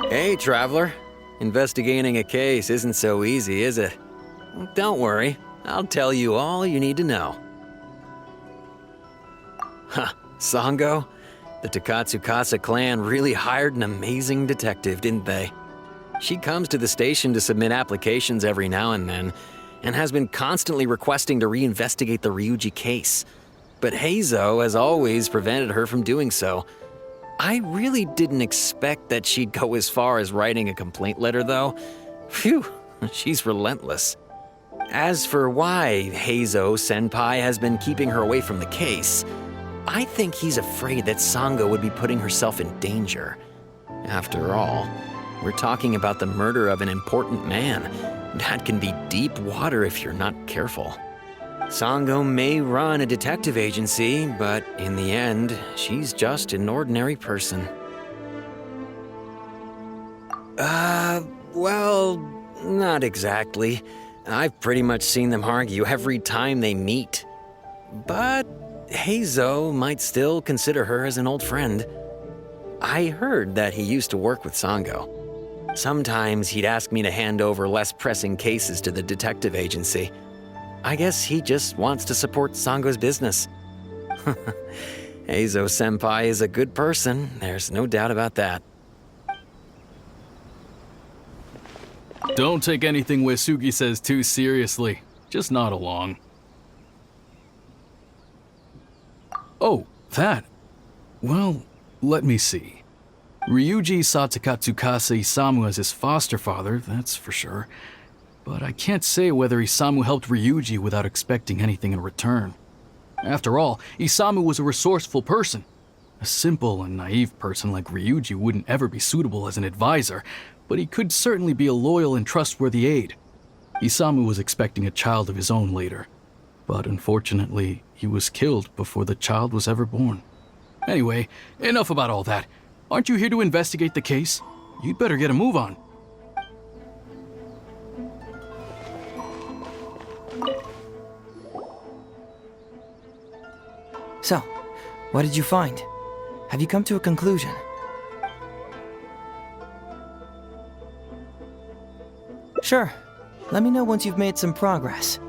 Hey, traveler. Investigating a case isn't so easy, is it? Don't worry, I'll tell you all you need to know. Huh, Sango? The Takatsukasa clan really hired an amazing detective, didn't they? She comes to the station to submit applications every now and then, and has been constantly requesting to reinvestigate the Ryuji case. But Heizo has always prevented her from doing so. I really didn't expect that she'd go as far as writing a complaint letter, though. Phew, she's relentless. As for why Heizo Senpai has been keeping her away from the case, I think he's afraid that Sango would be putting herself in danger. After all, we're talking about the murder of an important man. That can be deep water if you're not careful. Sango may run a detective agency, but in the end, she's just an ordinary person. Well, not exactly. I've pretty much seen them argue every time they meet. But Heizo might still consider her as an old friend. I heard that he used to work with Sango. Sometimes he'd ask me to hand over less pressing cases to the detective agency. I guess he just wants to support Sango's business. Heizo Senpai is a good person, there's no doubt about that. Don't take anything Uesugi says too seriously. Just nod along. Oh, that. Well, let me see. Ryuji saw Takatsukasa Isamu as his foster father, that's for sure. But I can't say whether Isamu helped Ryuji without expecting anything in return. After all, Isamu was a resourceful person. A simple and naive person like Ryuji wouldn't ever be suitable as an advisor, but he could certainly be a loyal and trustworthy aide. Isamu was expecting a child of his own later, but unfortunately, he was killed before the child was ever born. Anyway, enough about all that. Aren't you here to investigate the case? You'd better get a move on. So, what did you find? Have you come to a conclusion? Sure. Let me know once you've made some progress.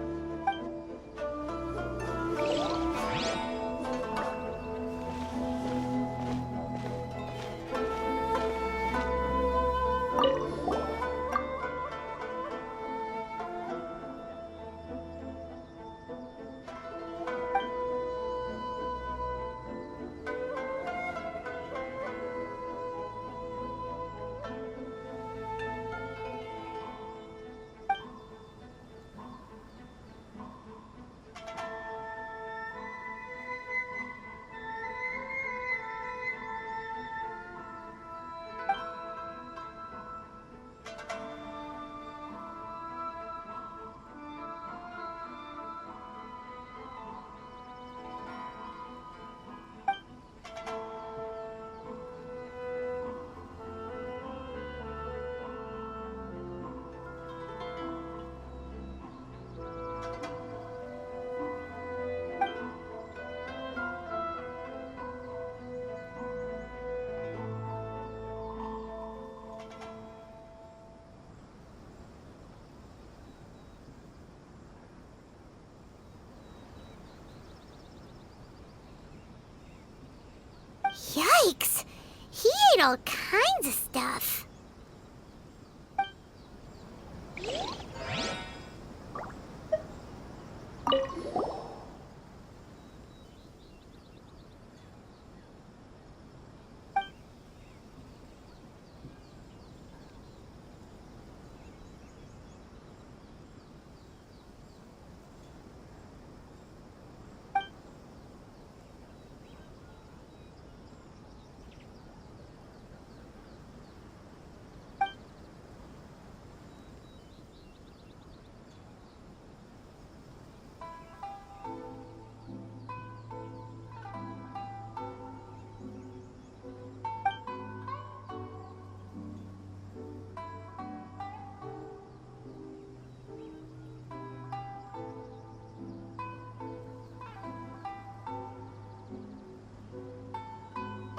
Yikes! He ate all kinds of stuff.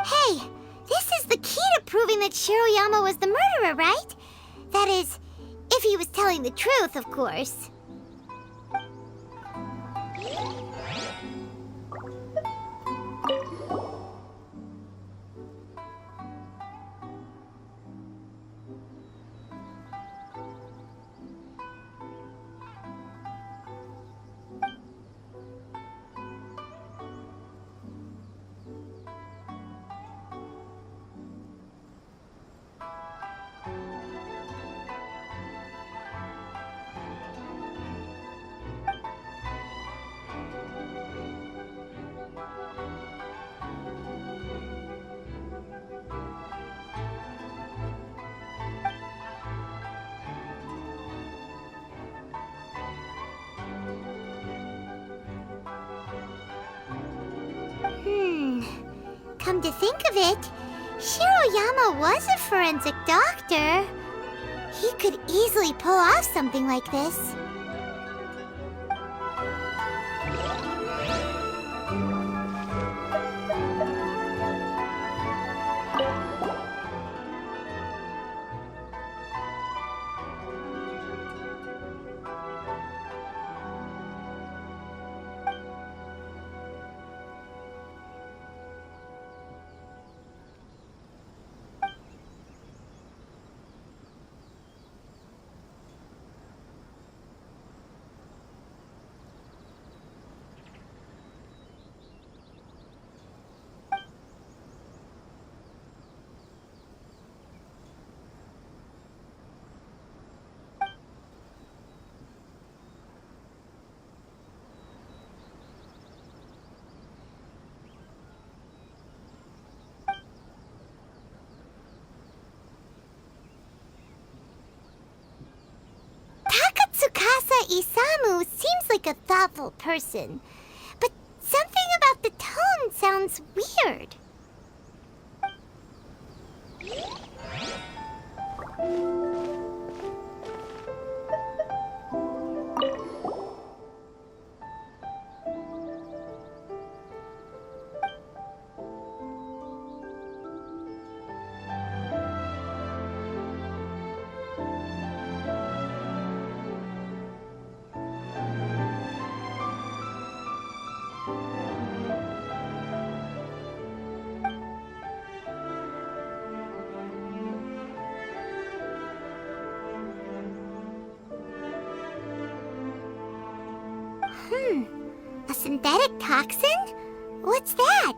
Hey, this is the key to proving that Shiroyama was the murderer, right? That is, if he was telling the truth, of course. Come to think of it, Shiroyama was a forensic doctor. He could easily pull off something like this. a thoughtful person. But something about the tone sounds weird. A synthetic toxin? What's that?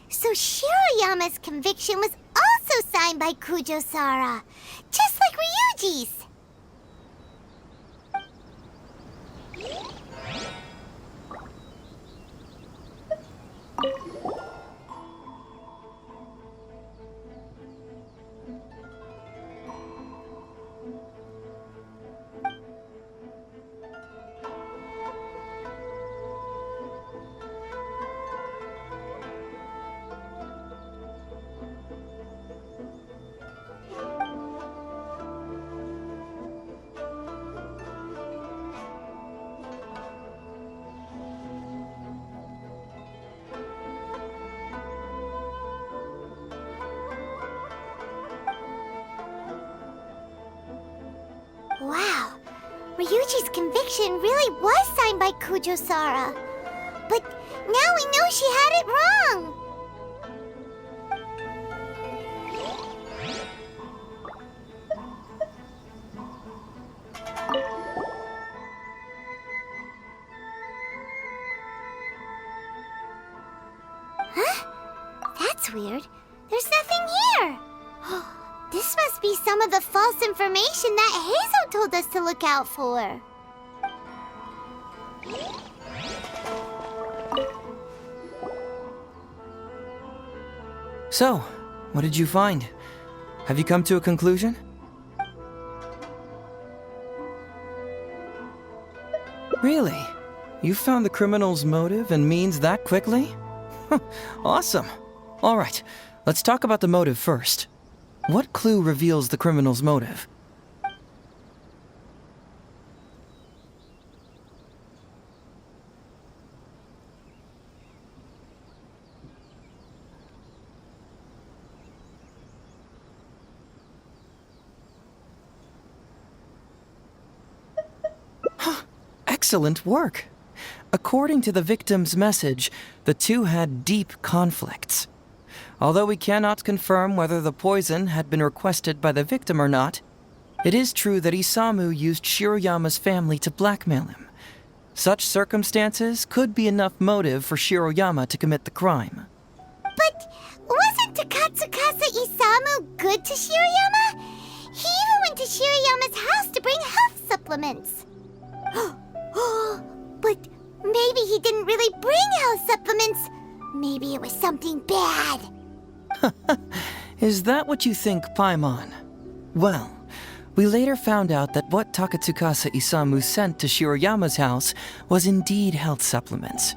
So Shiroyama's conviction was also signed by Kujo-Sara, just like Ryuji's. Wow, Ryuji's conviction really was signed by Kujo-Sara. But now we know she had it wrong. Huh? That's weird. There's nothing here. This must be some of the false information that Hazel told us to look out for. So, what did you find? Have you come to a conclusion? Really? You found the criminal's motive and means that quickly? Awesome. All right, let's talk about the motive first. What clue reveals the criminal's motive? Excellent work. According to the victim's message, the two had deep conflicts. Although we cannot confirm whether the poison had been requested by the victim or not, it is true that Isamu used Shiroyama's family to blackmail him. Such circumstances could be enough motive for Shiroyama to commit the crime. But wasn't Takatsukasa Isamu good to Shiroyama? He even went to Shiroyama's house to bring health supplements. But maybe he didn't really bring health supplements. Maybe it was something bad. Is that what you think, Paimon? Well, we later found out that what Takatsukasa Isamu sent to Shiroyama's house was indeed health supplements.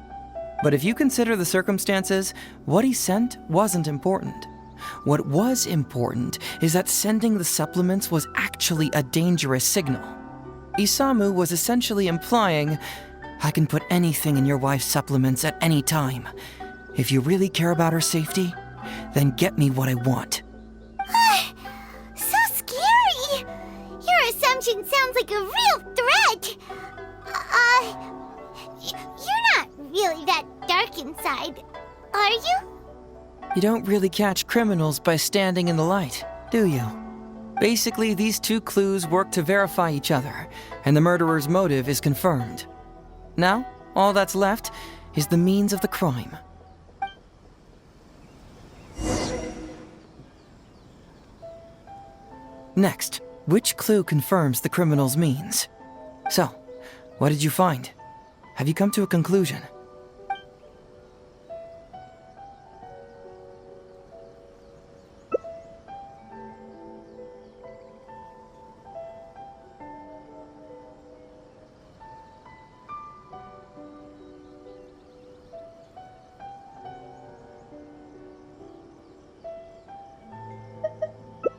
But if you consider the circumstances, what he sent wasn't important. What was important is that sending the supplements was actually a dangerous signal. Isamu was essentially implying, I can put anything in your wife's supplements at any time. If you really care about her safety, then get me what I want. So scary! Your assumption sounds like a real threat! You're not really that dark inside, are you? You don't really catch criminals by standing in the light, do you? Basically, these two clues work to verify each other, and the murderer's motive is confirmed. Now, all that's left is the means of the crime. Next, which clue confirms the criminal's means? So, what did you find? Have you come to a conclusion?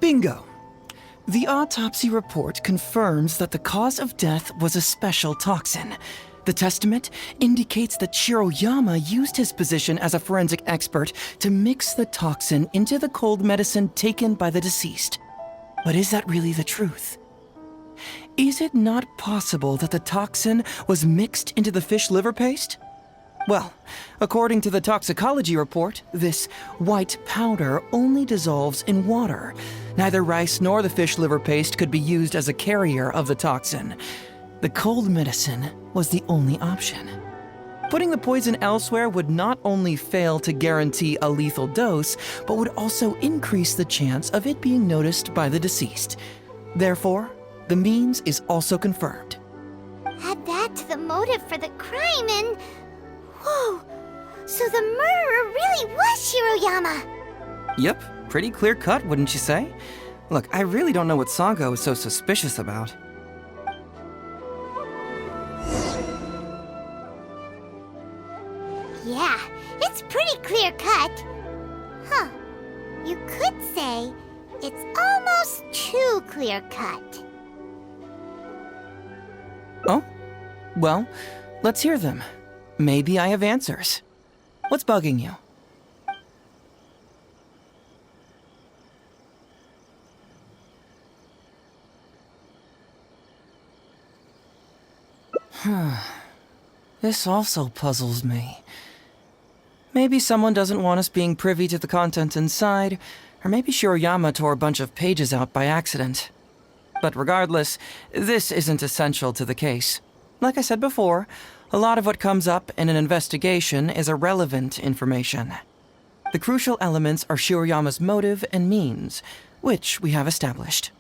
Bingo! The autopsy report confirms that the cause of death was a special toxin. The testament indicates that Shiroyama used his position as a forensic expert to mix the toxin into the cold medicine taken by the deceased. But is that really the truth? Is it not possible that the toxin was mixed into the fish liver paste? Well, according to the toxicology report, this white powder only dissolves in water. Neither rice nor the fish liver paste could be used as a carrier of the toxin. The cold medicine was the only option. Putting the poison elsewhere would not only fail to guarantee a lethal dose, but would also increase the chance of it being noticed by the deceased. Therefore, the means is also confirmed. Add that to the motive for the crime and... Whoa! So the murderer really was Shiroyama! Yep, pretty clear cut, wouldn't you say? Look, I really don't know what Sango is so suspicious about. Yeah, it's pretty clear cut. Huh. You could say it's almost too clear cut. Oh? Well, let's hear them. Maybe I have answers. What's bugging you? This also puzzles me. Maybe someone doesn't want us being privy to the content inside, or maybe Shiroyama tore a bunch of pages out by accident. But regardless, this isn't essential to the case. Like I said before, a lot of what comes up in an investigation is irrelevant information. The crucial elements are Shiroyama's motive and means, which we have established.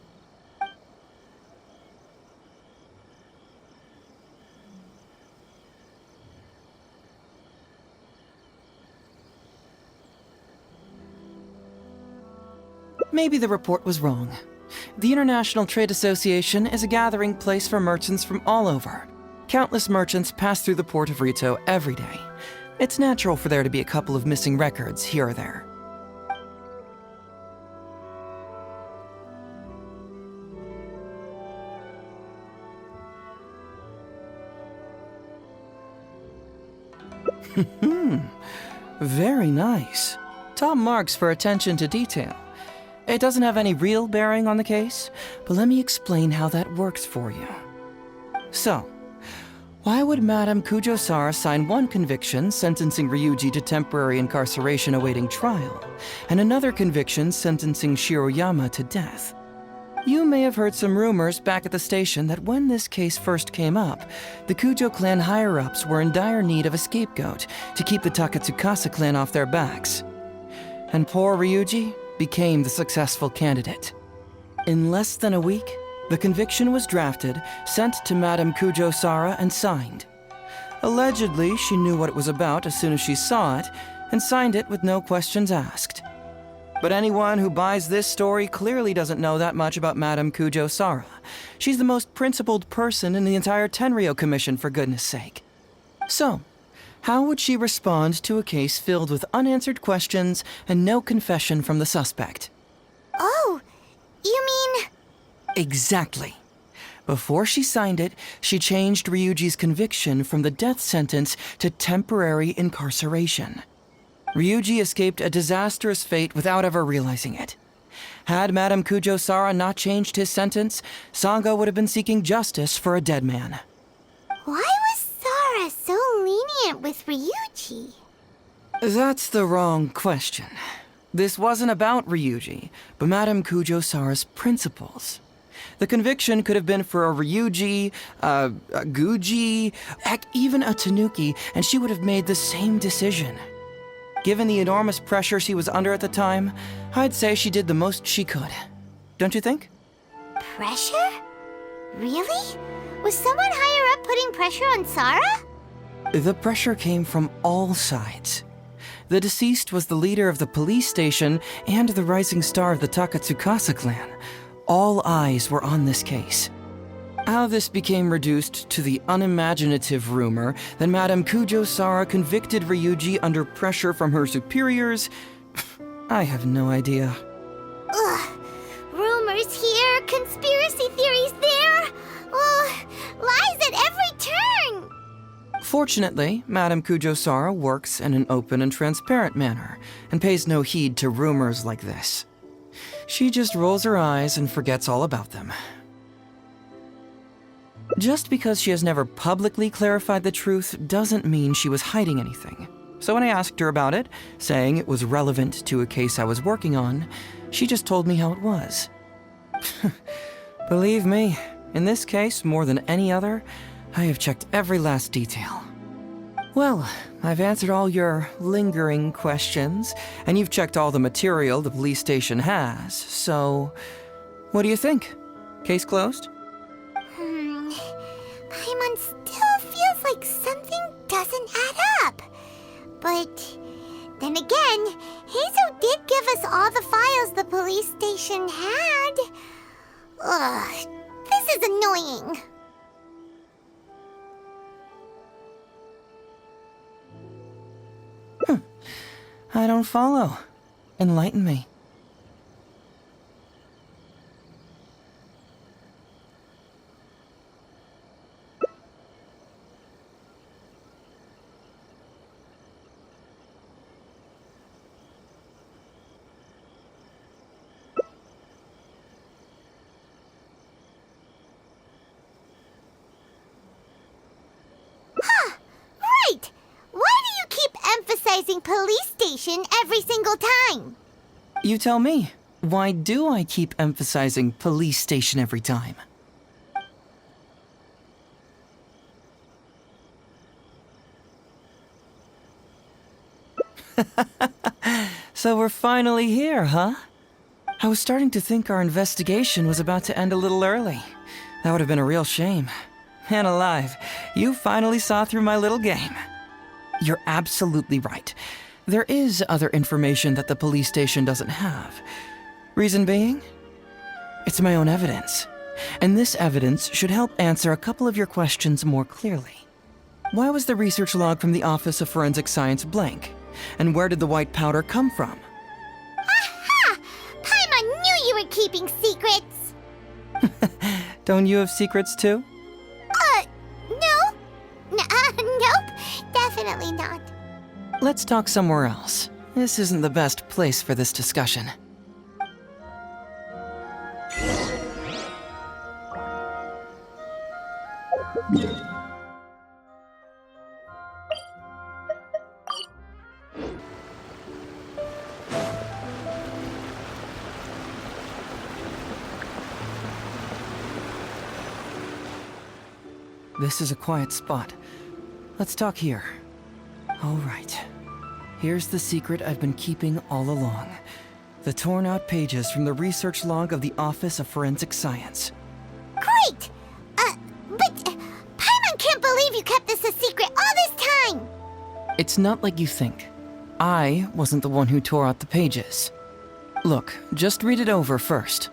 Maybe the report was wrong. The International Trade Association is a gathering place for merchants from all over. Countless merchants pass through the port of Rito every day. It's natural for there to be a couple of missing records here or there. Very nice. Top marks for attention to detail. It doesn't have any real bearing on the case, but let me explain how that works for you. So, why would Madame Kujo-Sara sign one conviction sentencing Ryuji to temporary incarceration awaiting trial, and another conviction sentencing Shiroyama to death? You may have heard some rumors back at the station that when this case first came up, the Kujo clan higher-ups were in dire need of a scapegoat to keep the Takatsukasa clan off their backs. And poor Ryuji became the successful candidate. In less than a week, the conviction was drafted, sent to Madame Kujo-Sara, and signed. Allegedly, she knew what it was about as soon as she saw it, and signed it with no questions asked. But anyone who buys this story clearly doesn't know that much about Madame Kujo-Sara. She's the most principled person in the entire Tenryo Commission, for goodness sake. So, how would she respond to a case filled with unanswered questions and no confession from the suspect? Oh, you mean... Exactly. Before she signed it, she changed Ryuji's conviction from the death sentence to temporary incarceration. Ryuji escaped a disastrous fate without ever realizing it. Had Madame Kujo-Sara not changed his sentence, Sango would have been seeking justice for a dead man. Why was Sara so lenient with Ryuji? That's the wrong question. This wasn't about Ryuji, but Madame Kujo-Sara's principles. The conviction could have been for a Ryuji, a Guji, heck, even a Tanuki, and she would have made the same decision. Given the enormous pressure she was under at the time, I'd say she did the most she could. Don't you think? Pressure? Really? Was someone higher up putting pressure on Sara? The pressure came from all sides. The deceased was the leader of the police station and the rising star of the Takatsukasa clan. All eyes were on this case. How this became reduced to the unimaginative rumor that Madame Kujo-Sara convicted Ryuji under pressure from her superiors, I have no idea. Ugh. Rumors here, conspiracy theories there. Ugh. Lies at every turn. Fortunately, Madame Kujo-Sara works in an open and transparent manner and pays no heed to rumors like this. She just rolls her eyes and forgets all about them. Just because she has never publicly clarified the truth doesn't mean she was hiding anything. So when I asked her about it, saying it was relevant to a case I was working on, she just told me how it was. Believe me, in this case, more than any other, I have checked every last detail. Well, I've answered all your lingering questions, and you've checked all the material the police station has, so what do you think? Case closed? Paimon still feels like something doesn't add up. But then again, Heizo did give us all the files the police station had. Ugh, this is annoying. I don't follow. Enlighten me. Right! Why do you keep emphasizing police station every single time? You tell me. Why do I keep emphasizing police station every time? So we're finally here, huh? I was starting to think our investigation was about to end a little early. That would have been a real shame. Man alive, you finally saw through my little game. You're absolutely right. There is other information that the police station doesn't have. Reason being? It's my own evidence. And this evidence should help answer a couple of your questions more clearly. Why was the research log from the Office of Forensic Science blank? And where did the white powder come from? Aha! Paimon knew you were keeping secrets! Don't you have secrets too? No? Nope. Definitely not. Let's talk somewhere else. This isn't the best place for this discussion. This is a quiet spot. Let's talk here. All right. Here's the secret I've been keeping all along. The torn out pages from the research log of the Office of Forensic Science. Great! But Paimon can't believe you kept this a secret all this time! It's not like you think. I wasn't the one who tore out the pages. Look, just read it over first.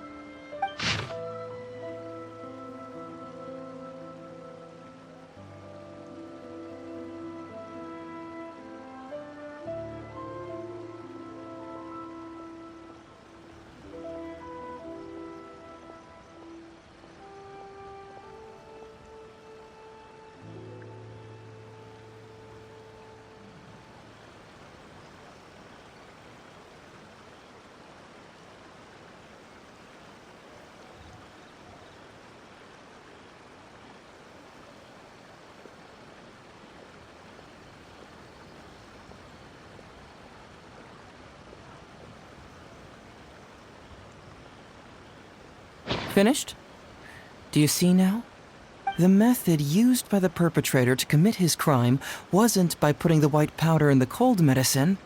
Finished? Do you see now? The method used by the perpetrator to commit his crime wasn't by putting the white powder in the cold medicine.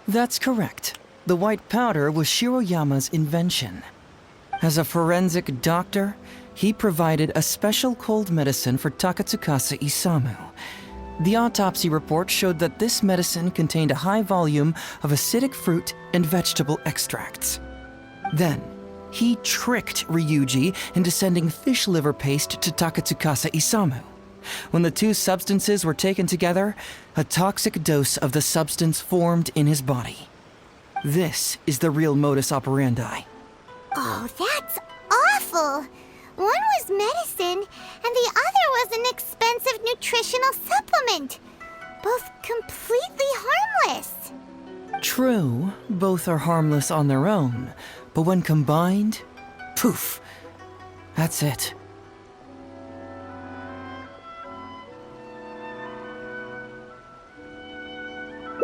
That's correct. The white powder was Shiroyama's invention. As a forensic doctor, he provided a special cold medicine for Takatsukasa Isamu. The autopsy report showed that this medicine contained a high volume of acidic fruit and vegetable extracts. Then, he tricked Ryuji into sending fish liver paste to Takatsukasa Isamu. When the two substances were taken together, a toxic dose of the substance formed in his body. This is the real modus operandi. Oh, that's awful! One was medicine, and the other was an expensive nutritional supplement. Both completely harmless. True, both are harmless on their own, but when combined, poof, that's it.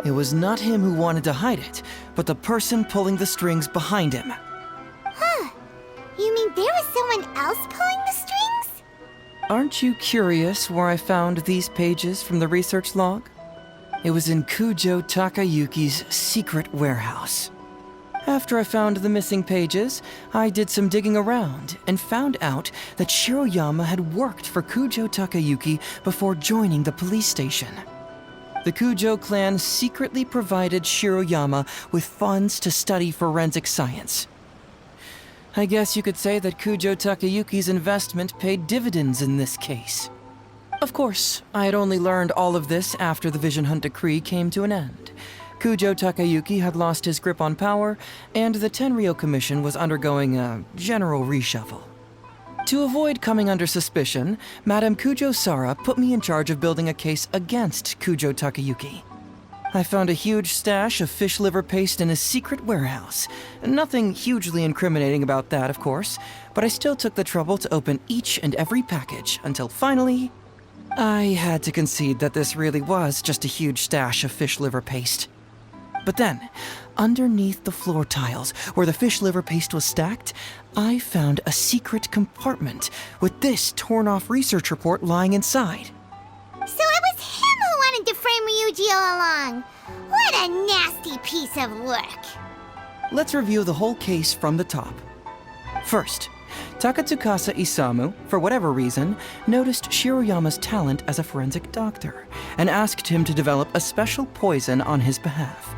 It was not him who wanted to hide it, but the person pulling the strings behind him. Huh. You mean there was someone else pulling the strings? Aren't you curious where I found these pages from the research log? It was in Kujo Takayuki's secret warehouse. After I found the missing pages, I did some digging around and found out that Shiroyama had worked for Kujo Takayuki before joining the police station. The Kujo clan secretly provided Shiroyama with funds to study forensic science. I guess you could say that Kujo Takayuki's investment paid dividends in this case. Of course, I had only learned all of this after the Vision Hunt decree came to an end. Kujo Takayuki had lost his grip on power, and the Tenryou Commission was undergoing a general reshuffle. To avoid coming under suspicion, Madame Kujo-Sara put me in charge of building a case against Kujo Takayuki. I found a huge stash of fish liver paste in his secret warehouse. Nothing hugely incriminating about that, of course, but I still took the trouble to open each and every package until finally, I had to concede that this really was just a huge stash of fish liver paste. But then, underneath the floor tiles, where the fish liver paste was stacked, I found a secret compartment with this torn-off research report lying inside. So it was him who wanted to frame Ryuji all along. What a nasty piece of work. Let's review the whole case from the top. First, Takatsukasa Isamu, for whatever reason, noticed Shiroyama's talent as a forensic doctor and asked him to develop a special poison on his behalf.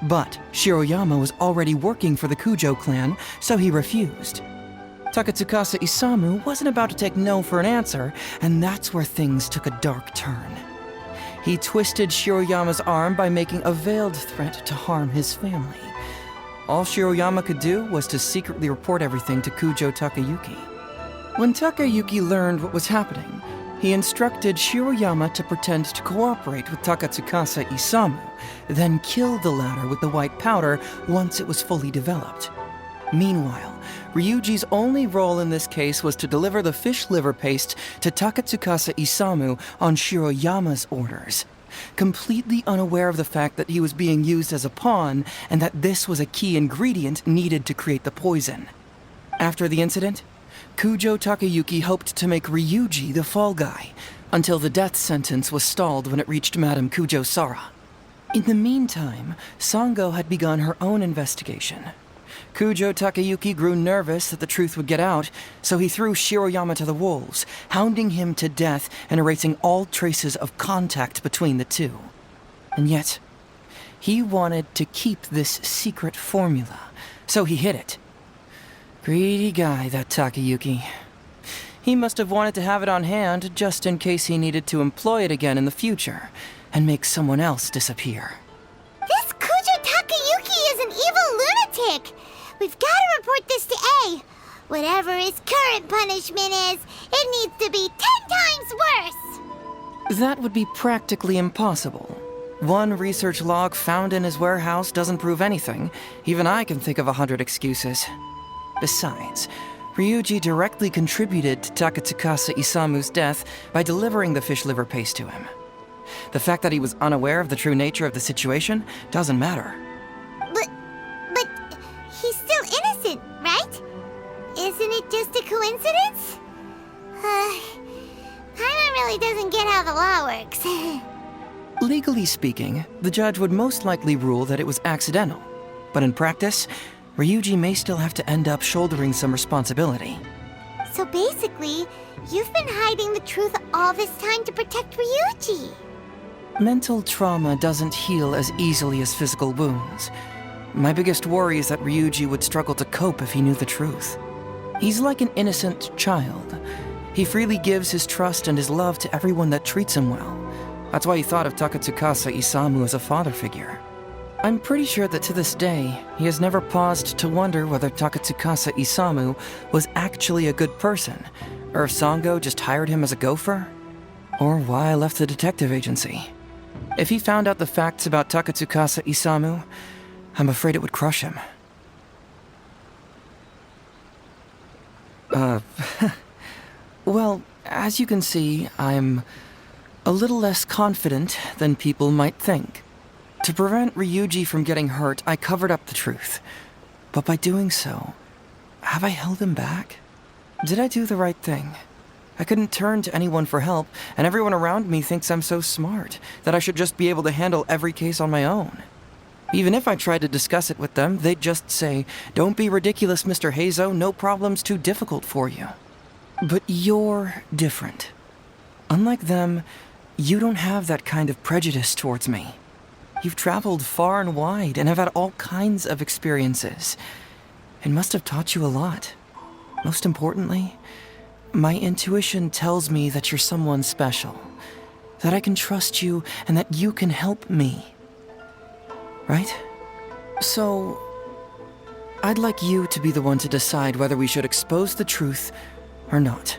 But Shiroyama was already working for the Kujo clan, so he refused. Takatsukasa Isamu wasn't about to take no for an answer, and that's where things took a dark turn. He twisted Shiroyama's arm by making a veiled threat to harm his family. All Shiroyama could do was to secretly report everything to Kujo Takayuki. When Takayuki learned what was happening, he instructed Shiroyama to pretend to cooperate with Takatsukasa Isamu, then kill the latter with the white powder once it was fully developed. Meanwhile, Ryuji's only role in this case was to deliver the fish liver paste to Takatsukasa Isamu on Shiroyama's orders, completely unaware of the fact that he was being used as a pawn and that this was a key ingredient needed to create the poison. After the incident, Kujo Takayuki hoped to make Ryuji the fall guy, until the death sentence was stalled when it reached Madame Kujo-Sara. In the meantime, Sango had begun her own investigation. Kujo Takayuki grew nervous that the truth would get out, so he threw Shiroyama to the wolves, hounding him to death and erasing all traces of contact between the two. And yet, he wanted to keep this secret formula, so he hid it. Greedy guy, that Takayuki. He must have wanted to have it on hand just in case he needed to employ it again in the future and make someone else disappear. This Kujo Takayuki is an evil lunatic. We've got to report this to A. Whatever his current punishment is, it needs to be 10 times worse. That would be practically impossible. One research log found in his warehouse doesn't prove anything. Even I can think of 100 excuses. Besides, Ryuji directly contributed to Takatsukasa Isamu's death by delivering the fish liver paste to him. The fact that he was unaware of the true nature of the situation doesn't matter. But he's still innocent, right? Isn't it just a coincidence? Paimon really doesn't get how the law works. Legally speaking, the judge would most likely rule that it was accidental. But in practice, Ryuji may still have to end up shouldering some responsibility. So basically, you've been hiding the truth all this time to protect Ryuji. Mental trauma doesn't heal as easily as physical wounds. My biggest worry is that Ryuji would struggle to cope if he knew the truth. He's like an innocent child. He freely gives his trust and his love to everyone that treats him well. That's why he thought of Takatsukasa Isamu as a father figure. I'm pretty sure that to this day, he has never paused to wonder whether Takatsukasa Isamu was actually a good person, or if Sango just hired him as a gopher, or why I left the detective agency. If he found out the facts about Takatsukasa Isamu, I'm afraid it would crush him. Well, as you can see, I'm a little less confident than people might think. To prevent Ryuji from getting hurt, I covered up the truth. But by doing so, have I held him back? Did I do the right thing? I couldn't turn to anyone for help, and everyone around me thinks I'm so smart that I should just be able to handle every case on my own. Even if I tried to discuss it with them, they'd just say, "Don't be ridiculous, Mr. Heizo, no problem's too difficult for you." But you're different. Unlike them, you don't have that kind of prejudice towards me. You've traveled far and wide and have had all kinds of experiences. It must have taught you a lot. Most importantly, my intuition tells me that you're someone special, that I can trust you and that you can help me. Right? So, I'd like you to be the one to decide whether we should expose the truth or not.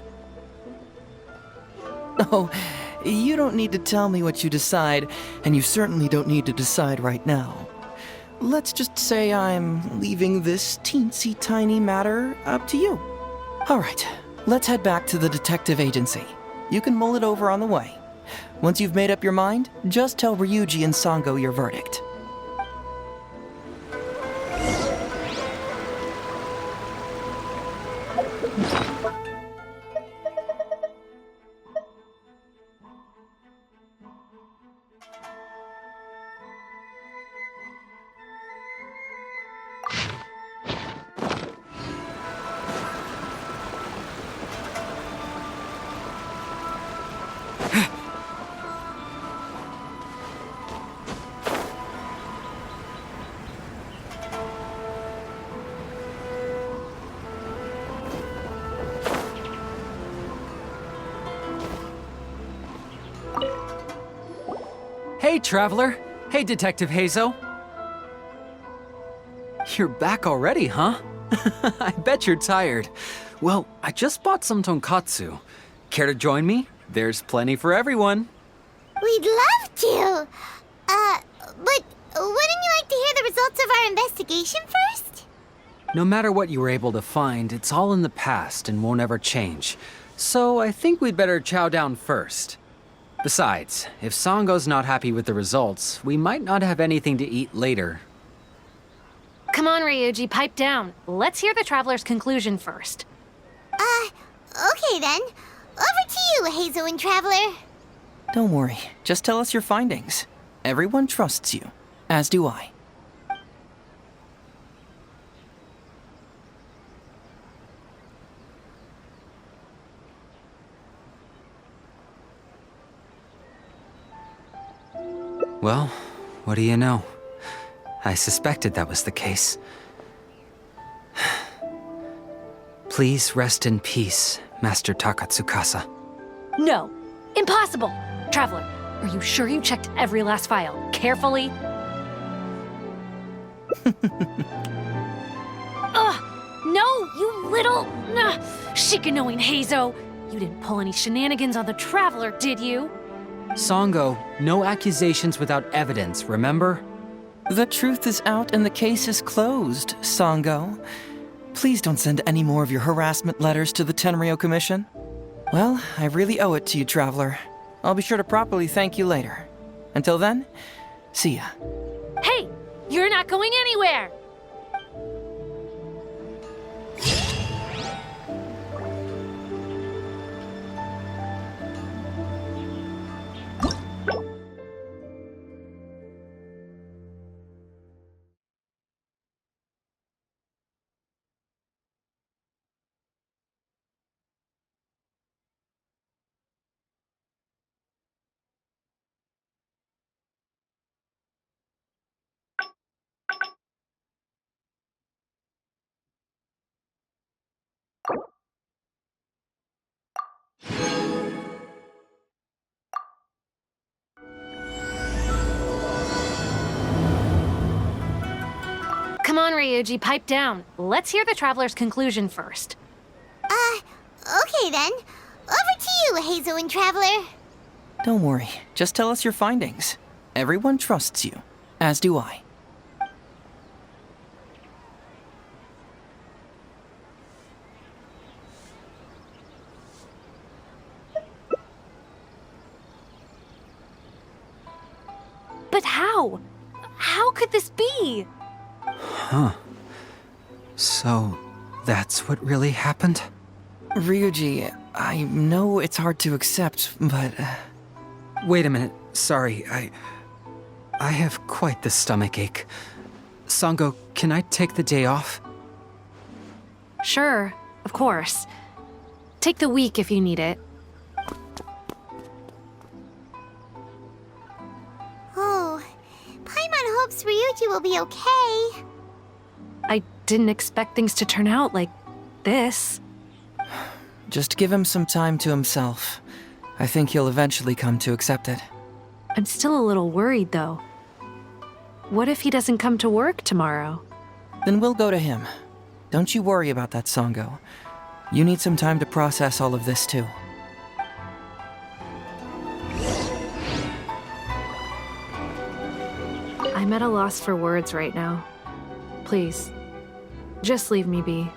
Oh, you don't need to tell me what you decide, and you certainly don't need to decide right now. Let's just say I'm leaving this teensy tiny matter up to you. All right, let's head back to the detective agency. You can mull it over on the way. Once you've made up your mind, just tell Ryuji and Sango your verdict. Hey, Traveler. Hey, Detective Heizo. You're back already, huh? I bet you're tired. Well, I just bought some tonkatsu. Care to join me? There's plenty for everyone. We'd love to. But wouldn't you like to hear the results of our investigation first? No matter what you were able to find, it's all in the past and won't ever change. So I think we'd better chow down first. Besides, if Sango's not happy with the results, we might not have anything to eat later. Come on, Ryuji, pipe down. Let's hear the Traveler's conclusion first. Okay then. Over to you, Heizo and Traveler. Don't worry, just tell us your findings. Everyone trusts you, as do I. Well, what do you know? I suspected that was the case. Please rest in peace, Master Takatsukasa. No, impossible! Traveler, are you sure you checked every last file carefully? Ugh! No, you little... Shikanoin Heizo! You didn't pull any shenanigans on the Traveler, did you? Sango, no accusations without evidence, remember? The truth is out and the case is closed, Sango. please don't send any more of your harassment letters to the Tenryo Commission. Well, I really owe it to you, Traveler. I'll be sure to properly thank you later. Until then, see ya. Hey, you're not going anywhere! Come on, Ryuji, pipe down. Let's hear the Traveler's conclusion first. Okay then. Over to you, Hazel and Traveler. Don't worry, just tell us your findings. Everyone trusts you, as do I. But how? How could this be? Huh. So, that's what really happened? Ryuji, I know it's hard to accept, but... Wait a minute. Sorry, I have quite the stomachache. Sango, can I take the day off? Sure, of course. Take the week if you need it. Oh, Paimon hopes Ryuji will be okay. I didn't expect things to turn out like this. Just give him some time to himself. I think he'll eventually come to accept it. I'm still a little worried, though. What if he doesn't come to work tomorrow? Then we'll go to him. Don't you worry about that, Sango. You need some time to process all of this, too. I'm at a loss for words right now. Please, just leave me be.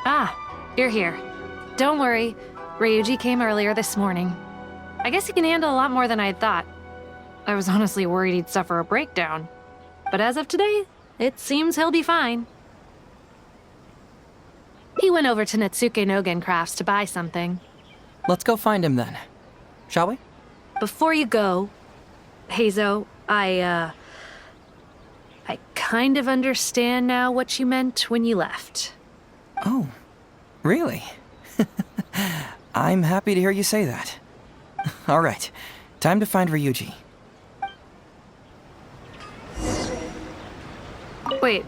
Ah, you're here. Don't worry, Ryuji came earlier this morning. I guess he can handle a lot more than I had thought. I was honestly worried he'd suffer a breakdown. But as of today, it seems he'll be fine. He went over to Natsuke Nogen Crafts to buy something. Let's go find him then. Shall we? Before you go, Heizo, I kind of understand now what you meant when you left. Oh, really? I'm happy to hear you say that. All right, time to find Ryuji. Wait,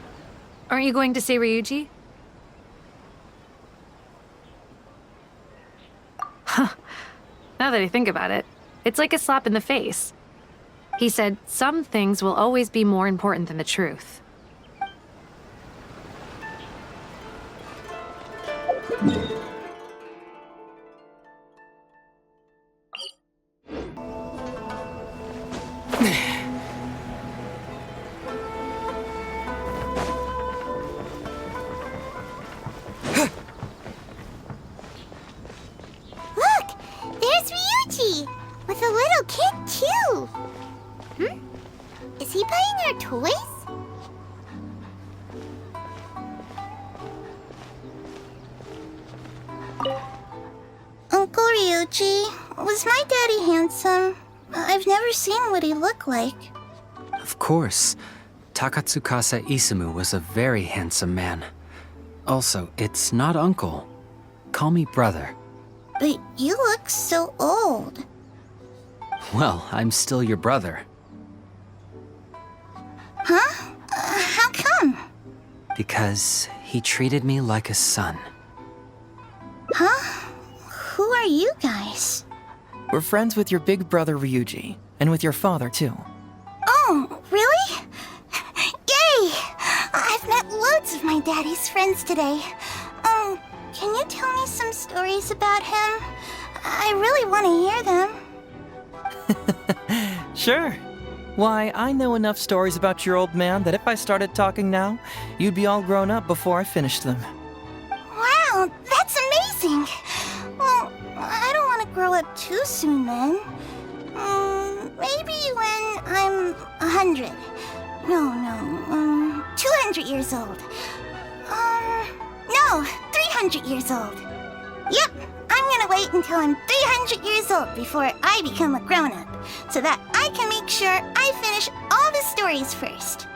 aren't you going to say Ryuji? Huh. Now that I think about it, it's like a slap in the face. He said, some things will always be more important than the truth. Look! There's Ryuji! With a little kid, too! Is he buying our toys? Uncle Ryuji, was my daddy handsome? I've never seen what he looked like. Of course. Takatsukasa Isamu was a very handsome man. Also, it's not uncle. Call me brother. But you look so old. Well, I'm still your brother. Huh? How come? Because he treated me like a son. Huh? Who are you guys? We're friends with your big brother Ryuji, and with your father, too. Oh, really? Yay! I've met loads of my daddy's friends today. Can you tell me some stories about him? I really want to hear them. Sure. Why, I know enough stories about your old man that if I started talking now, you'd be all grown up before I finished them. Wow, that's amazing! Well, I don't want to grow up too soon then. Maybe when I'm 100. No, 200 years old. No, 300 years old. Yep, I'm gonna wait until I'm 300 years old before I become a grown-up, so that I can make sure I finish all the stories first.